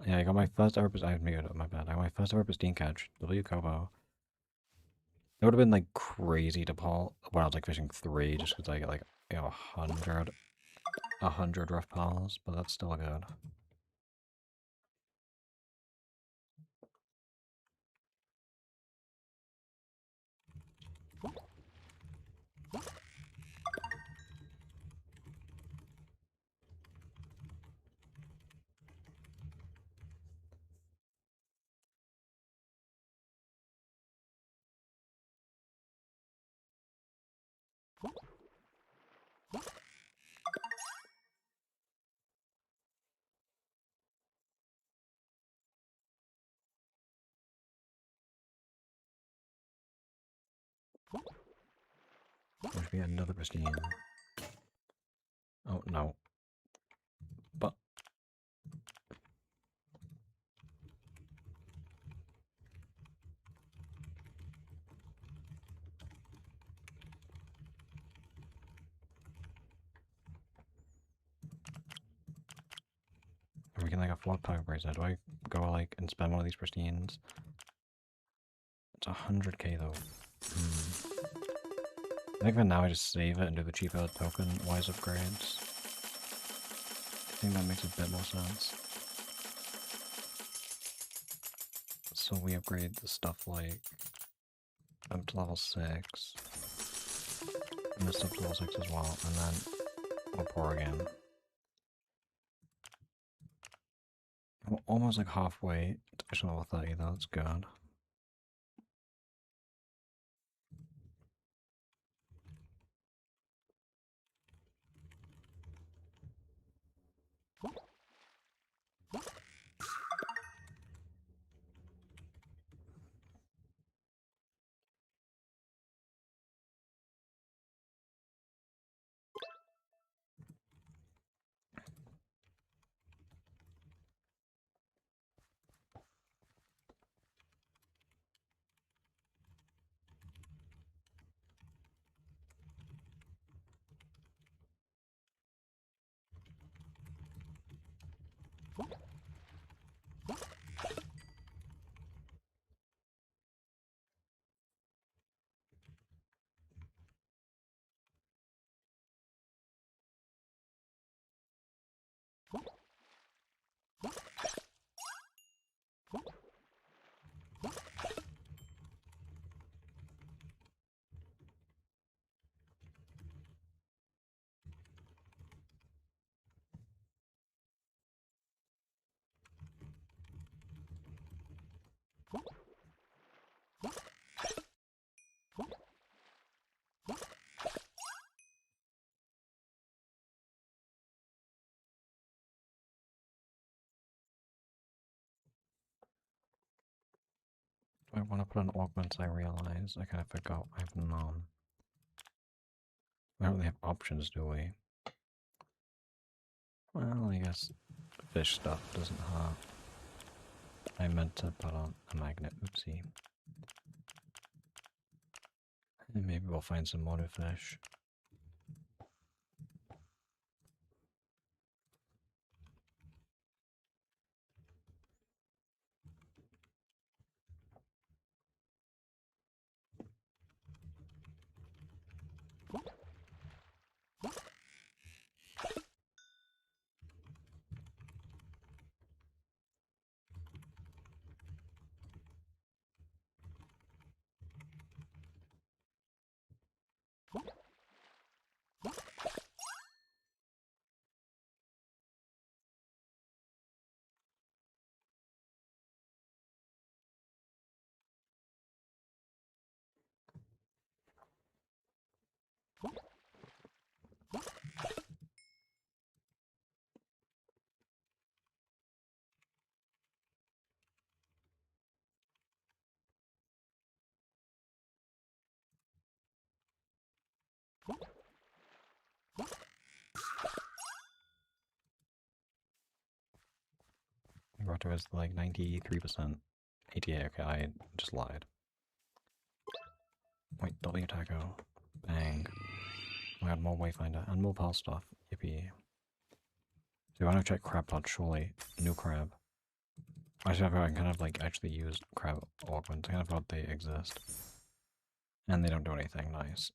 Yeah, I got my first ever. I muted it, my bad. I got my first ever pristine catch. W Kobo. It would have been like crazy to pull when I was like fishing 3 just because I get like, you know, 100 rough pals, but that's still good. There should be another pristine. Oh no. But we can like afford power bracelet. Do I go like and spend one of these pristines? It's 100k though. I think for now I just save it and do the cheaper token wise upgrades. I think that makes a bit more sense. So we upgrade the stuff like up to level 6. And this up to level 6 as well, and then we'll pour again. We're almost like halfway to fishing level 30 though, that's good. I want to put on augments, I realize. I kind of forgot I have none. We don't really have options, do we? Well, I guess fish stuff doesn't hurt. I meant to put on a magnet, oopsie. And maybe we'll find some motor fish. Rotor is like 93%. 88, okay, I just lied. Wait, W taco. Bang. I had more Wayfinder and more pal stuff. Yippee. So I want to check crab pods, surely. New crab. Actually, I forgot I can kind of like actually use crab augments. I kind of forgot they exist. And they don't do anything nice.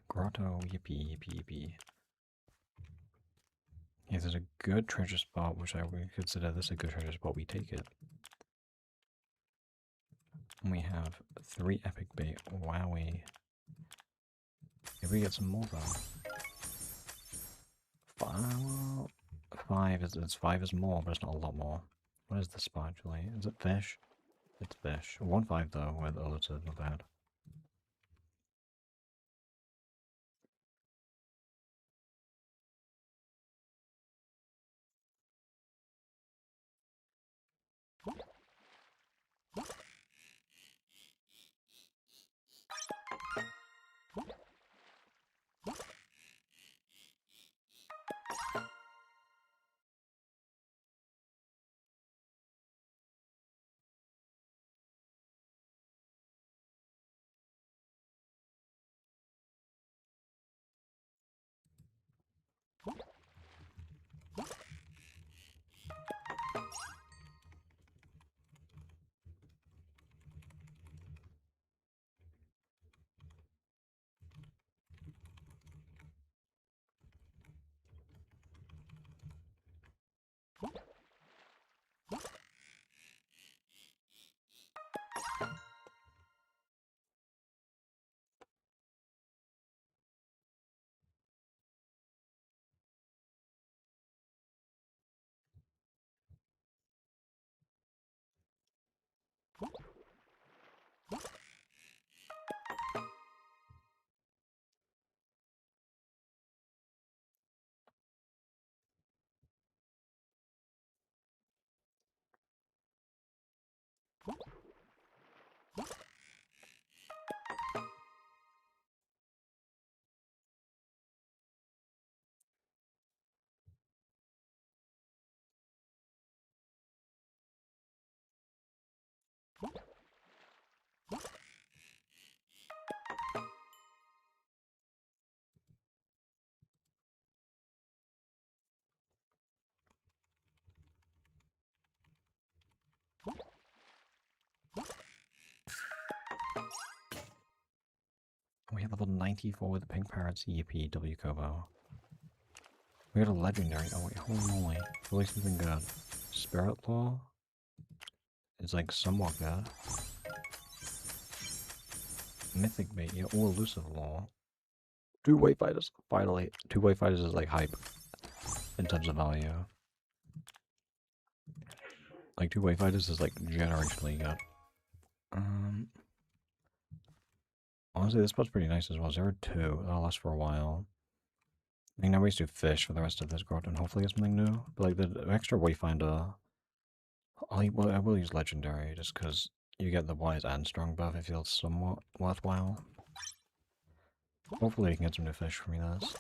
Grotto, yippee, yippee, yippee. If there's a good treasure spot, which I would consider this a good treasure spot, we take it. And we have 3 epic bait. Wowie. If we get some more though. 5 is 5 is more, but it's not a lot more. What is the spot actually? Is it fish? It's fish. 1-5 though, with alerted, not bad. We have level 94 with the pink parrots, yippee, W Kobo. We got a legendary. Oh wait, holy moly. Really something good. Spirit Law is like somewhat good. Mythic Bait, yeah, or Elusive Law. Two-way fighters, finally. Two-way fighters is like hype in terms of value. Like two-way fighters is like generationally good. Honestly, this spot's pretty nice as well. 0-2. That'll last for a while. I think now we just do fish for the rest of this growth and hopefully get something new. But like the extra wayfinder, I will use legendary just because you get the wise and strong buff. It feels somewhat worthwhile. Hopefully, you can get some new fish from me. This.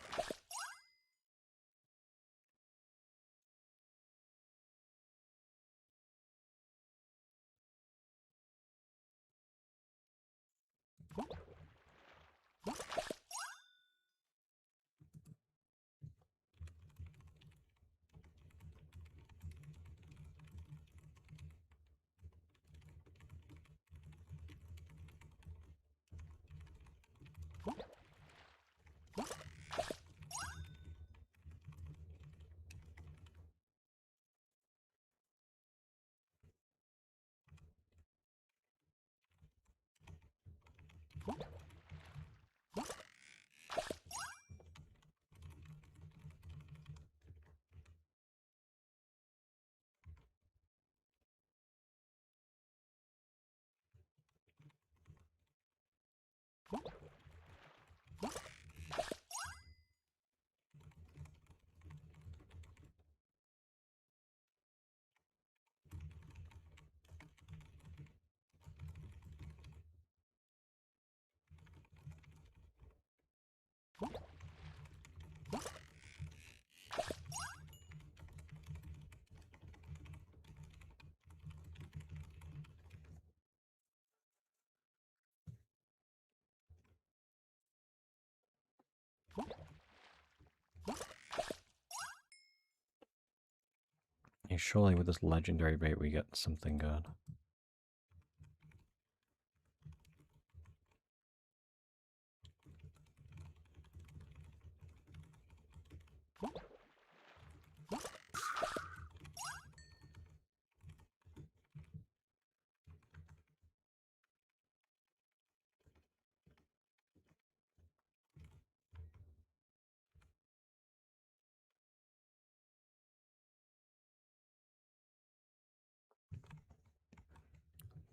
Hey, surely with this legendary bait we get something good.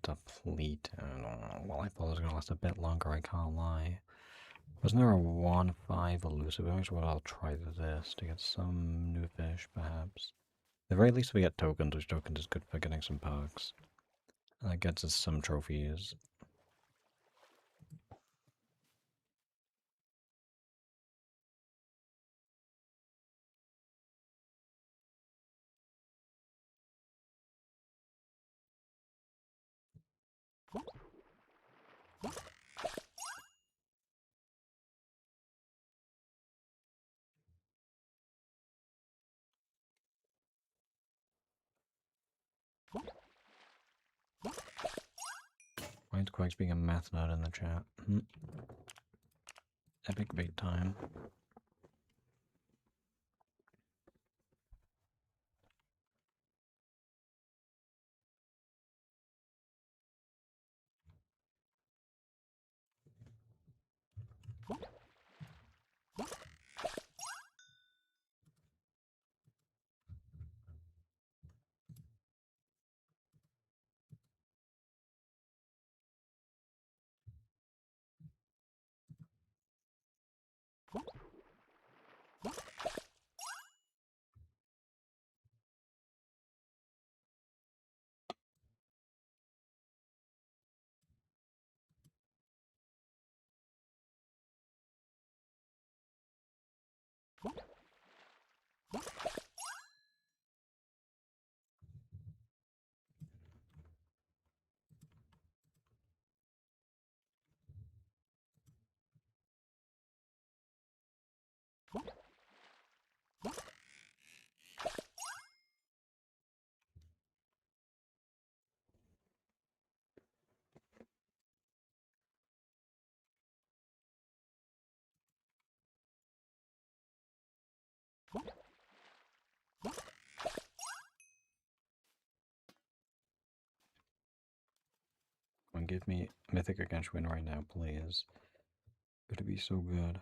Deplete. Well, I thought it was gonna last a bit longer, I can't lie. Wasn't there a 1-5 elusive? Well, I'll try this to get some new fish, perhaps. At the very least, we get tokens, which tokens is good for getting some perks. And that gets us some trophies. Why is Quack's being a math nerd in the chat? Epic big time. Come on, give me Mythic against win right now, please. It would be so good.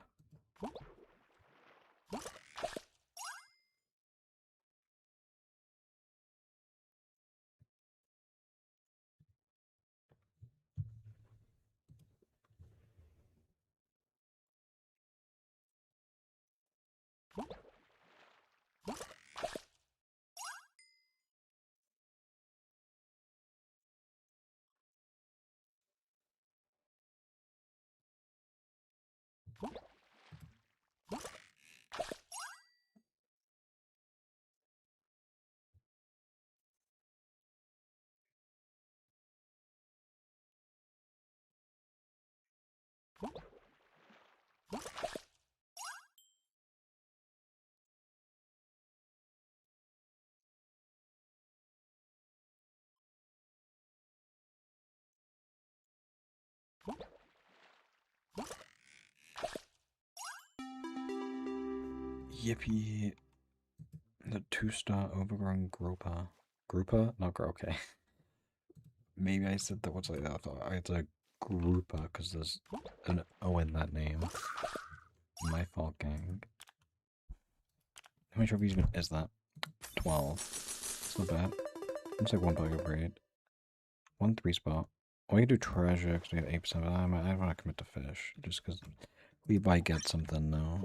Yippee. The 2-star overgrown grouper. Grouper? Not okay. Maybe I said that what's like that. I thought it's a grouper because there's an O in that name. My fault, gang. How many trophies even is that? 12. It's not bad. It's like 1 bug upgrade. 1 3-spot. Or you can do treasure because we have 8%, but I don't want to commit to fish. Just because we might get something now.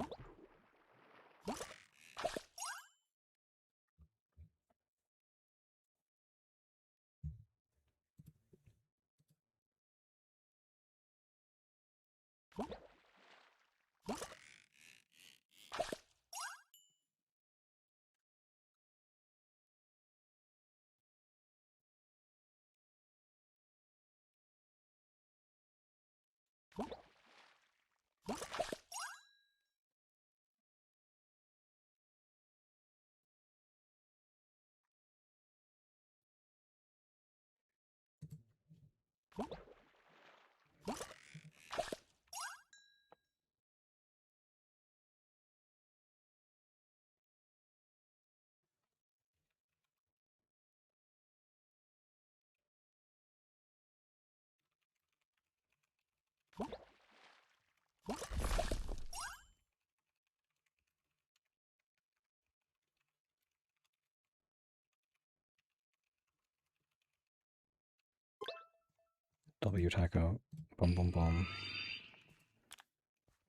W taco. Boom, boom, boom.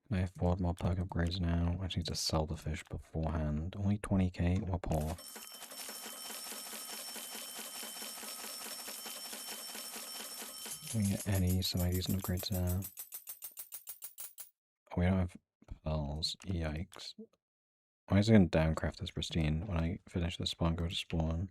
Can I afford more perk upgrades now? I just need to sell the fish beforehand. Only 20k? We're poor. Can we get any semi-decent upgrades there? Oh, we don't have pearls. Yikes. Why is it going to downcraft this pristine when I finish the spawn, go to spawn?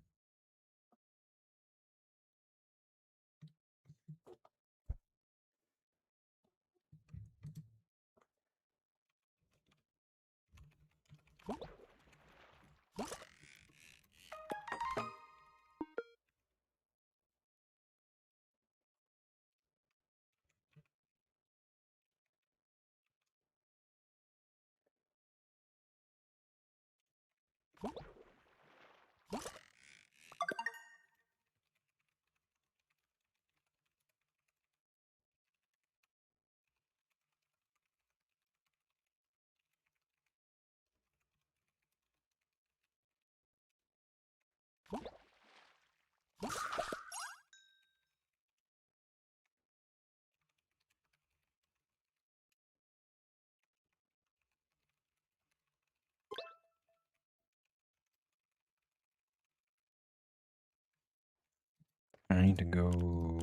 I need to go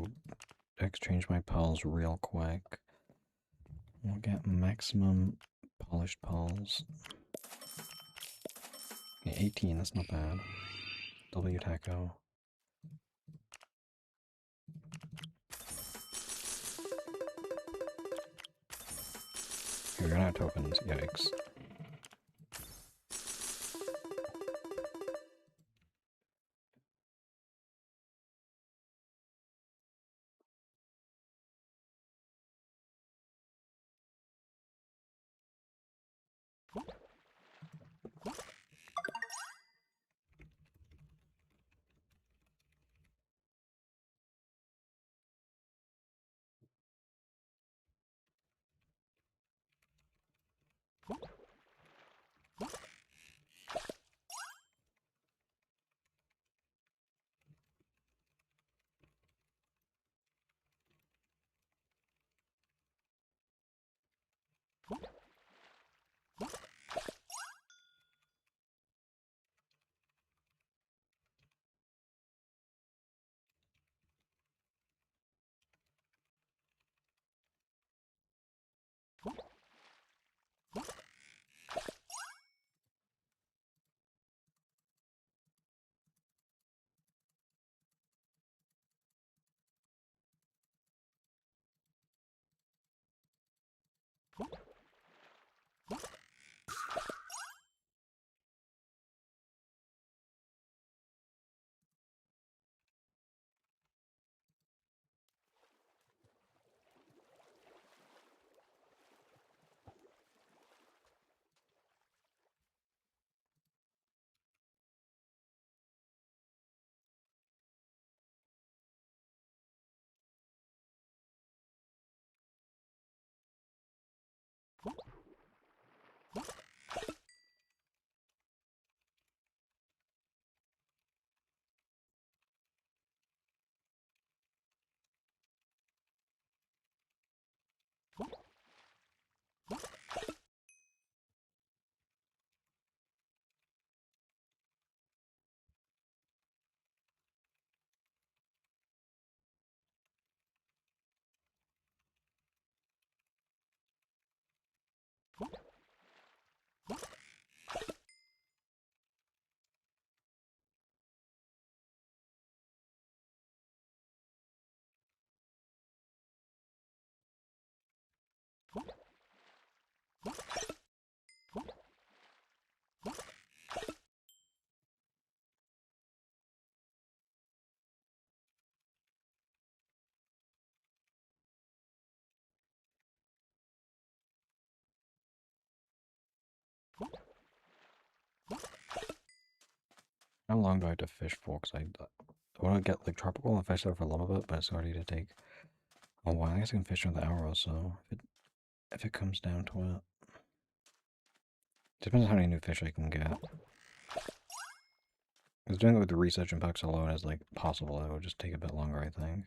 exchange my pearls real quick. We'll get maximum polished pearls. Okay, 18, that's not bad. W taco. Here, we ran out of tokens. Yikes. How long do I have to fish for? Because I want to get like tropical and fish there for a little bit, but it's already to take a while. I guess I can fish another hour or so. if it comes down to it. Depends on how many new fish I can get. Because doing it with the research and packs alone is like possible. It would just take a bit longer, I think.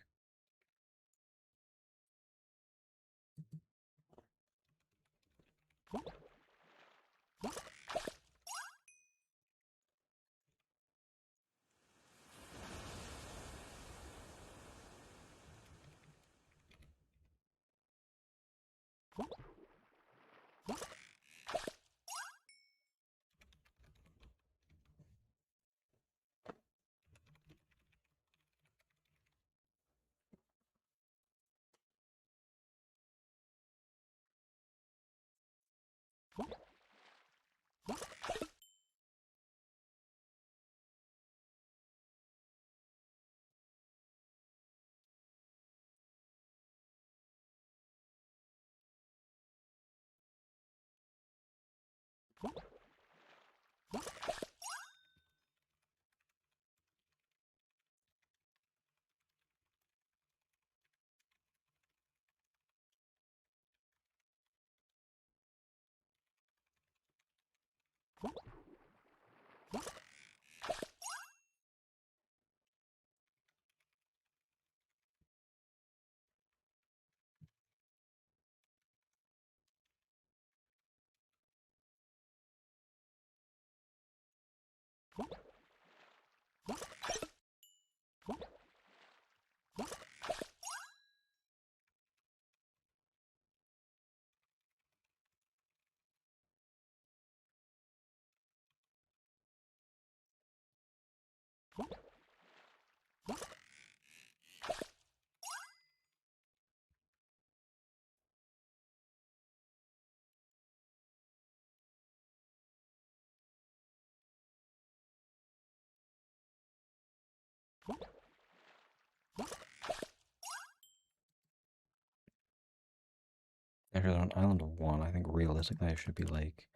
Actually, on island 1, I think realistically I should be like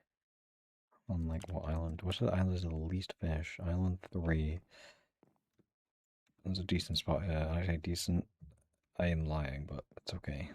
on like what island? What's the island is the least fish? Island 3. There's a decent spot here. I say decent. I am lying, but it's okay.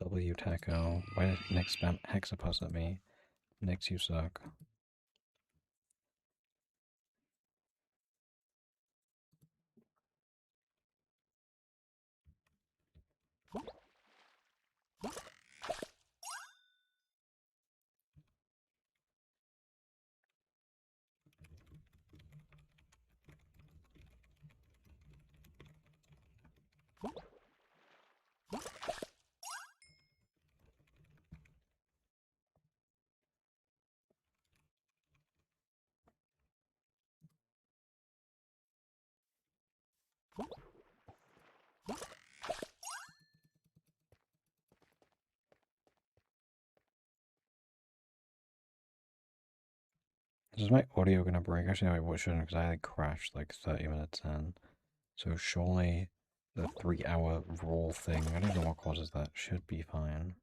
W Taco. Why did Nick spam hexapus at me? Nix, you suck. Is my audio gonna break? Actually, no, it shouldn't, because I like crashed like 30 minutes in. So surely the 3-hour roll thing, I don't know what causes that, should be fine.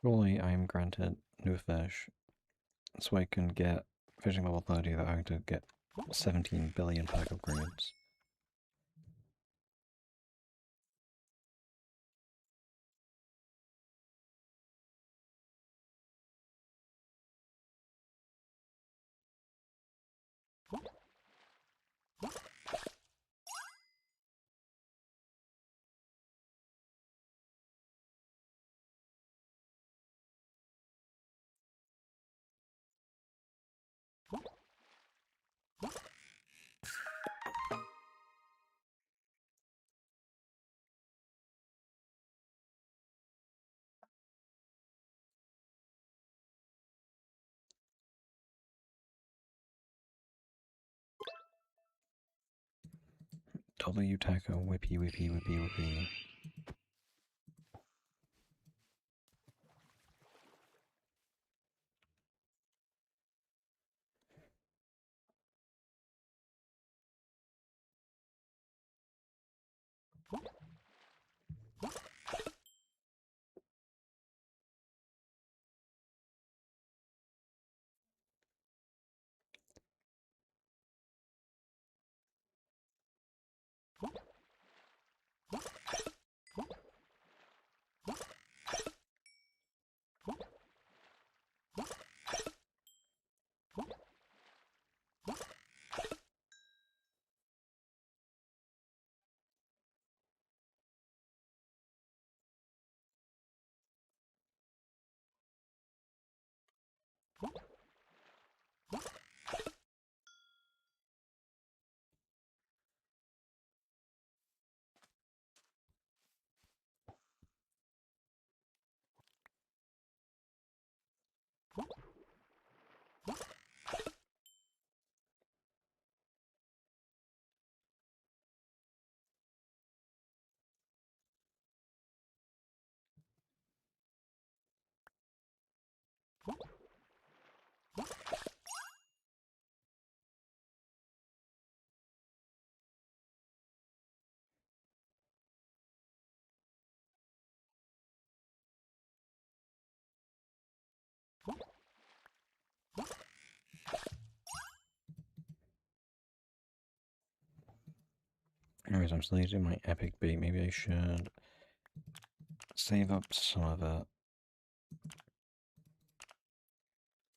Surely I am granted new fish, so I can get fishing level 30 that I have to get 17 billion pack upgrades. W taco, whippy, whippy, whippy, whippy. Anyways, I'm still using my epic bait. Maybe I should save up some of it.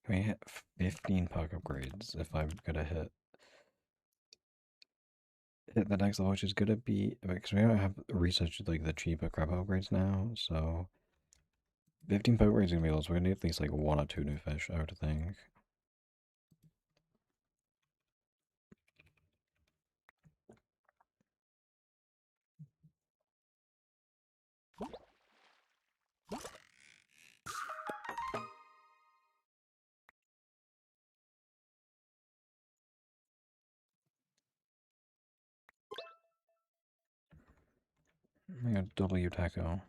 Can we hit 15 pack upgrades if I'm gonna hit the next level, which is gonna be because we don't have researched like the cheaper crab upgrades now, so 15 pack upgrades is gonna be lost. We're gonna need at least like 1 or 2 new fish, I would think. I got W taco.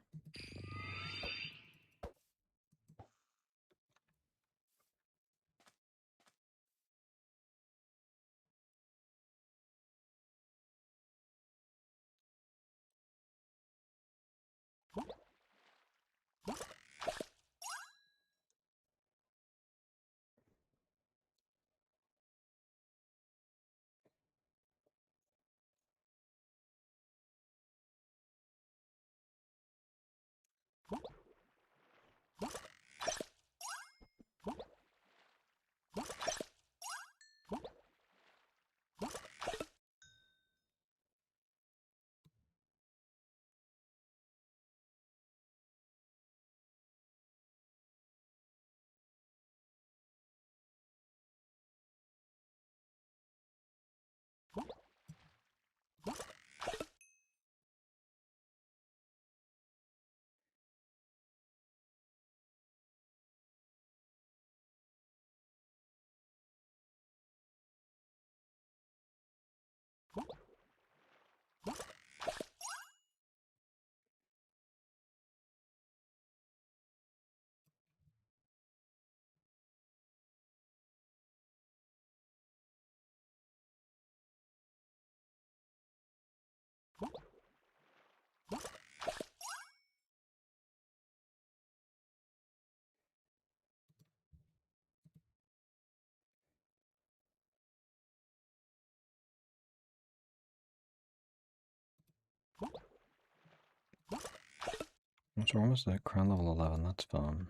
So we're almost at crown level 11, that's fun.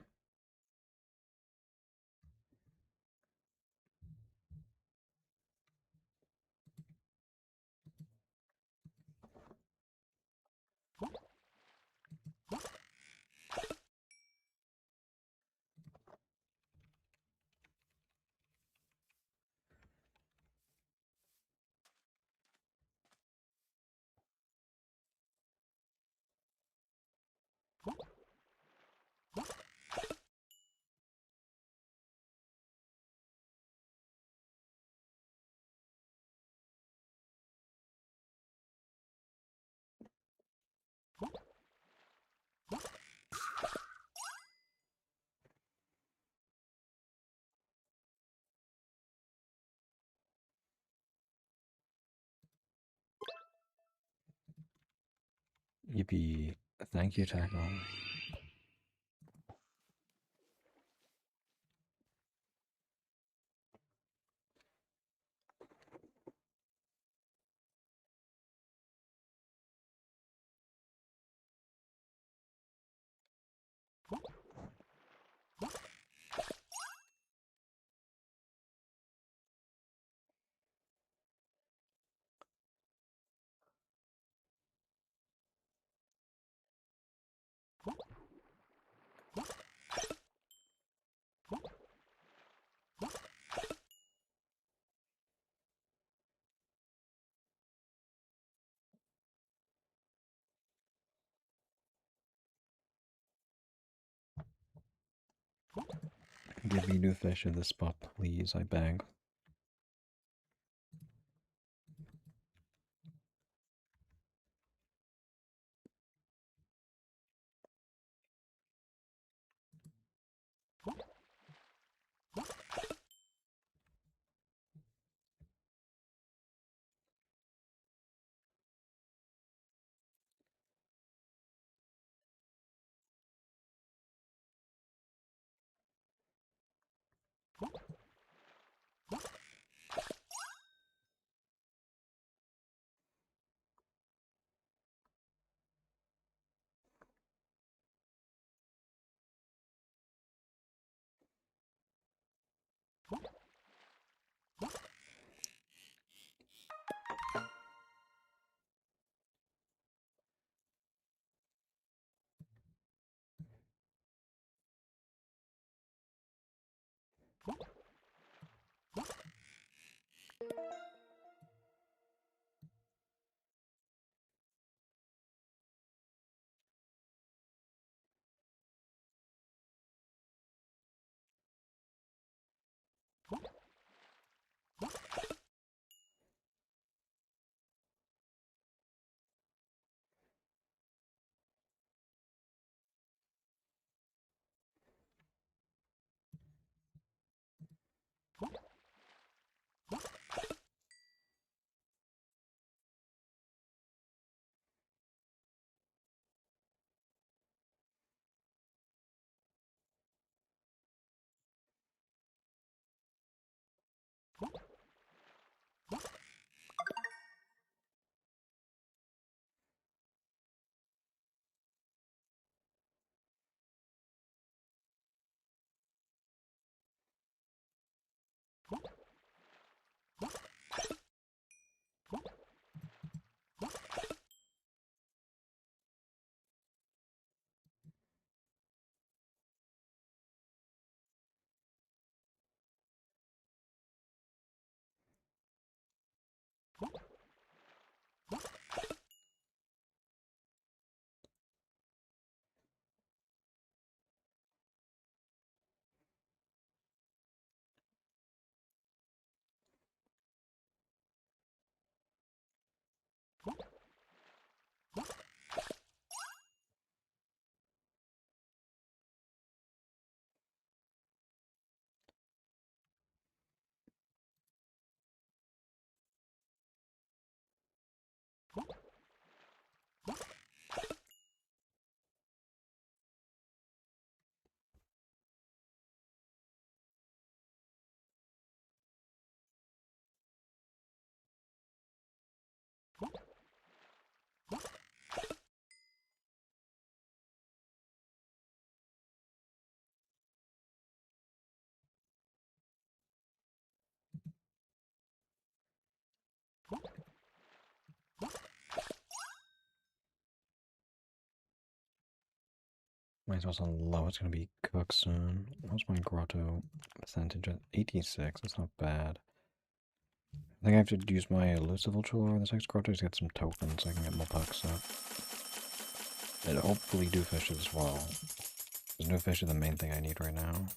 Yippee. Thank you, Tackle. Give me new fish in this spot, please, I beg. Might as well on low. It's gonna be cooked soon. What's my grotto percentage at 86? That's not bad. I think I have to use my elusive ultra in this next grotto to get some tokens so I can get more pucks up. And hopefully do fishes as well. Because new fish is the main thing I need right now.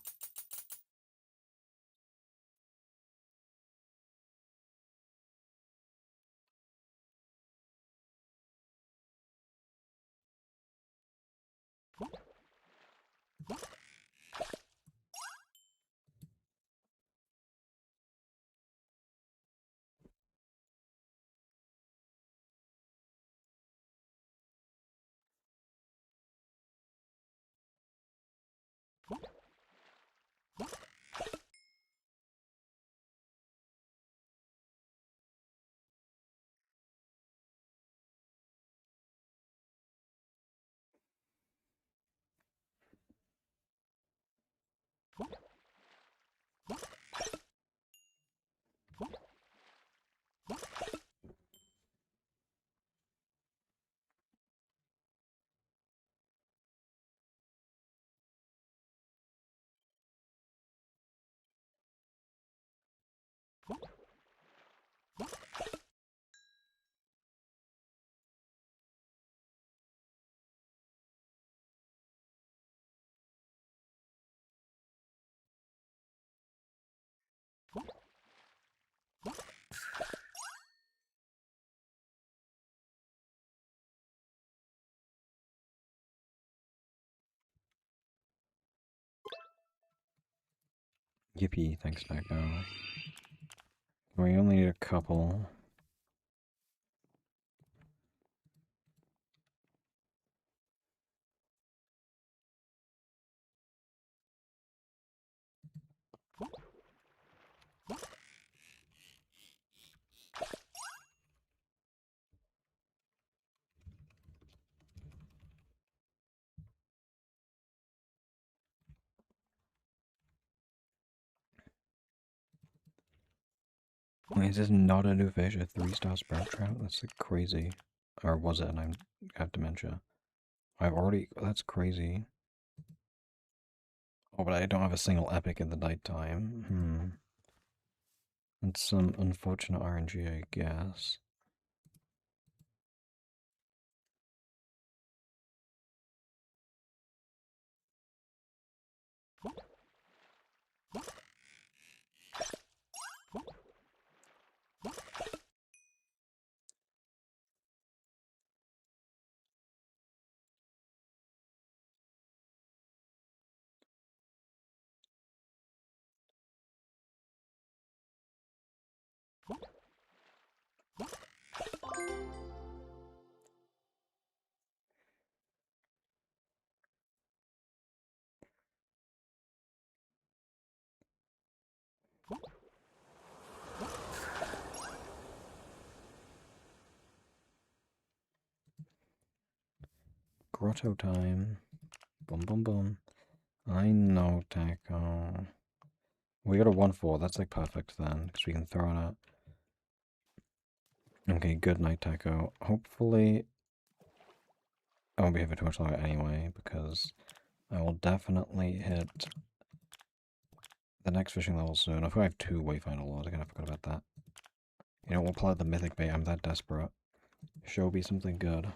Yippee, thanks, Echo. We only need a couple. Wait, is this not a new fish? A 3-star sprout trout? That's like crazy. Or was it? And I have dementia. I've already. That's crazy. Oh, but I don't have a single epic in the nighttime. That's some unfortunate RNG, I guess. grotto time. Boom, boom, boom. I know, Taco. We got a 1-4. That's like perfect then, because we can throw it out. Okay, good night, Taco. Hopefully, I won't be here for too much longer anyway, because I will definitely hit the next fishing level soon. I feel I have 2 Wayfinder Lords. I kind of forgot about that. You know, we'll play the Mythic Bait. I'm that desperate. Show me something good.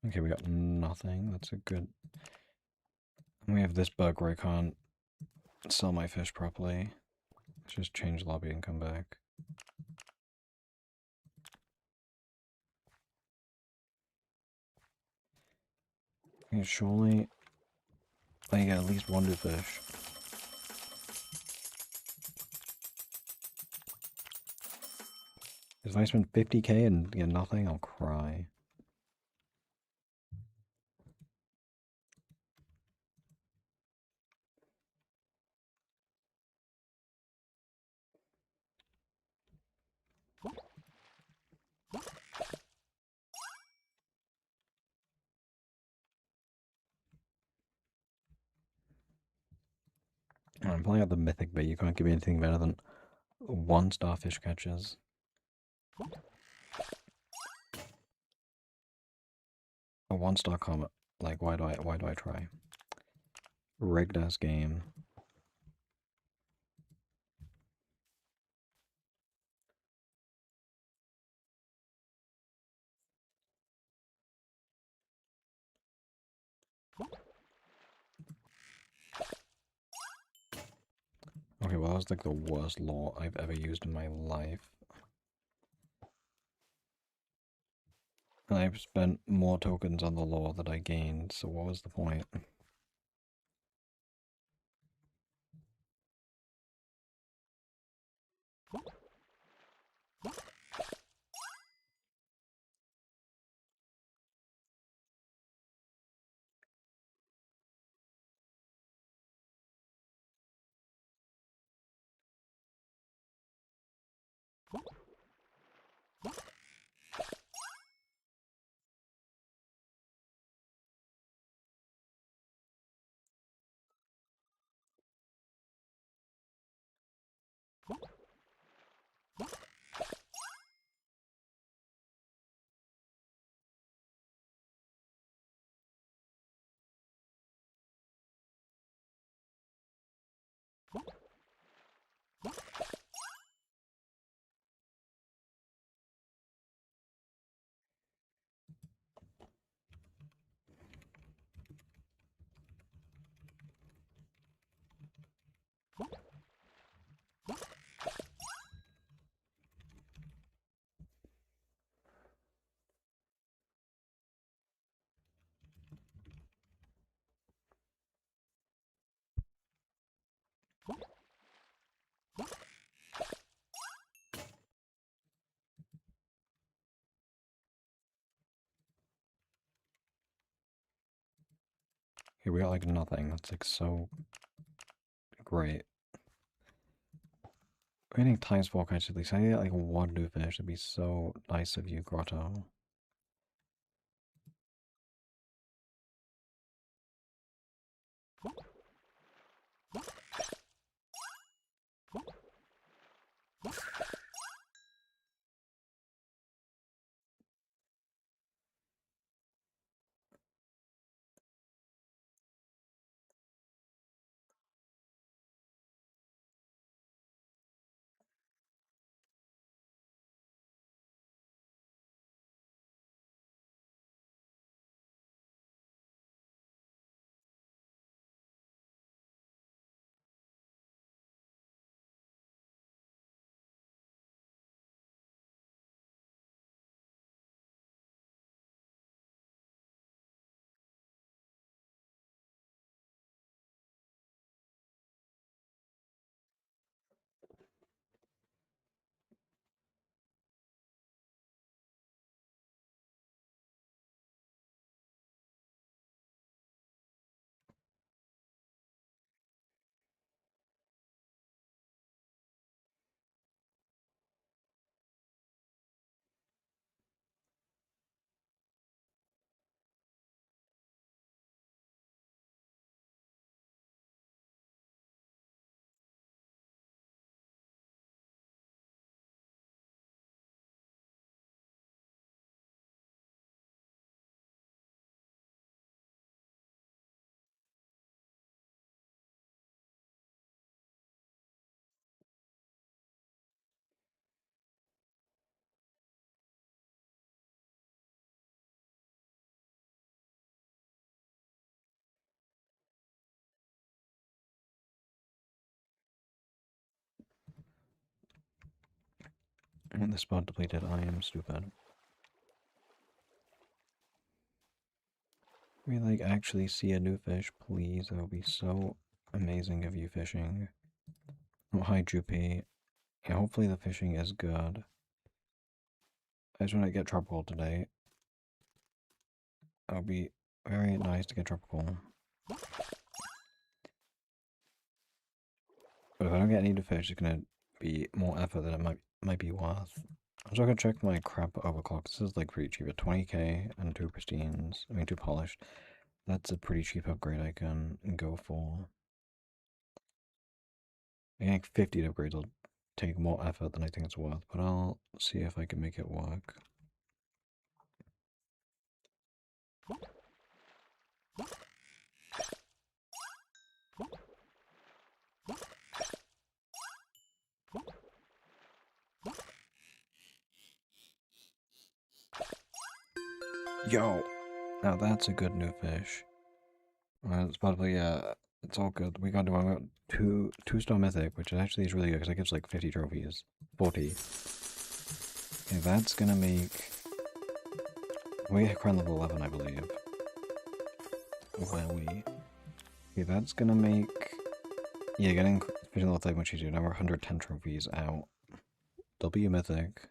Okay, we got nothing. That's a good... And we have this bug where I can't sell my fish properly. Let's just change lobby and come back. Okay, surely I get at least 1 new fish. If I spend 50k and get nothing, I'll cry. I'm playing out the mythic bait. You can't give me anything better than 1 starfish catches. A 1-star comet. Like, why do I try? Rigged ass game. Okay, well that was like the worst lore I've ever used in my life. And I've spent more tokens on the lore that I gained, so what was the point? Here we got like nothing. That's like so great. We're getting times 4 catch at least. I need like 1 new fish. It'd be so nice of you, Grotto. The spot depleted. I am stupid. We like actually see a new fish, please. That would be so amazing of you fishing. Oh, hi, Droopy. Yeah, hopefully the fishing is good. I just want to get tropical today. That would be very nice to get tropical. But if I don't get any to fish, it's gonna be more effort than it might be worth. I'm just gonna check my crap overclock. This is like pretty cheap at 20k and 2 pristines. I mean 2 polished. That's a pretty cheap upgrade I can go for. I think 50 upgrades will take more effort than I think it's worth, but I'll see if I can make it work. Yo! Now that's a good new fish. It's probably, it's all good. We got to two-star mythic, which actually is really good because it gives like 50 trophies. 40. Okay, that's gonna make... We hit crown level 11, I believe. Where we? Okay, that's gonna make... Yeah, getting fish level 30 much easier. Now we're 110 trophies out. W mythic.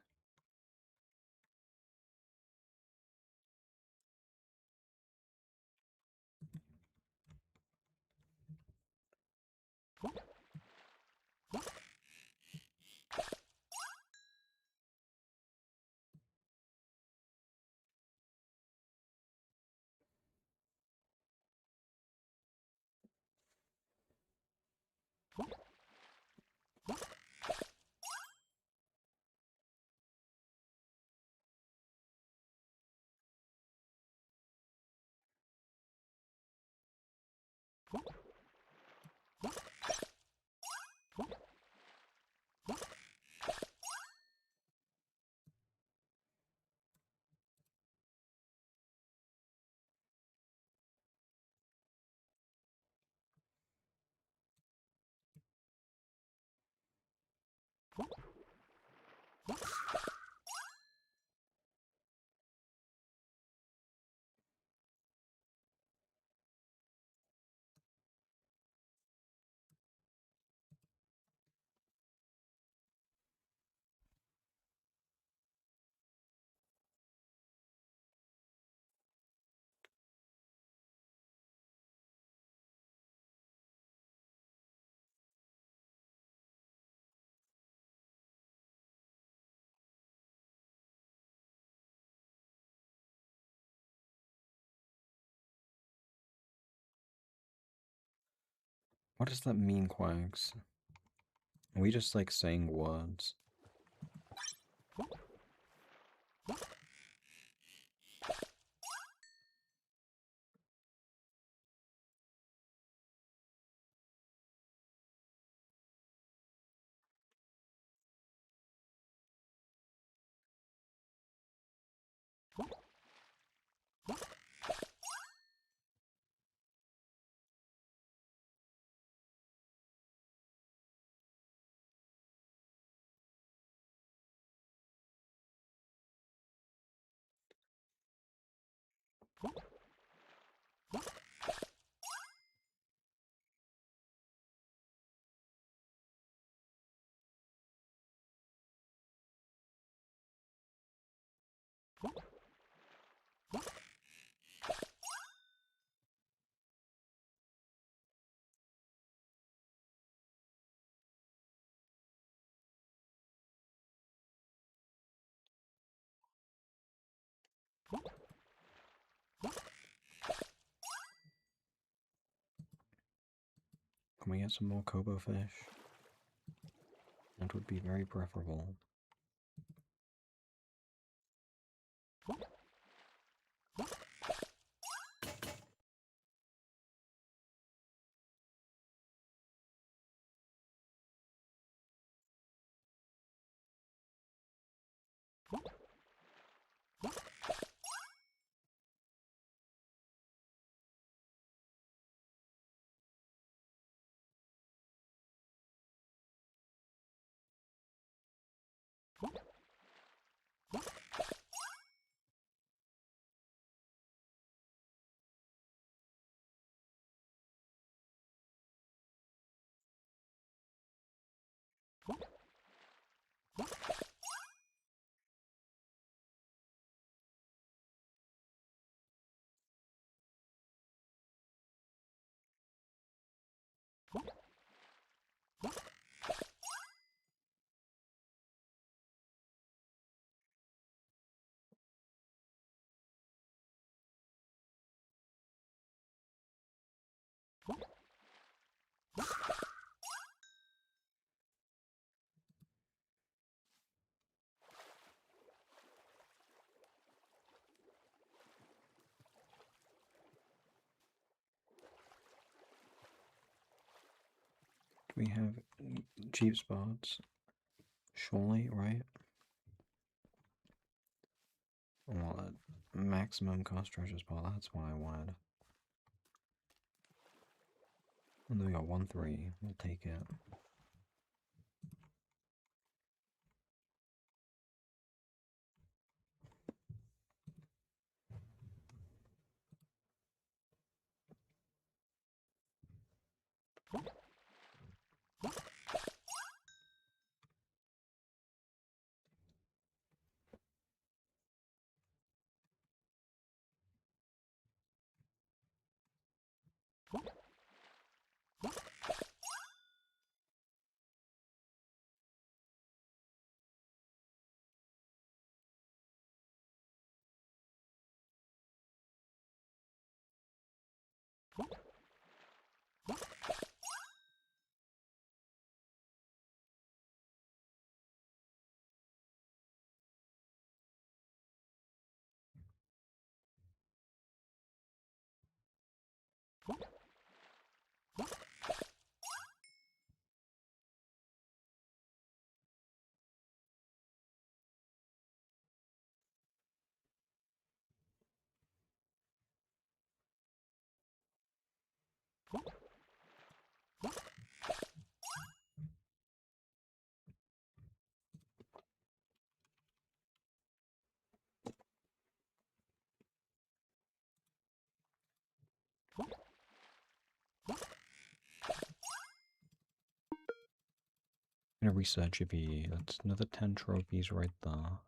What does that mean, Quags? Are we just like saying words? Can we get some more Kobo fish? That would be very preferable. We have cheap spots. Surely, right? Well, maximum cost treasure spot, that's what I wanted. And then we got 1-3. We'll take it. I'm gonna reset GP. That's another 10 trophies right there.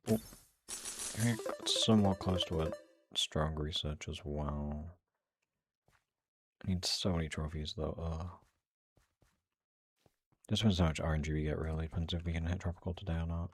Oh, I got somewhat close to a strong research as well. I need so many trophies though. This depends how much RNG we get, really. Depends if we can hit tropical today or not.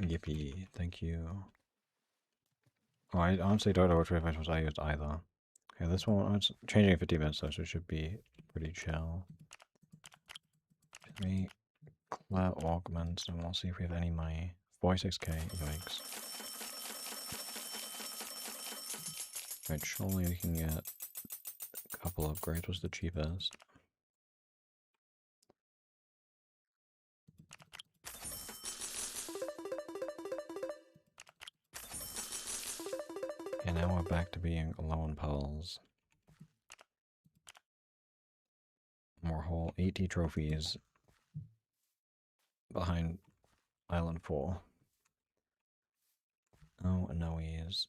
Yippee, thank you. Oh, I honestly don't know which revisions I used either. Okay, this one, it's changing in 50 minutes though, so it should be pretty chill. Let me clear augments and we'll see if we have any money. 46k, yikes. Right, surely we can get a couple upgrades. What's the cheapest? And now we're back to being low on pearls. More whole 80 trophies behind Island 4. Oh, no he is.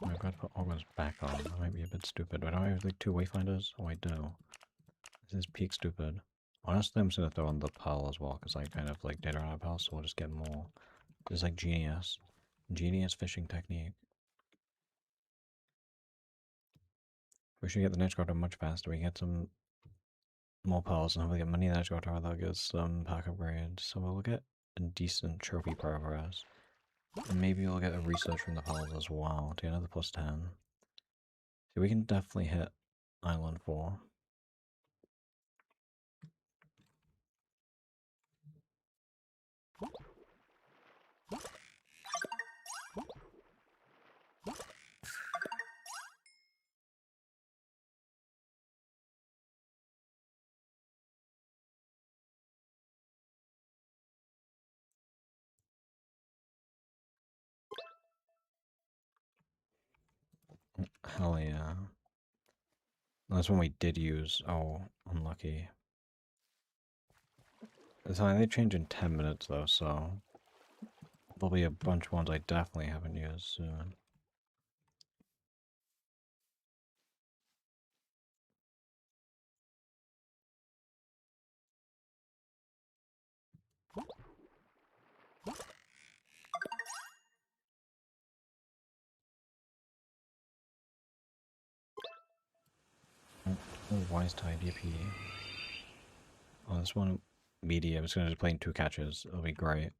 I've got to put August back on. That might be a bit stupid. But don't I have like 2 wayfinders? Oh, I do. This is peak stupid. Honestly, I'm just gonna throw in the pearl as well, because I kind of like did around a pearl, so we'll just get more. This is like genius. Genius fishing technique. We should get the next quarter much faster. We get some more pearls and hopefully get money in the next quarter. That'll get some pack upgrades. So we'll get a decent trophy progress. And maybe we'll get a research from the pearls as well to get another +10. So we can definitely hit Island 4. Hell yeah. That's one we did use. Oh, unlucky. It's fine, they change in 10 minutes though, so there'll be a bunch of ones I definitely haven't used soon. Oh, Wise Tide DP. Oh, this one medium. It's gonna just play in 2 catches. It'll be great.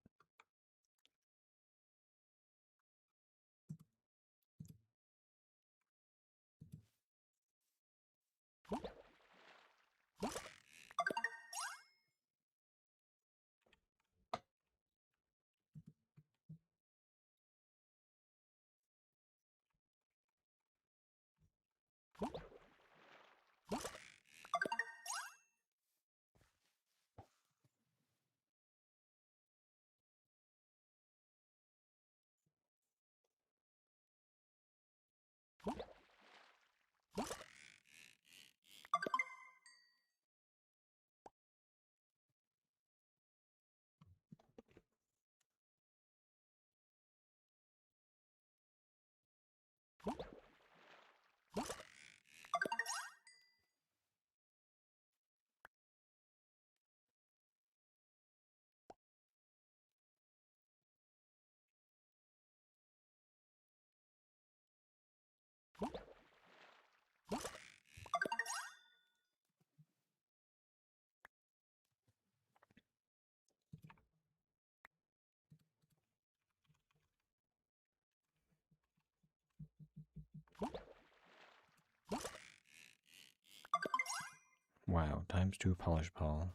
Wow, ×2 polish pearl.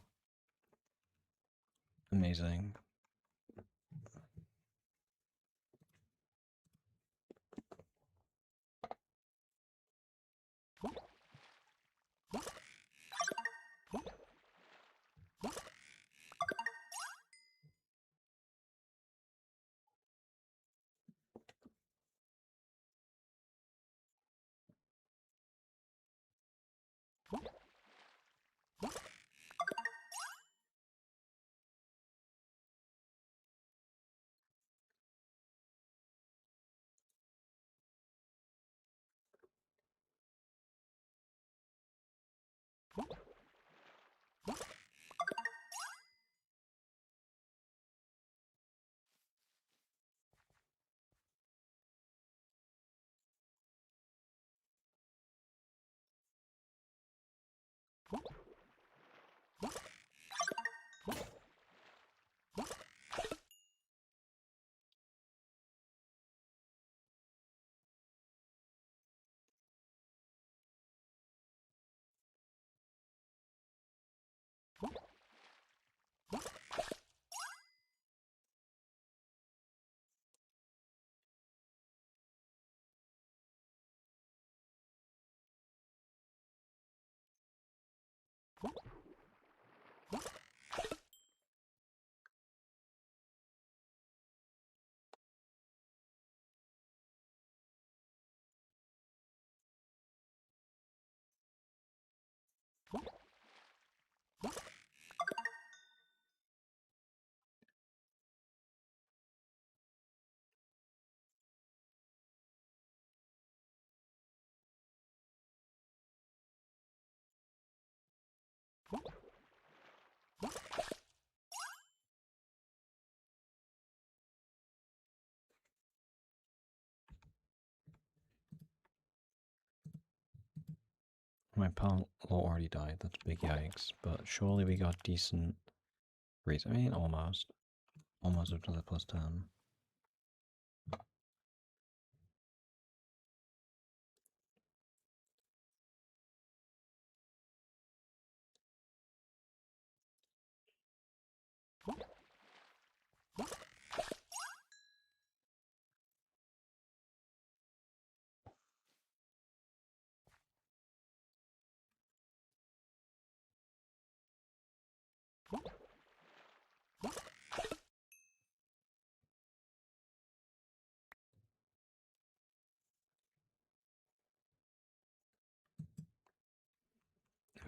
Amazing. My pal already died, that's big yikes, but surely we got decent reason. I mean, almost. Almost up to the +10.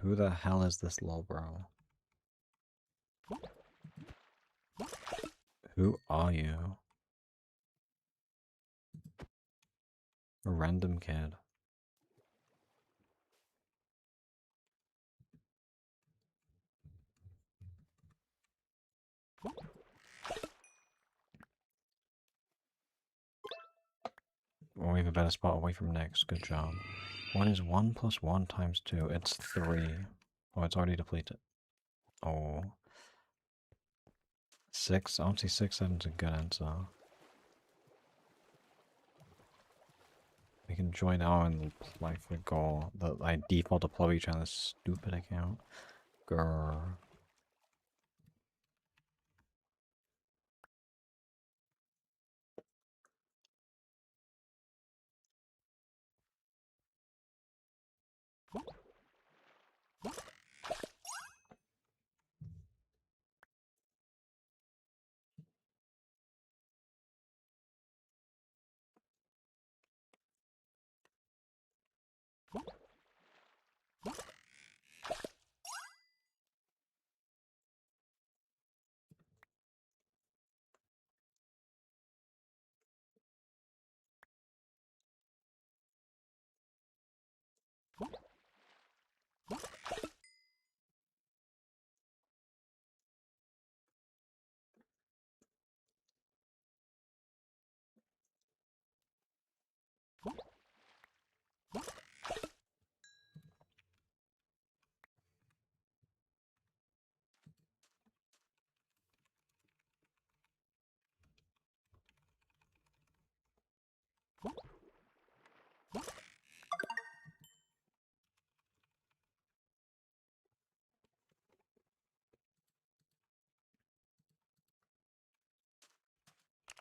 Who the hell is this lol bro? Who are you? A random kid. Well, we have a better spot away from next. Good job. What is 1 plus 1 times 2? It's 3. Oh, it's already depleted. Oh. 6? I don't see 6, 7's a good answer. We can join our and play for goal. I default deploy each on this stupid account. Grrr.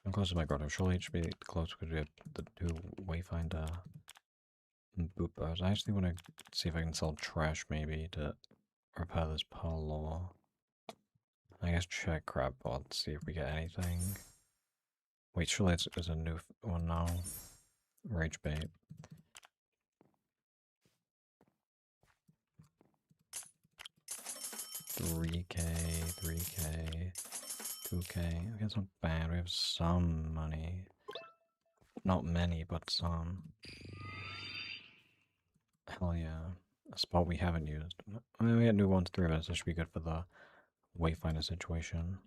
I'm close to my grotto. Surely it should be close because we have the 2 wayfinder boop bars. I actually want to see if I can sell trash maybe to repair this pearl lore. I guess check crab pod, see if we get anything. Wait, surely it's a new one now. Rage bait. 3k, 3k, 2k. Okay, that's not bad. We have some money. Not many, but some. Hell yeah. A spot we haven't used. I mean, we had new ones 3 of us. This should be good for the wayfinder situation.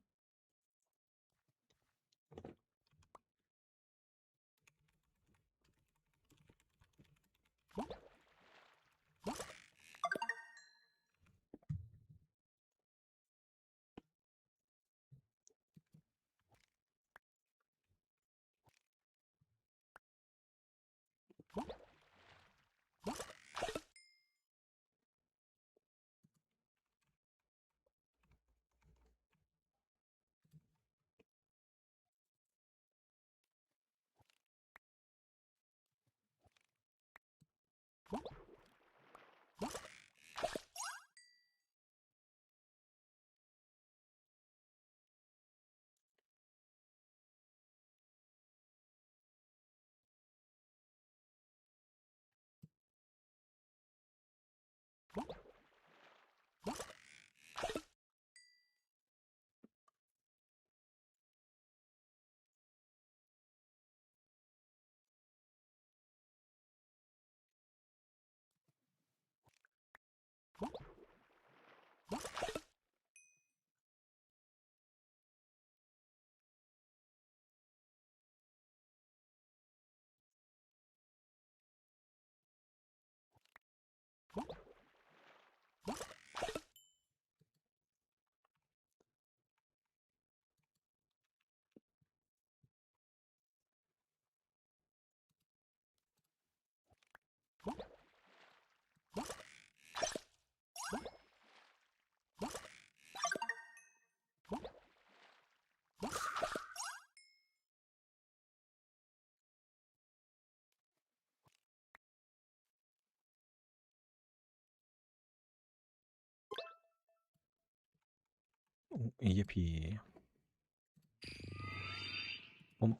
Yippee. Bump.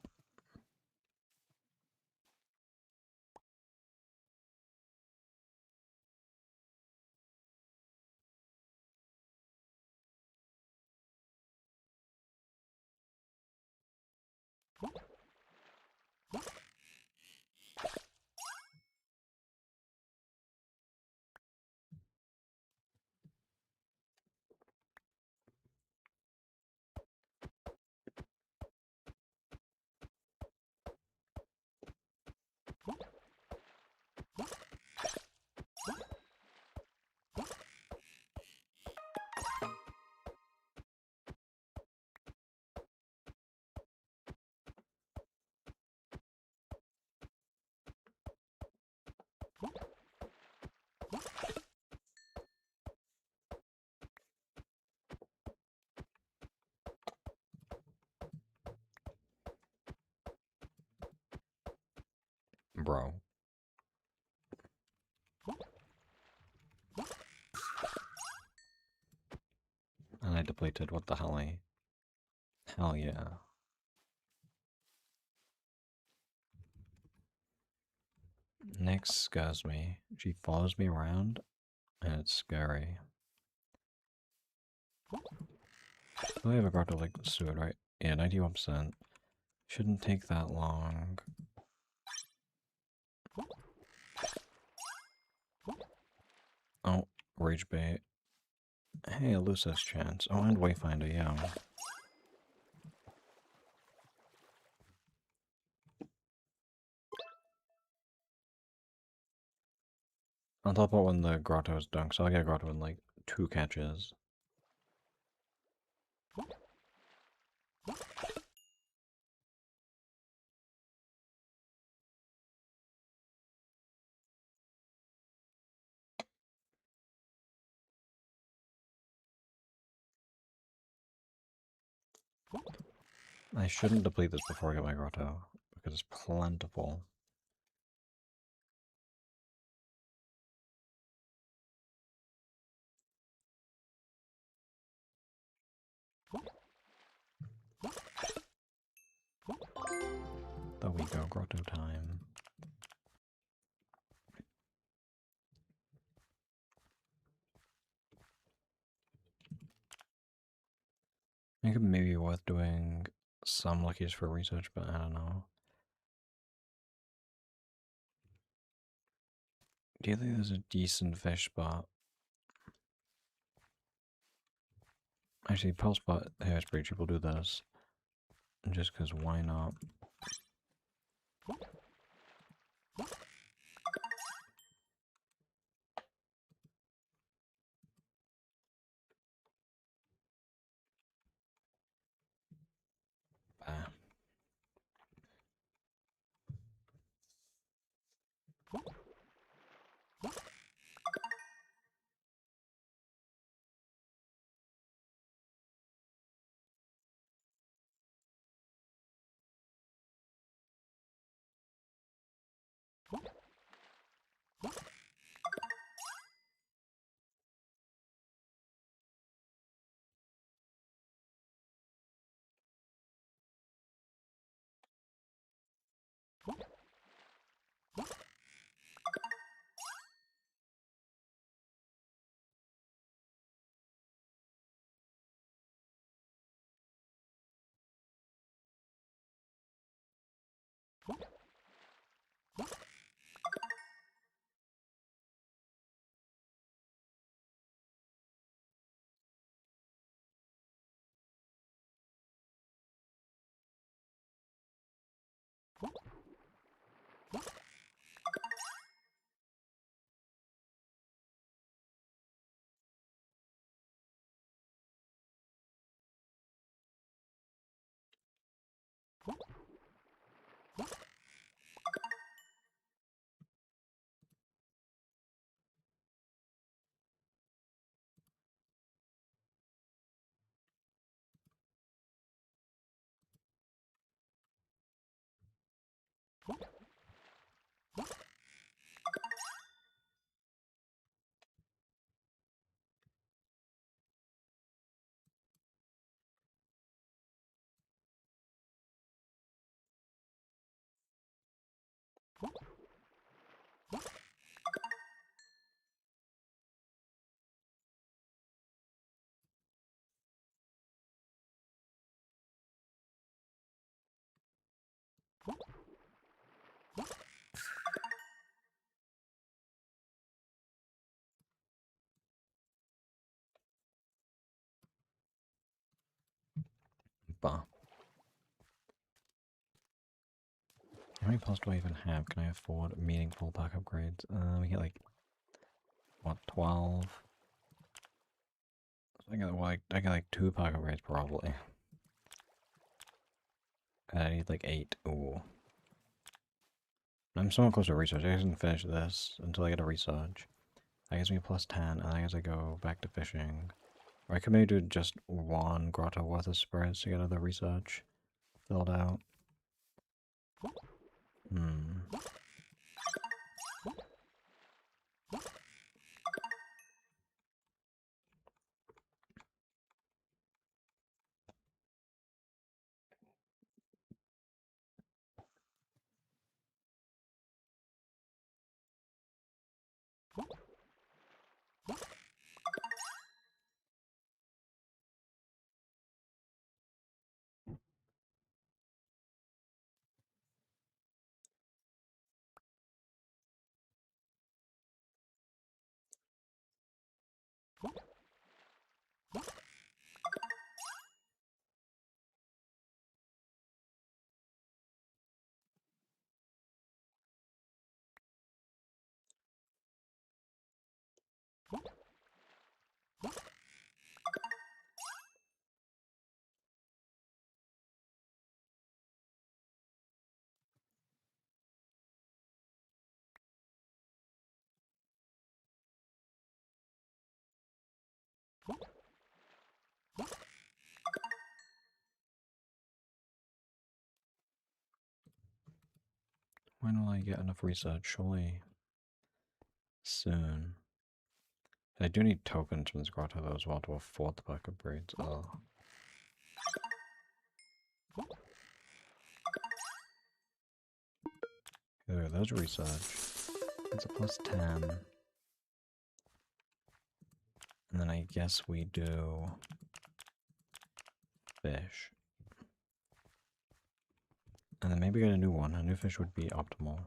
Bro. And I depleted, what the hell? Hell yeah. Nyx scares me. She follows me around, and it's scary. I have a guard to like suit, right? Yeah, 91%. Shouldn't take that long. Oh, Rage Bait. Hey, Lucis chance. Oh, and Wayfinder, yeah. I'll teleport when the grotto is done, so I'll get a grotto in like 2 catches. I shouldn't deplete this before I get my grotto, because it's plentiful. There we go, grotto time. I think it may be worth doing some luckies for research, but I don't know. Do you think there's a decent fish spot? Actually, Pulse Spot Hairspray Triple do this. Just because why not? Bah. Bah. How many pulse do I even have? Can I afford meaningful pack upgrades? We get like, what, 12? So I get like 2 pack upgrades probably. And I need like 8. Ooh. I'm somewhat close to research. I can finish this until I get a research. That gives me plus 10, and I guess I go back to fishing. Or I could maybe do just 1 grotto worth of spirits to get other research filled out. Hmm. When will I get enough research? Surely soon. I do need tokens from this grotto though as well to afford the pack upgrades. Oh. There, there's research. It's a plus 10. And then I guess we do fish. And then maybe get a new one. A new fish would be optimal.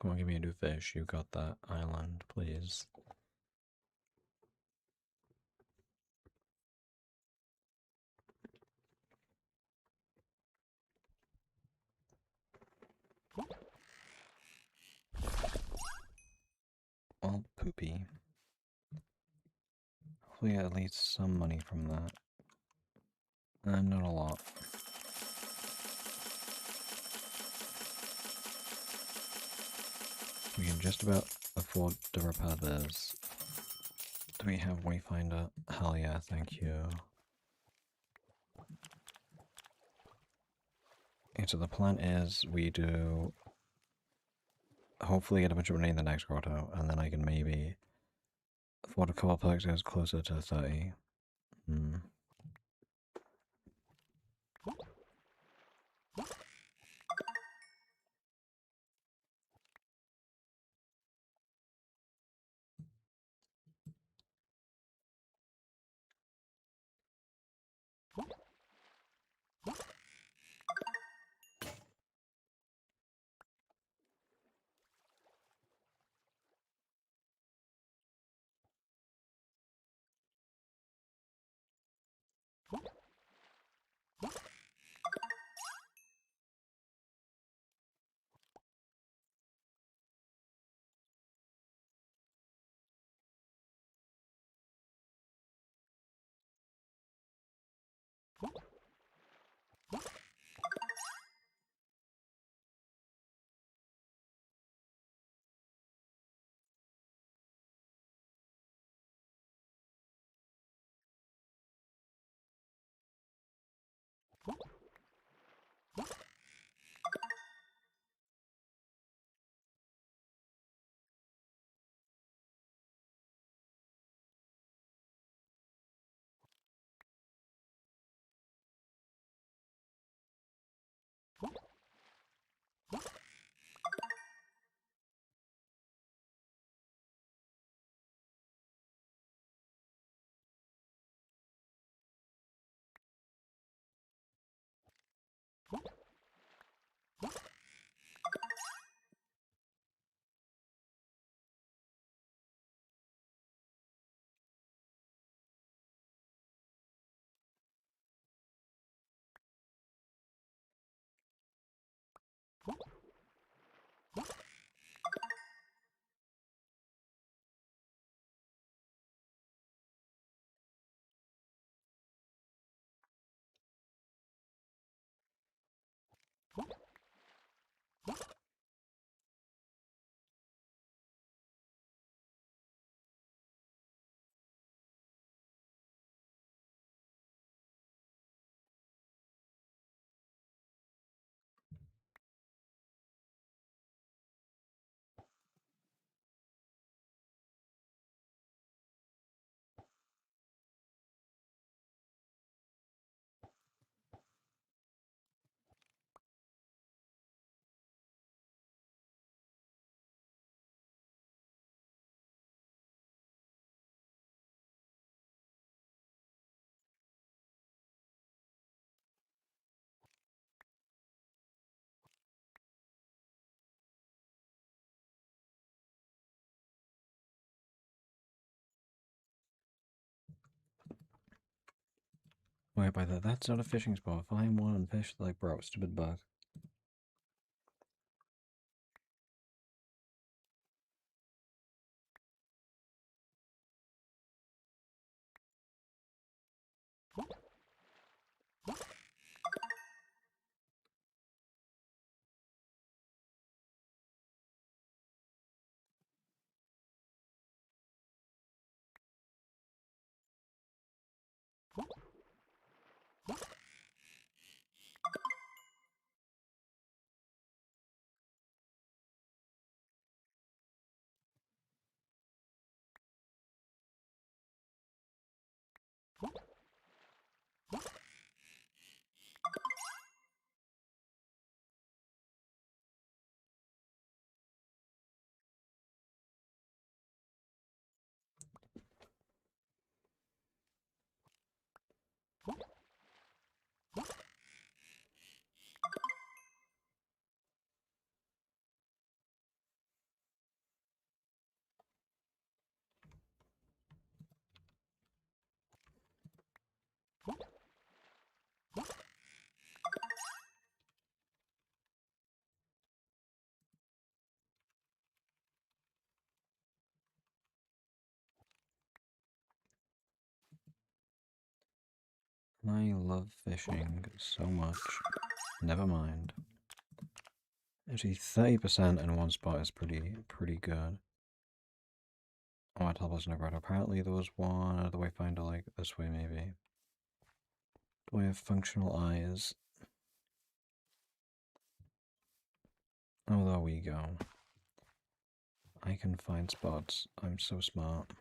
Come on, give me a new fish. You got that island, please. Well, poopy. Hopefully at least some money from that. Not a lot. We can just about afford to repair this. Do we have Wayfinder? Hell yeah, thank you. Okay, so the plan is we do hopefully get a bunch of money in the next grotto, and then I can maybe afford a couple of perks that is closer to 30. Wait, by that, that's not a fishing spot. Find one and fish like bro, stupid bug. I love fishing so much. Never mind. Actually, 30% in one spot is pretty good. Oh, I told us no right. Apparently there was one other wayfinder like this way maybe. Do I have functional eyes? Oh, there we go. I can find spots. I'm so smart.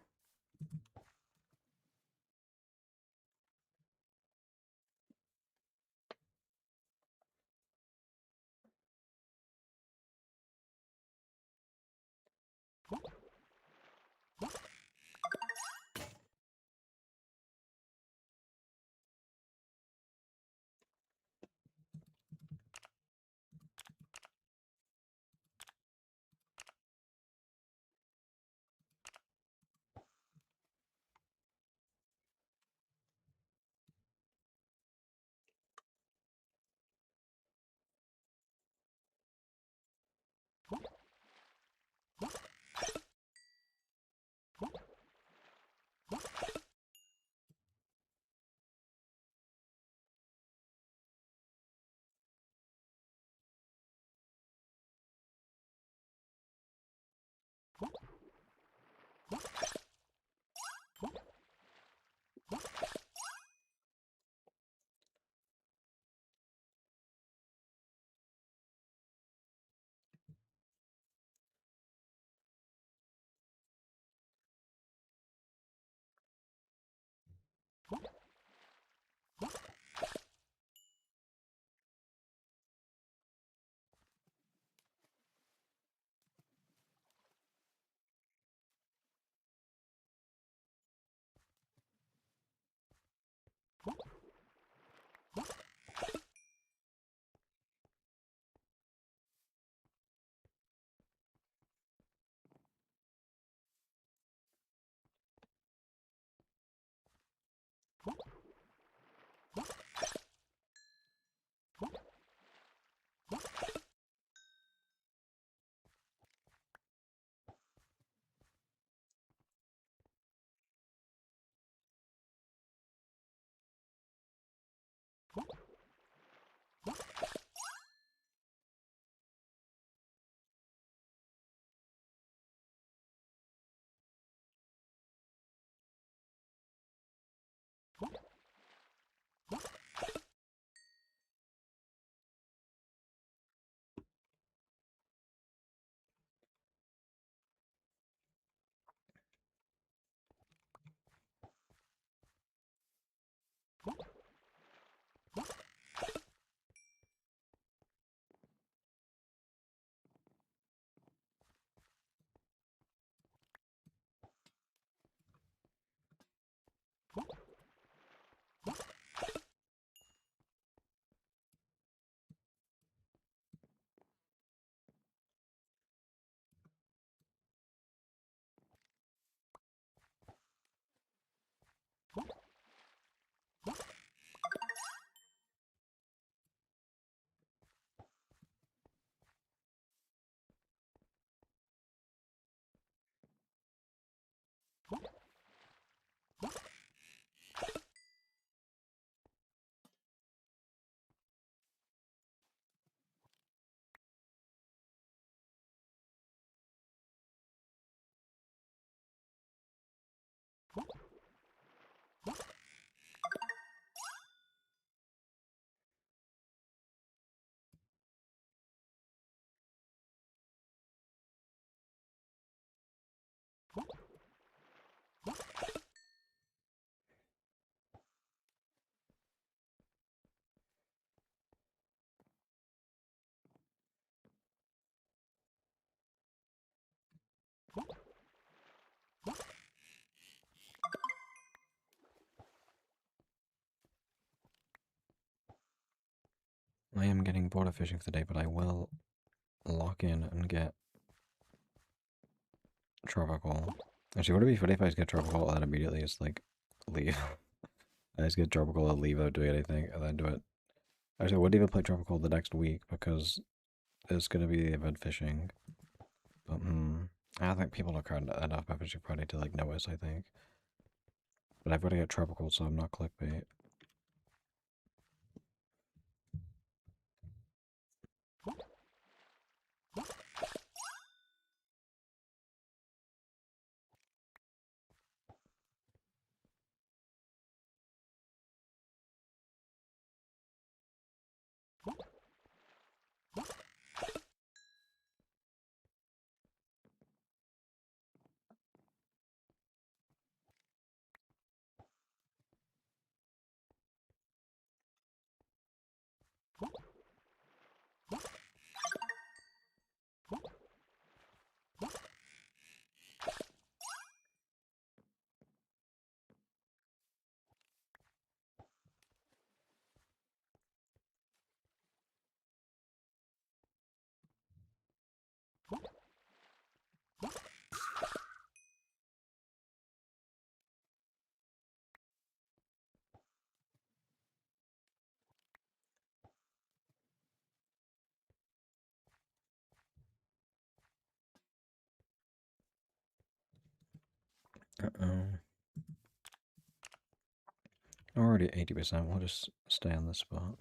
I am getting bored of fishing for the day, but I will lock in and get tropical. Actually, would it be funny if I just get tropical and then immediately just like leave? I just get tropical and leave without doing anything, and then do it. Actually, I wouldn't even play tropical the next week because it's gonna be the event fishing. But I don't think people are caught enough by fishing Friday to like notice. I think, but I've got to get tropical, so I'm not clickbait. Uh-oh. Already at 80%, we'll just stay on this spot.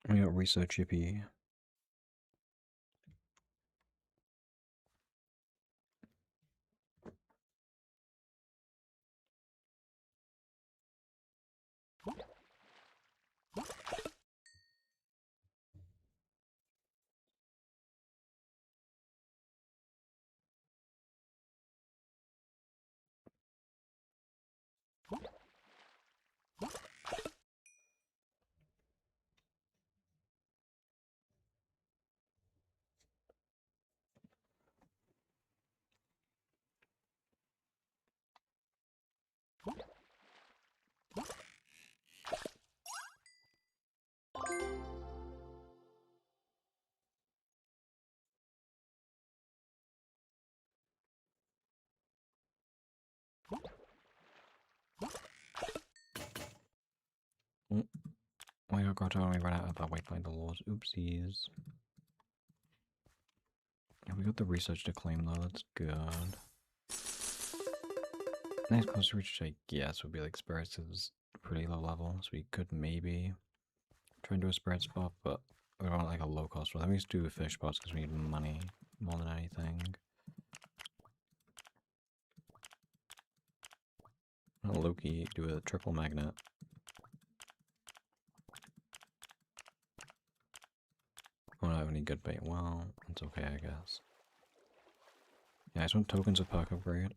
We got research chippy. Oh my god, Grotto, and we ran out of that waypoint the laws. Oopsies. Yeah, we got the research to claim though, that's good. Next close reach, I guess, would be like spirits is pretty low level, so we could maybe try and do a spirit spot, but we don't want like a low cost one. I think we just do fish spots because we need money more than anything. Loki do a triple magnet. I don't have any good bait. Well, it's okay, I guess. Yeah, I just want tokens of perk upgrade.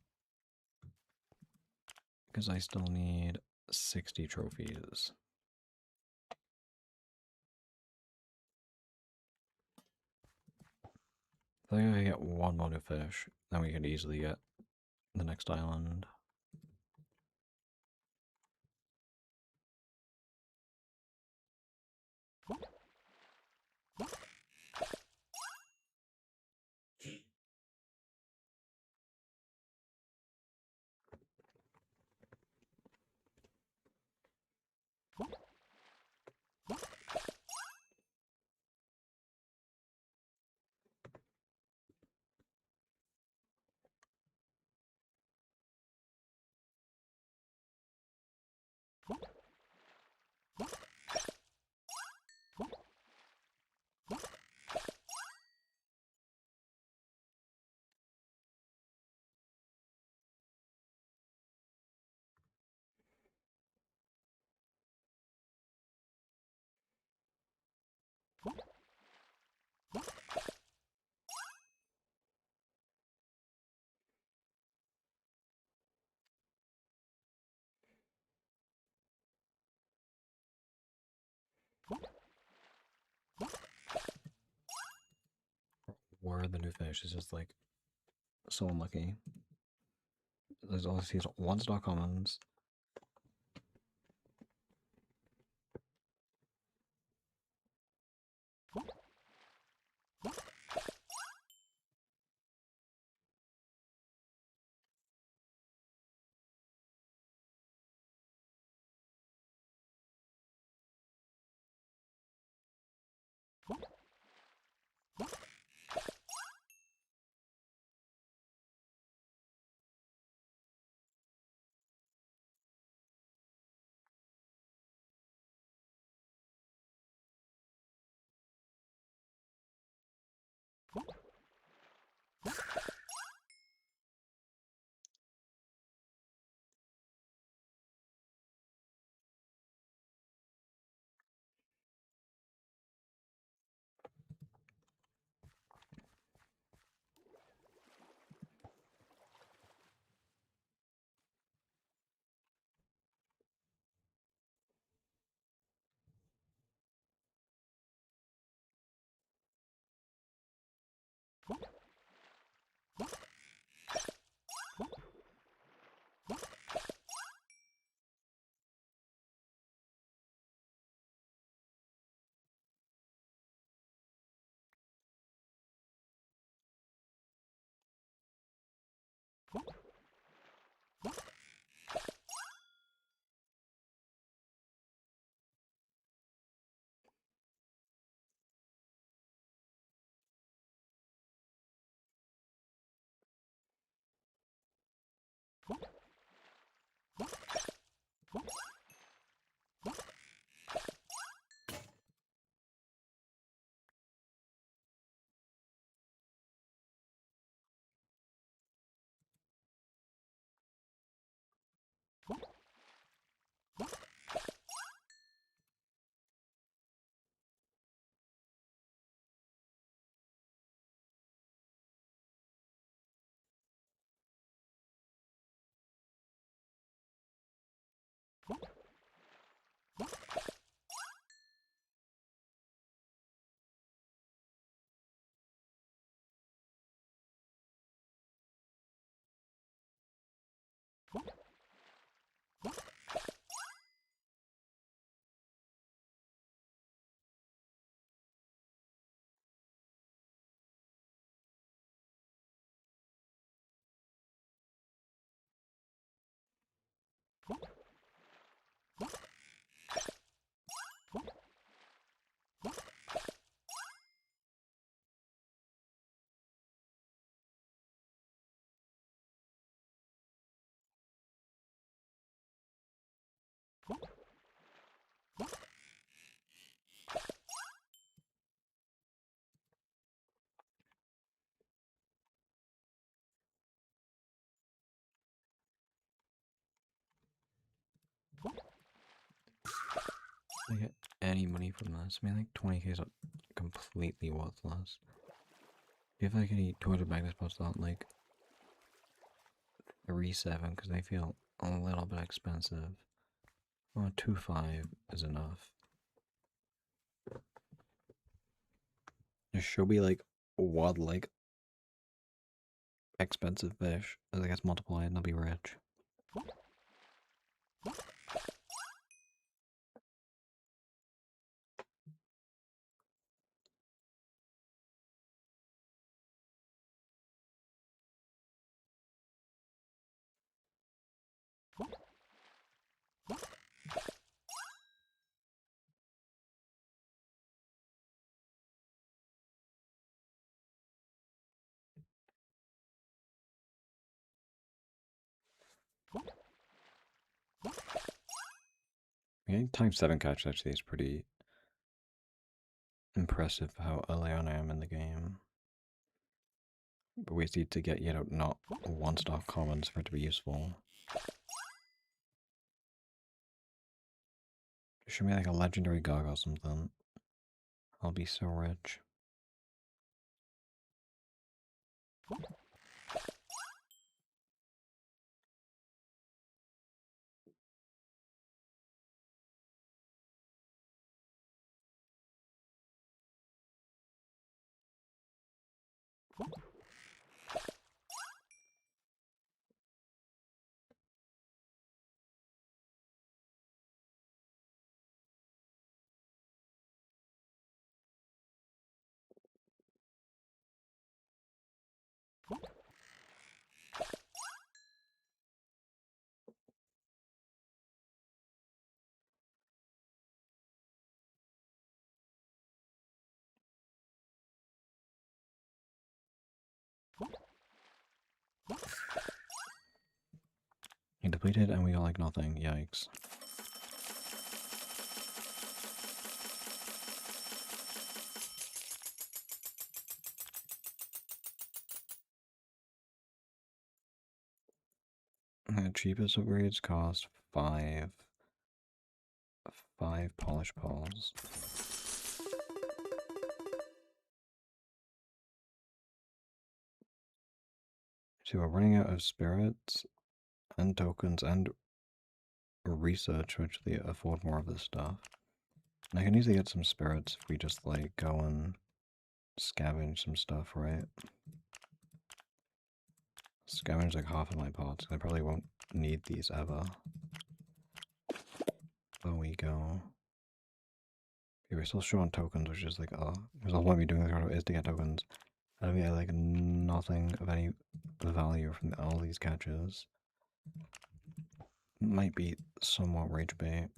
Because I still need 60 trophies. I think I get one more new fish, then we could easily get the next island. Where are the new fish? It's just like so unlucky. There's all these one star commons. I get any money from this. I mean, like 20k is completely worthless. Do you have like any 200 magnet spots that like 3.7 because they feel a little bit expensive? Well, 2.5 is enough. There should be like what like expensive fish as it gets multiplied and they'll be rich. Getting times 7 catch actually is pretty impressive for how early on I am in the game. But we need to get, you know, not 1-star commons for it to be useful. Show me like a legendary Gog or something. I'll be so rich. He depleted and we got like nothing. Yikes. The cheapest upgrades cost 5 polish poles. So we're running out of spirits and tokens and research to actually afford more of this stuff. And I can easily get some spirits if we just like go and scavenge some stuff, right? Scavenge like half of my pots. I probably won't need these ever. There we go. Okay, we're still short on tokens, which is like, because all I'm doing is to get tokens. I don't get like nothing of any value from all these catches. Might be somewhat rage bait.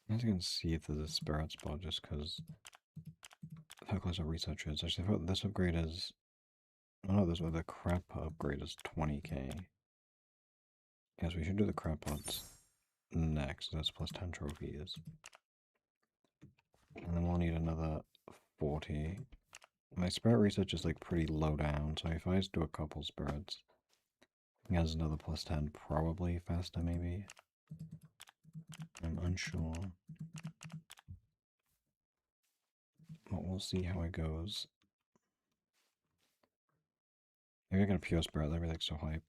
I think I can see if there's a spirit spot just because of how close our research is. Actually, I thought this upgrade is. Oh no, this the crab pot upgrade is 20k. Yes, we should do the crab pots next. That's plus 10 trophies. And then we'll need another 40. My spirit research is like pretty low down, so if I just do a couple spirits, he has another plus 10, probably faster maybe. I'm unsure. But we'll see how it goes. Maybe I get a pure spirit, that'd be like so hype.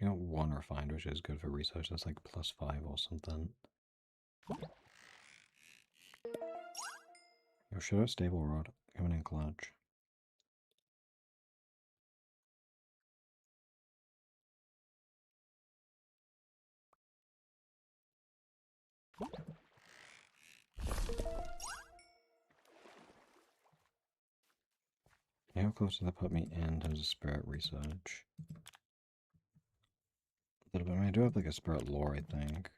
You got one refined, which is good for research. That's like plus 5 or something. Or should have stable rod coming in clutch. How close did that put me in terms of spirit research? A little bit. I mean, I do have like a spirit lore, I think,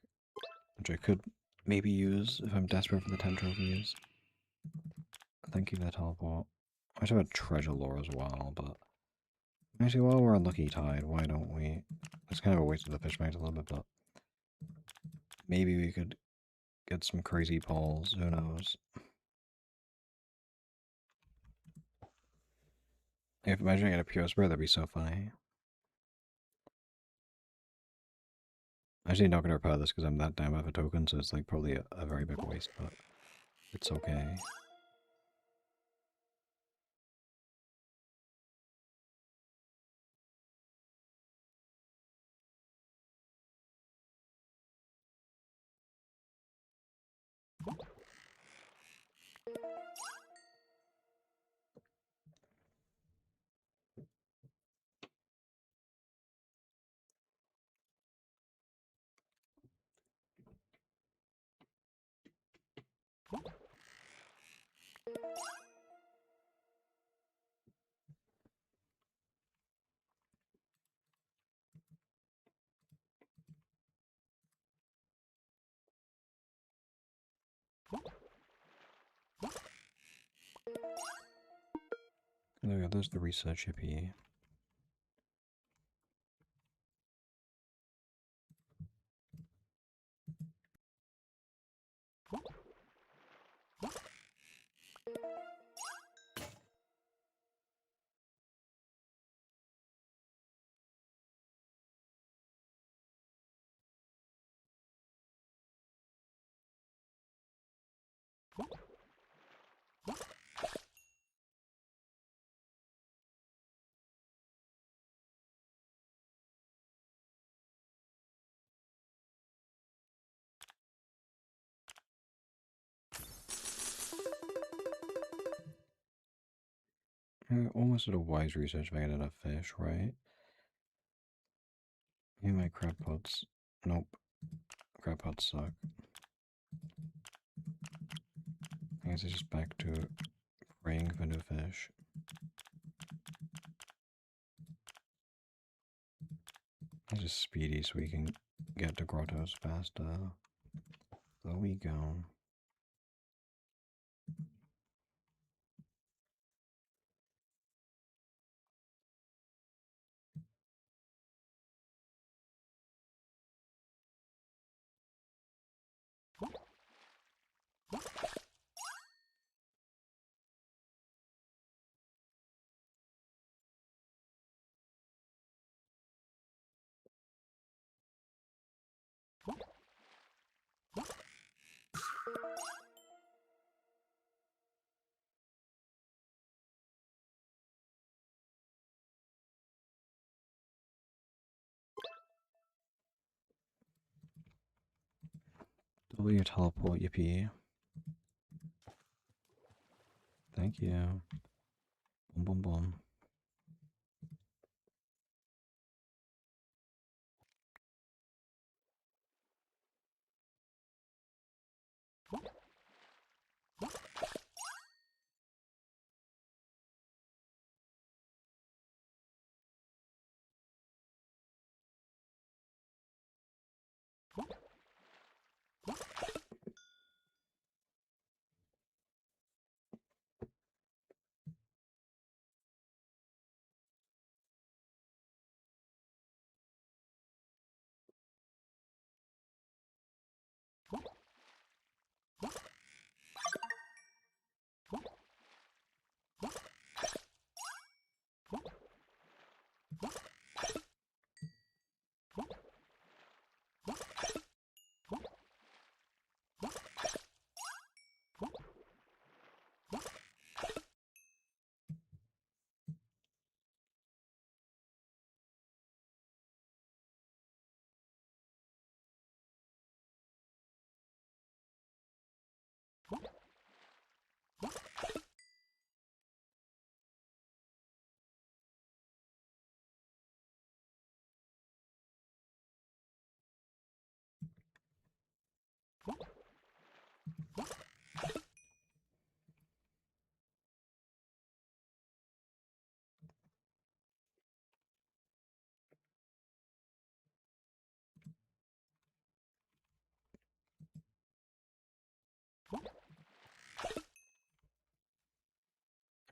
which I could maybe use if I'm desperate for the 10 trophies. Thank you for the teleport. I should have a treasure lore as well, but actually, while we're on Lucky Tide, why don't we? It's kind of a waste of the fish mags a little bit, but maybe we could get some crazy pulls. Who knows? If imagine I get a pure spirit, that'd be so funny. I'm actually not gonna repair this because I'm that down with a token, so it's like probably a very big waste, but it's okay. There we go, there's the research hippie. I almost did a wise research if I get enough fish, right? Yeah, my crab pots. Nope. Crab pots suck. I guess it's just back to praying for new fish. It's just speedy so we can get to grottos faster. There we go. W teleport, yippee. Thank you. Boom, boom, boom.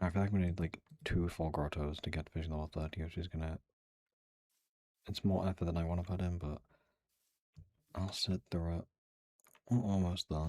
I feel like we need like 2 full grottos to get to fishing level 30, which is gonna. It's more effort than I want to put in, but I'll sit through it. We're almost there.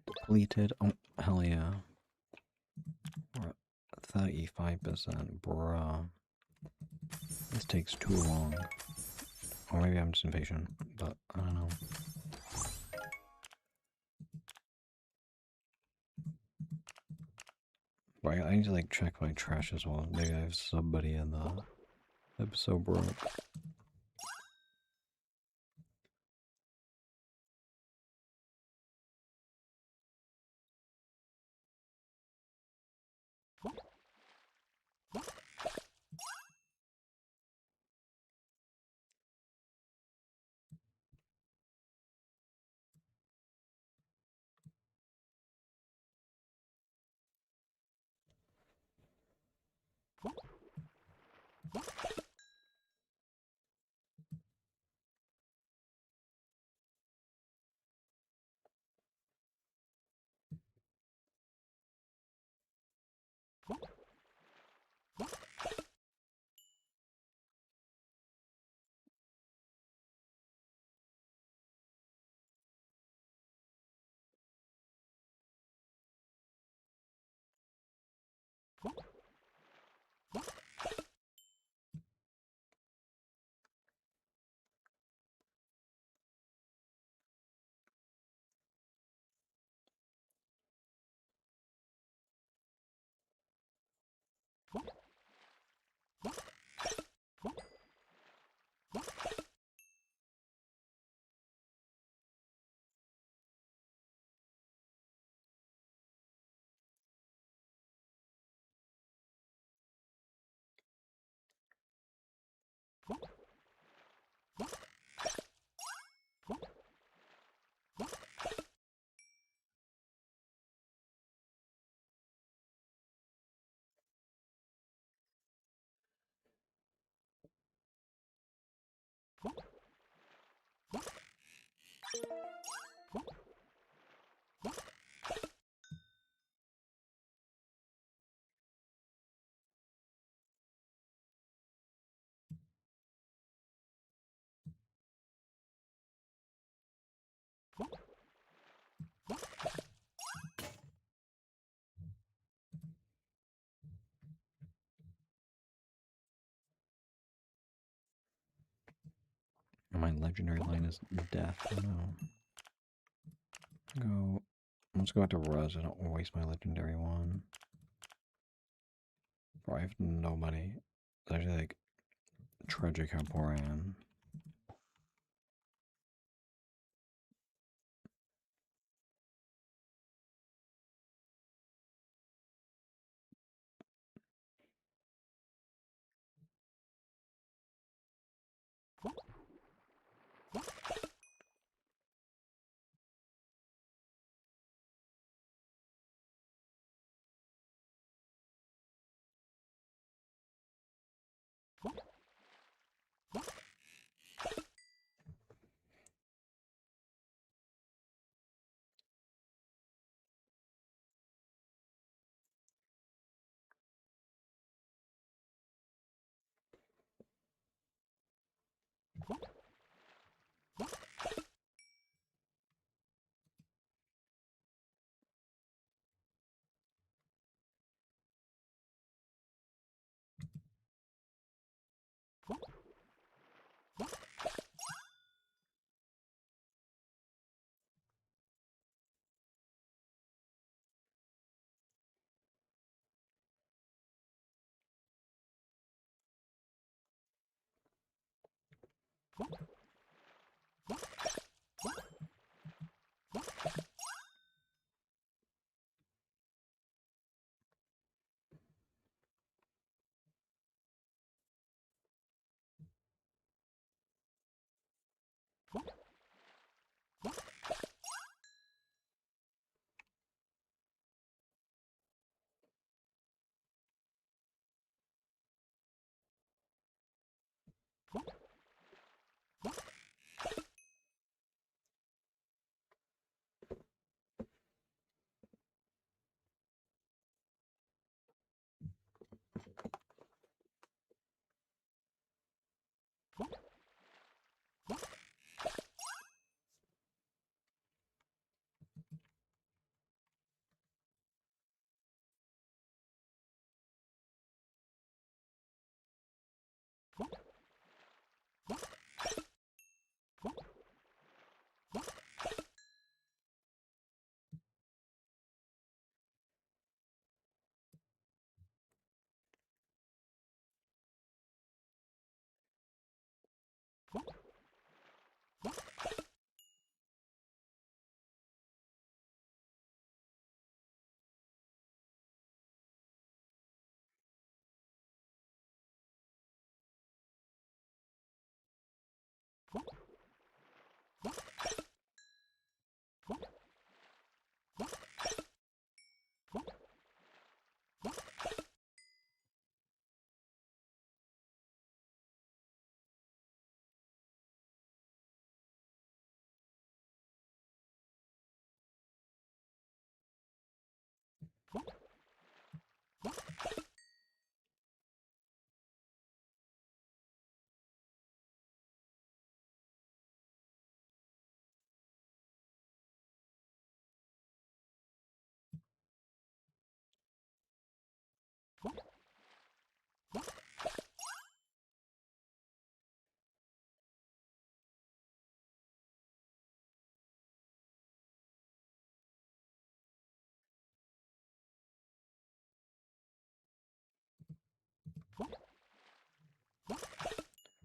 Depleted. Oh, hell yeah. We're at 35%. Bruh. This takes too long. Or maybe I'm just impatient, but I don't know. Right, I need to like check my trash as well. Maybe I have somebody in the episode broke. My legendary line is death. Oh no. Go. Let's go back to Ruz. I don't waste my legendary one. Bro, I have no money. It's actually like tragic how poor I am.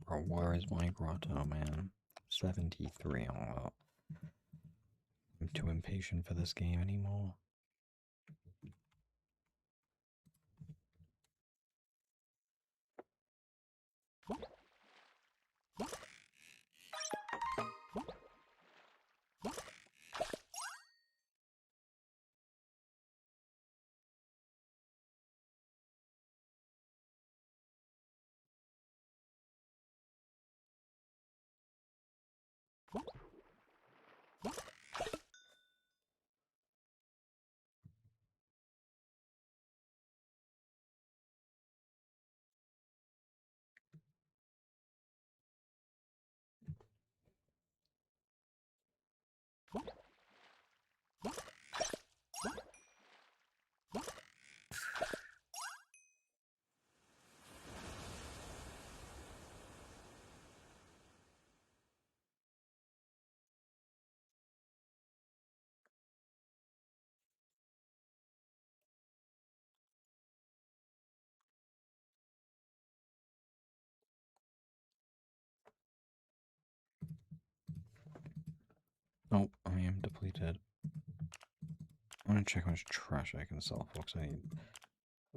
Bro, where is my grotto, man? 73. Oh, I'm too impatient for this game anymore. Oh, I am depleted. I want to check how much trash I can sell, folks. I need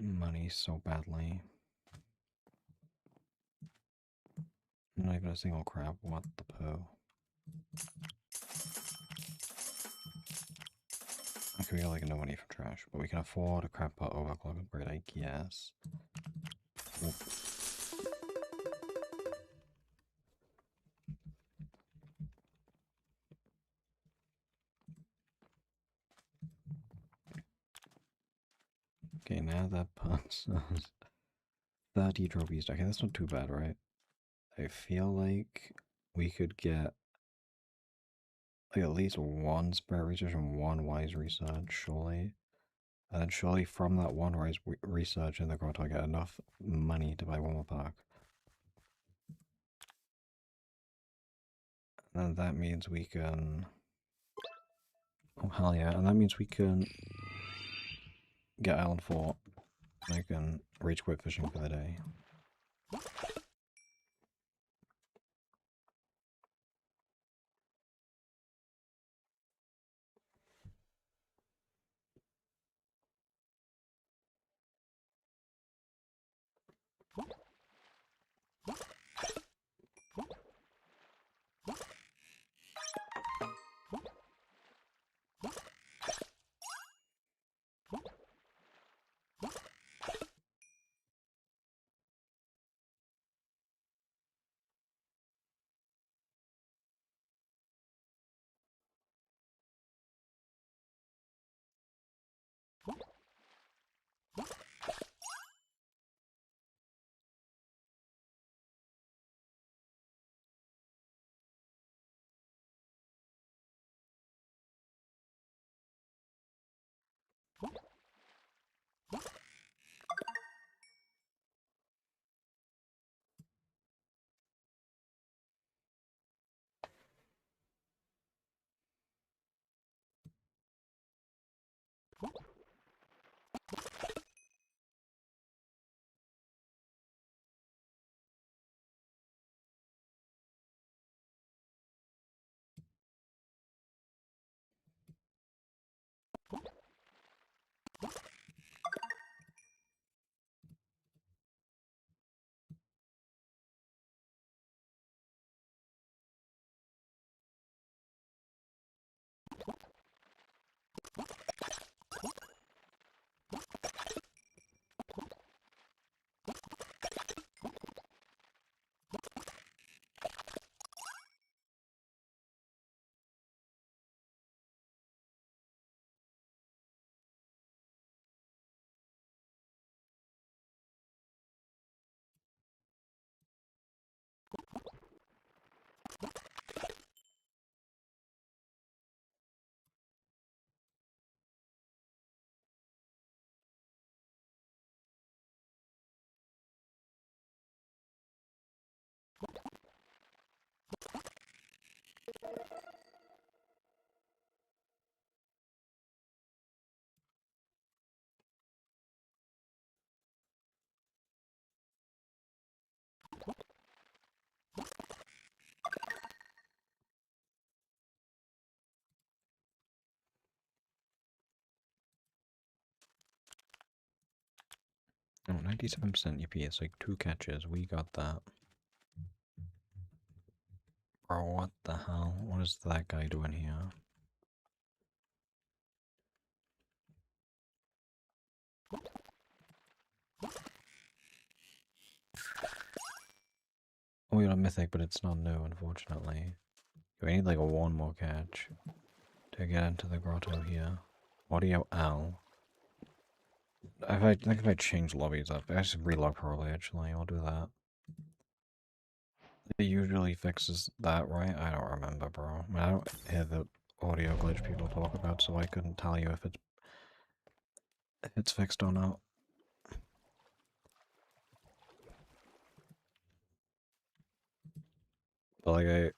money so badly. Not even a single crab. What the poo? Okay, we got like no money for trash, but we can afford a crab pot overclock upgrade, I guess. Oop. Okay, now that puts us 30 trophies. Okay, that's not too bad, right? I feel like we could get like at least one spare research and one wise research, surely. And then surely from that one wise research in the grotto, I get enough money to buy one more pack. And that means we can... Oh, hell yeah. And that means we can get Island 4. And I can rage quit fishing for the day. Oh, 97% EP. It's like 2 catches. We got that. Bro, what the hell? What is that guy doing here? Oh, we got a mythic, but it's not new, unfortunately. We need like a one more catch to get into the grotto here. Audio L. I think if I change lobbies up, I should relog probably actually. I'll do that. It usually fixes that, right? I don't remember, bro. I don't hear the audio glitch people talk about, so I couldn't tell you if it's fixed or not. But like it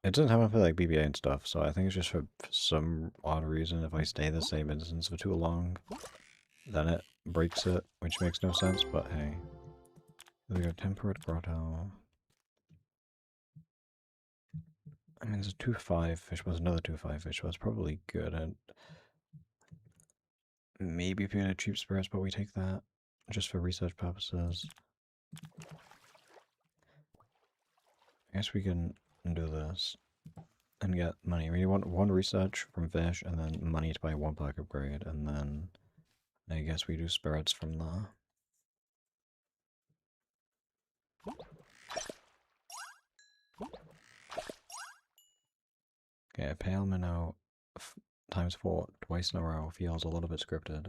doesn't happen for like BBA and stuff, so I think it's just for some odd reason if I stay the same instance for too long, then it breaks it, which makes no sense, but hey. We got temperate grotto. I mean, there's a 2-5 fish, but there's another 2-5 fish, so that's probably good. And maybe if you had cheap spirits, but we take that just for research purposes. I guess we can do this and get money. We want one research from fish, and then money to buy one perk upgrade, and then I guess we do spirits from there. Okay, a pale minnow times 4 twice in a row feels a little bit scripted.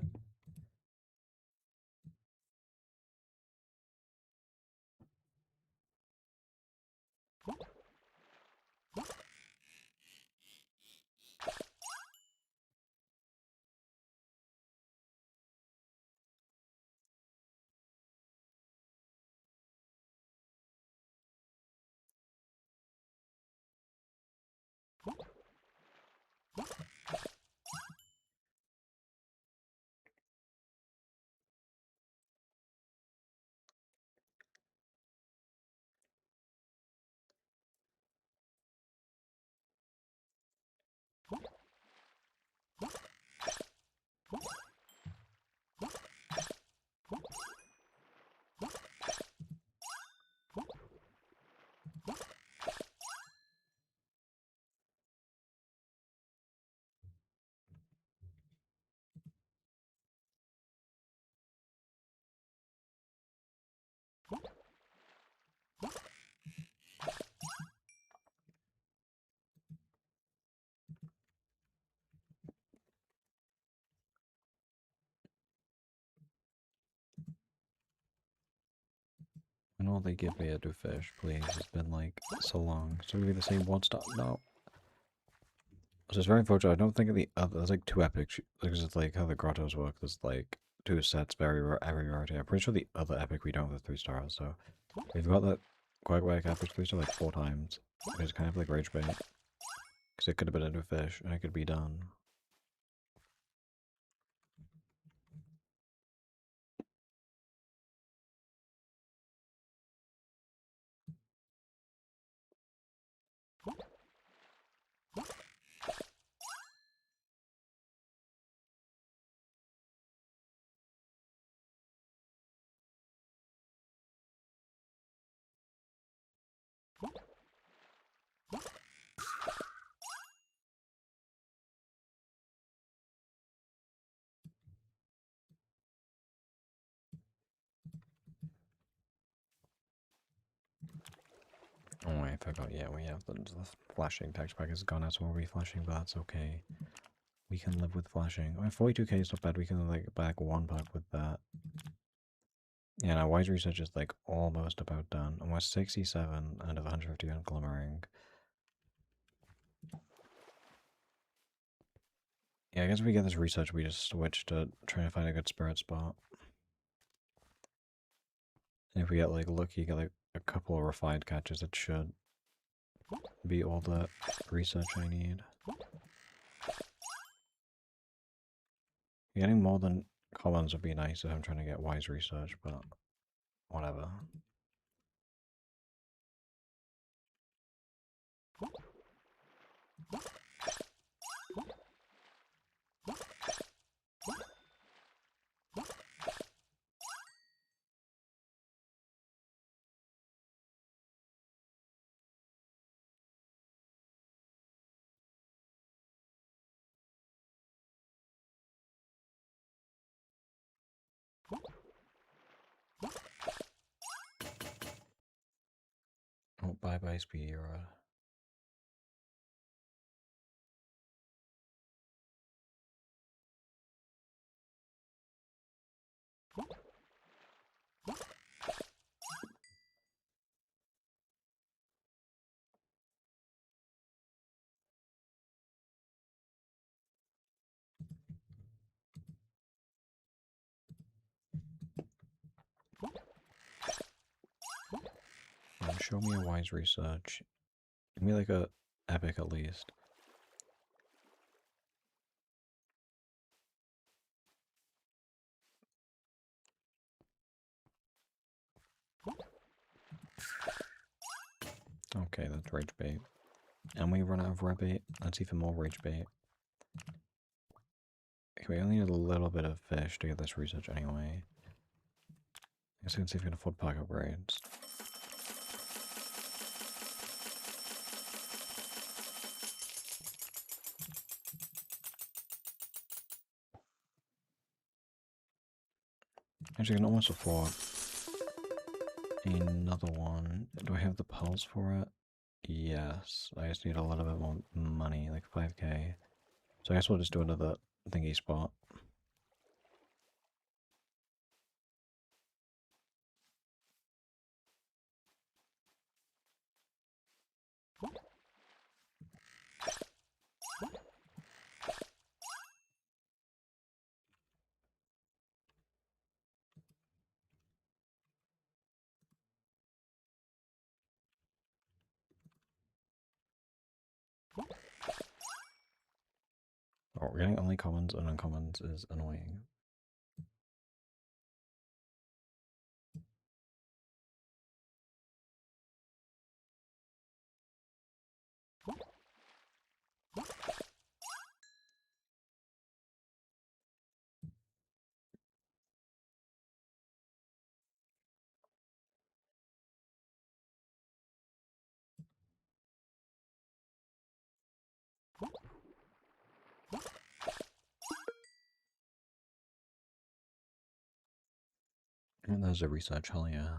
And all they give me a do fish, please. It's been like so long. So we be the same one star. No. So it's very unfortunate. I don't think of the other. There's like 2 epics. Because it's like how the grottos work. There's like 2 sets, very rare, every rarity. I'm pretty sure the other epic we don't have the 3 stars. So we've got that Quagwag epic 3 star like 4 times. It's kind of like rage bait. Because it could have been into a fish and it could be done. Oh, I forgot. Yeah, we have the flashing text pack is gone out, so we'll be flashing, but that's okay. We can live with flashing. I mean, 42k is not bad. We can like buy like 1 pack with that. Yeah, now wise research is like almost about done. And we're 67 out of 150 on glimmering. Yeah, I guess if we get this research, we just switch to trying to find a good spirit spot. And if we get like lucky, get like a couple of refined catches, it should be all the research I need. Getting more than commons would be nice if I'm trying to get wise research, but whatever. Oh, bye bye, Speedy Rod. Show me a wise research. Give me like a epic at least. Okay, that's rage bait. And we run out of red bait. Let's see for more rage bait. Okay, we only need a little bit of fish to get this research anyway. I guess we can see if we can afford pack upgrades. Actually, I can almost afford another one. Do I have the pulse for it? Yes. I just need a little bit more money, like 5k. So I guess we'll just do another thingy spot. Oh, we're getting only commons and uncommons is annoying. And there's a research, hell yeah.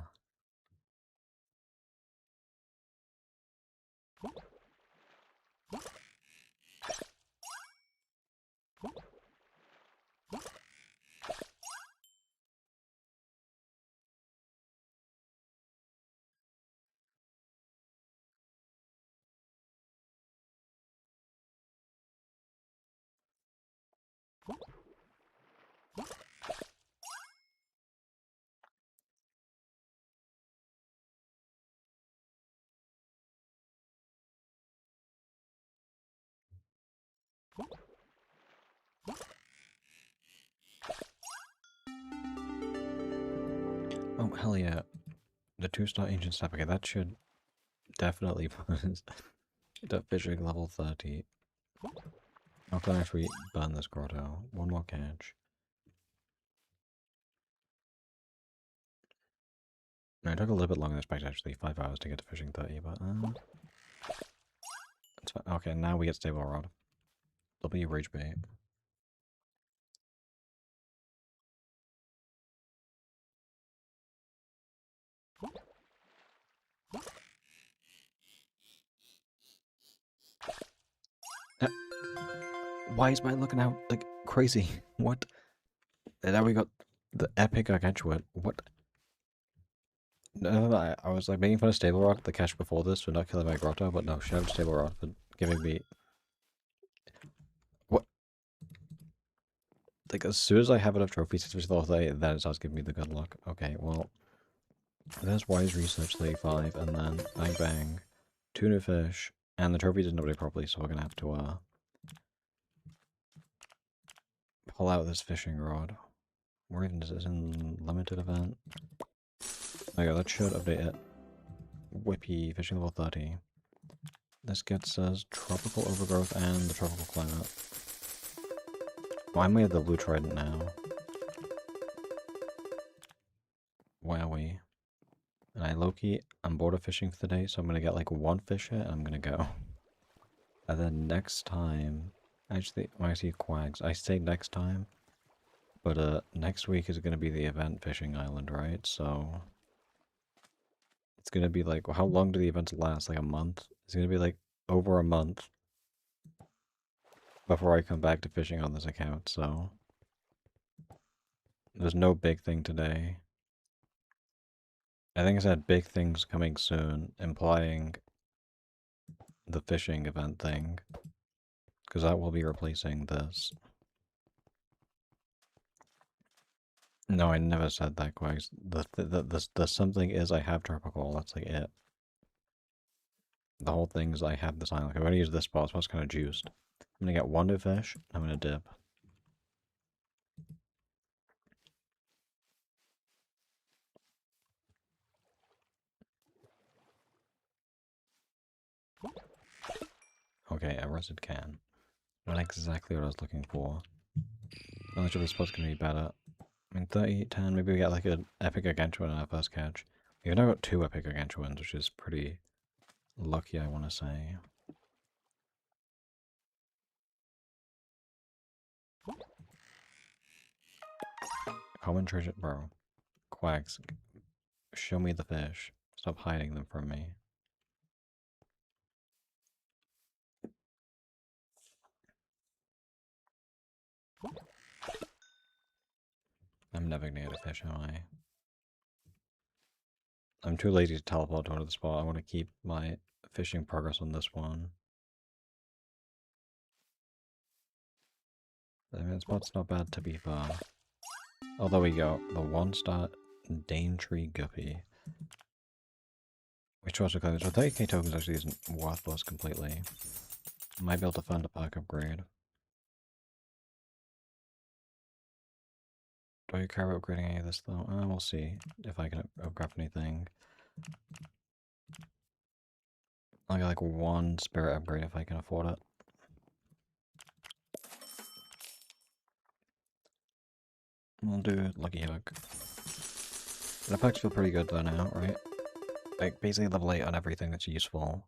Oh, hell yeah. The 2-star ancient step. Okay, that should definitely put us to fishing level 30. How can I actually burn this grotto? One more catch. No, it took a little bit longer than expected actually, 5 hours to get to fishing 30, but it's fine. Okay, now we get stable rod. W rage bait. Uh, why is mine looking out like crazy? What? And now we got the epic gargantuan. What? No, I was like making fun of stable rod, the catch before this, for not killing my grotto, but no, shout out to stable rod for giving me. What? Like, as soon as I have enough trophies to finish the whole thing, then it starts giving me the good luck. Okay, well, there's Wise Research 35, and then bang bang, 2 new fish, and the trophy didn't update properly, so we're gonna have to, pull out this fishing rod. Where even is this in limited event? Okay, that should update it. Whippy, fishing level 30. This gets us tropical overgrowth and the tropical climate. Why am I at the blue trident now? Wowie. And I low-key, I'm bored of fishing for the day, so I'm gonna get like 1 fish hit and I'm gonna go. And then next time, actually, when I see quags, I say next time, but next week is gonna be the event fishing island, right? So it's gonna be like, how long do the events last? Like a month? It's gonna be like over a month before I come back to fishing on this account, so there's no big thing today. I think I said big things coming soon, implying the fishing event thing, because that will be replacing this. No, I never said that, Quags. The something is I have tropical, that's like it. The whole thing is I have this island. Like, I'm gonna use this spot, so it's kind of juiced. I'm gonna get 1 new fish, I'm gonna dip. Okay, a rusted can. Not exactly what I was looking for. Not much of the spot's gonna be better. I mean, 30, 10, maybe we get like an epic gargantuan in our first catch. We've now got 2 epic gargantuans, which is pretty lucky, I want to say. Common treasure, bro. Quags, show me the fish. Stop hiding them from me. I'm never gonna get a fish, am I? I'm too lazy to teleport to the spot. I want to keep my fishing progress on this one. I mean, the spot's not bad to be fair. Oh, there we go. The 1-star Daintree Guppy. Which also claims so 30k tokens actually isn't worthless completely. Might be able to fund a perk upgrade. Do I care about upgrading any of this though? We'll see if I can upgrade anything. I'll get like 1 spirit upgrade if I can afford it. We'll do Lucky Hook. The perks feel pretty good though now, right? Like basically level 8 on everything that's useful.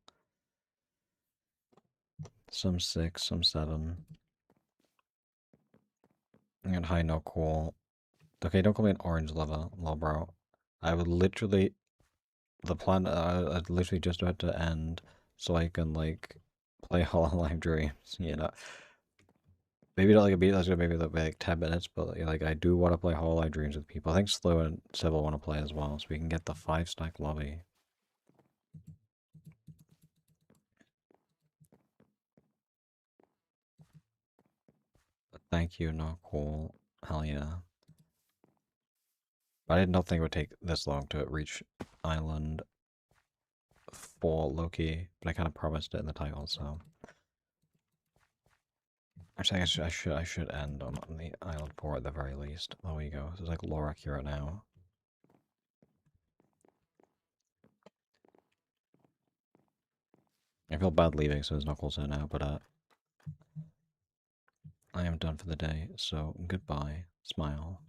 Some 6, some 7. And high no cool. Okay, don't call me an orange lover, lol bro. I would literally the plan I'd literally just about to end so I can like play Hololive Dreams, you know. Maybe not like a beat that's gonna maybe like 10 minutes, but like I do want to play Hololive Dreams with people. I think Slow and Civil want to play as well, so we can get the 5-stack lobby. But thank you, not cool. Hell yeah. I did not think it would take this long to reach Island 4 Loki, but I kind of promised it in the title, so. Actually, I should end on the Island 4 at the very least. There we go. This is like lore accurate now. I feel bad leaving, so there's Knuckles here now, but I am done for the day, so goodbye. Smile.